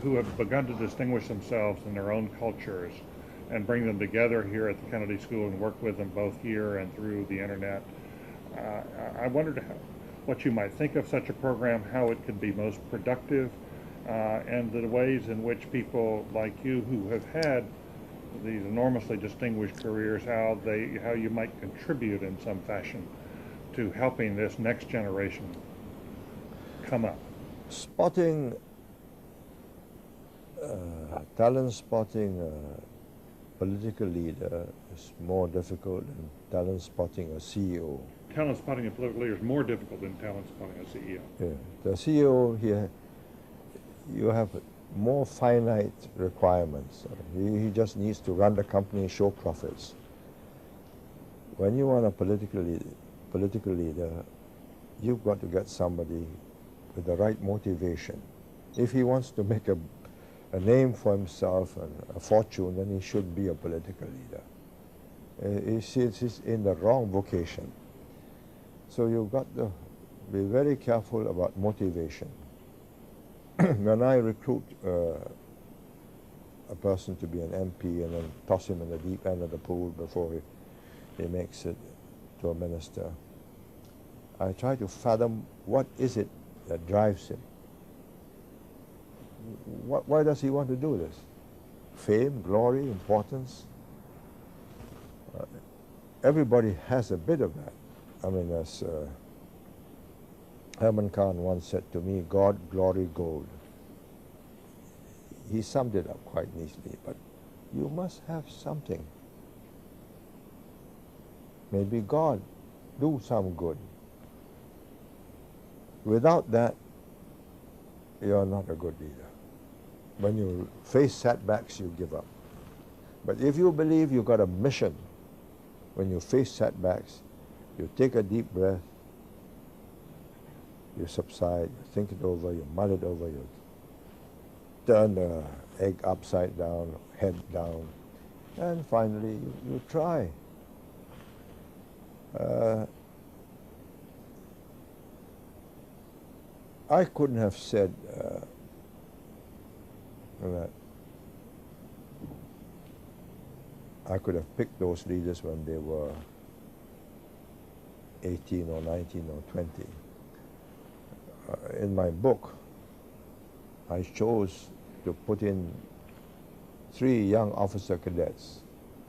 who have begun to distinguish themselves in their own cultures, and bring them together here at the Kennedy School and work with them both here and through the internet. I wondered what you might think of such a program, how it could be most productive, and the ways in which people like you who have had these enormously distinguished careers, how you might contribute in some fashion to helping this next generation come up. Spotting, talent spotting political leader is more difficult than talent spotting a CEO. Talent spotting a political leader is more difficult than talent spotting a CEO. Yeah. The CEO here, you have more finite requirements. He just needs to run the company and show profits. When you want a political leader, you've got to get somebody with the right motivation. If he wants to make a name for himself and a fortune, then he should be a political leader. He's in the wrong vocation. So you've got to be very careful about motivation. When I recruit a person to be an MP and then toss him in the deep end of the pool before he makes it to a minister, I try to fathom what is it that drives him. Why does he want to do this? Fame, glory, importance? Everybody has a bit of that. I mean, as Herman Kahn once said to me, God, glory, gold. He summed it up quite neatly, but you must have something. Maybe God, do some good. Without that, you're not a good leader. When you face setbacks, you give up. But if you believe you've got a mission, when you face setbacks, you take a deep breath, you subside, you think it over, you mull it over, you turn the egg upside down, head down, and finally you try. I couldn't have said that I could have picked those leaders when they were 18 or 19 or 20. In my book, I chose to put in 3 young officer cadets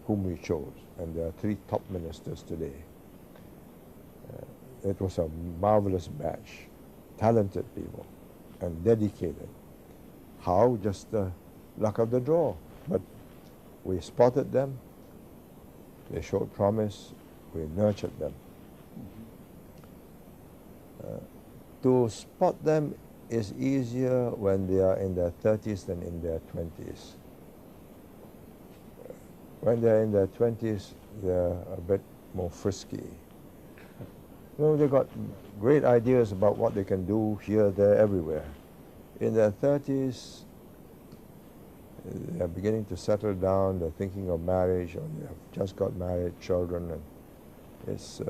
whom we chose, and there are 3 top ministers today. It was a marvelous batch, talented people and dedicated. How? Just the luck of the draw. But we spotted them, they showed promise, we nurtured them. To spot them is easier when they are in their 30s than in their 20s. When they're in their 20s, they're a bit more frisky. You know, they've got great ideas about what they can do here, there, everywhere. In their 30s, they're beginning to settle down, they're thinking of marriage, or they have just got married, children, and it's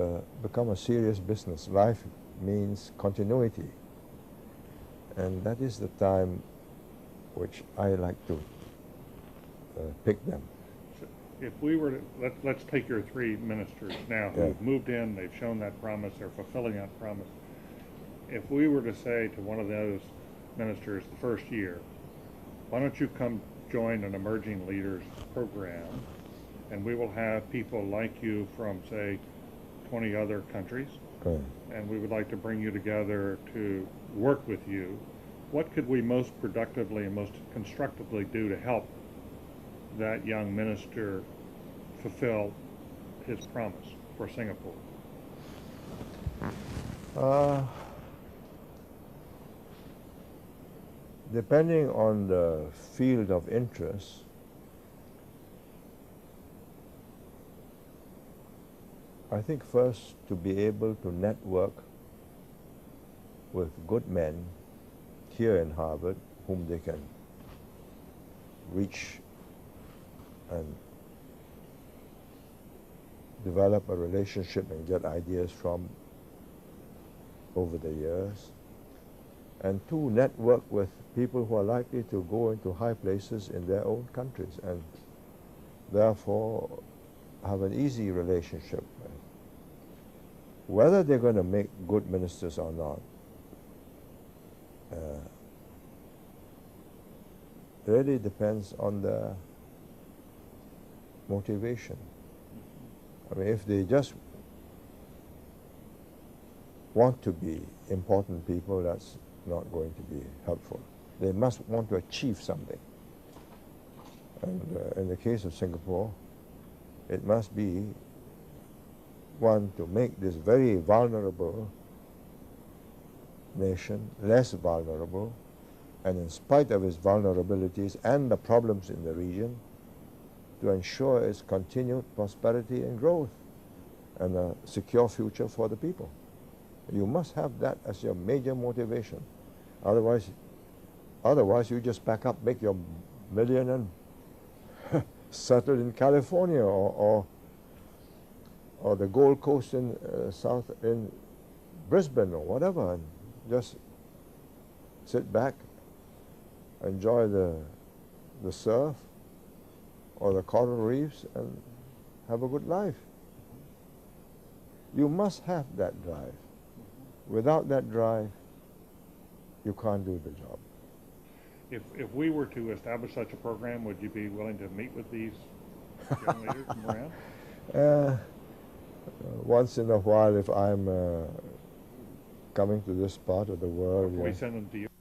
become a serious business. Life means continuity. And that is the time which I like to pick them. If we were to, let's take your 3 ministers now who've moved in, they've shown that promise, they're fulfilling that promise. If we were to say to one of those ministers the first year, why don't you come join an emerging leaders program, and we will have people like you from, say, 20 other countries, and we would like to bring you together to work with you. What could we most productively and most constructively do to help that young minister fulfill his promise for Singapore? Depending on the field of interest, I think first to be able to network with good men here in Harvard whom they can reach and develop a relationship and get ideas from over the years. And 2, network with people who are likely to go into high places in their own countries and therefore have an easy relationship. Whether they're going to make good ministers or not, really depends on their motivation. I mean, if they just want to be important people, that's not going to be helpful. They must want to achieve something. And in the case of Singapore, it must be one to make this very vulnerable nation less vulnerable, and in spite of its vulnerabilities and the problems in the region, to ensure its continued prosperity and growth and a secure future for the people. You must have that as your major motivation. Otherwise you just pack up, make your million and settle in California or the Gold Coast in in Brisbane or whatever, and just sit back, enjoy the surf or the coral reefs and have a good life. You must have that drive. Without that drive, you can't do the job. If we were to establish such a program, would you be willing to meet with these young leaders from around? Once in a while, if I'm coming to this part of the world. Can we send them to you?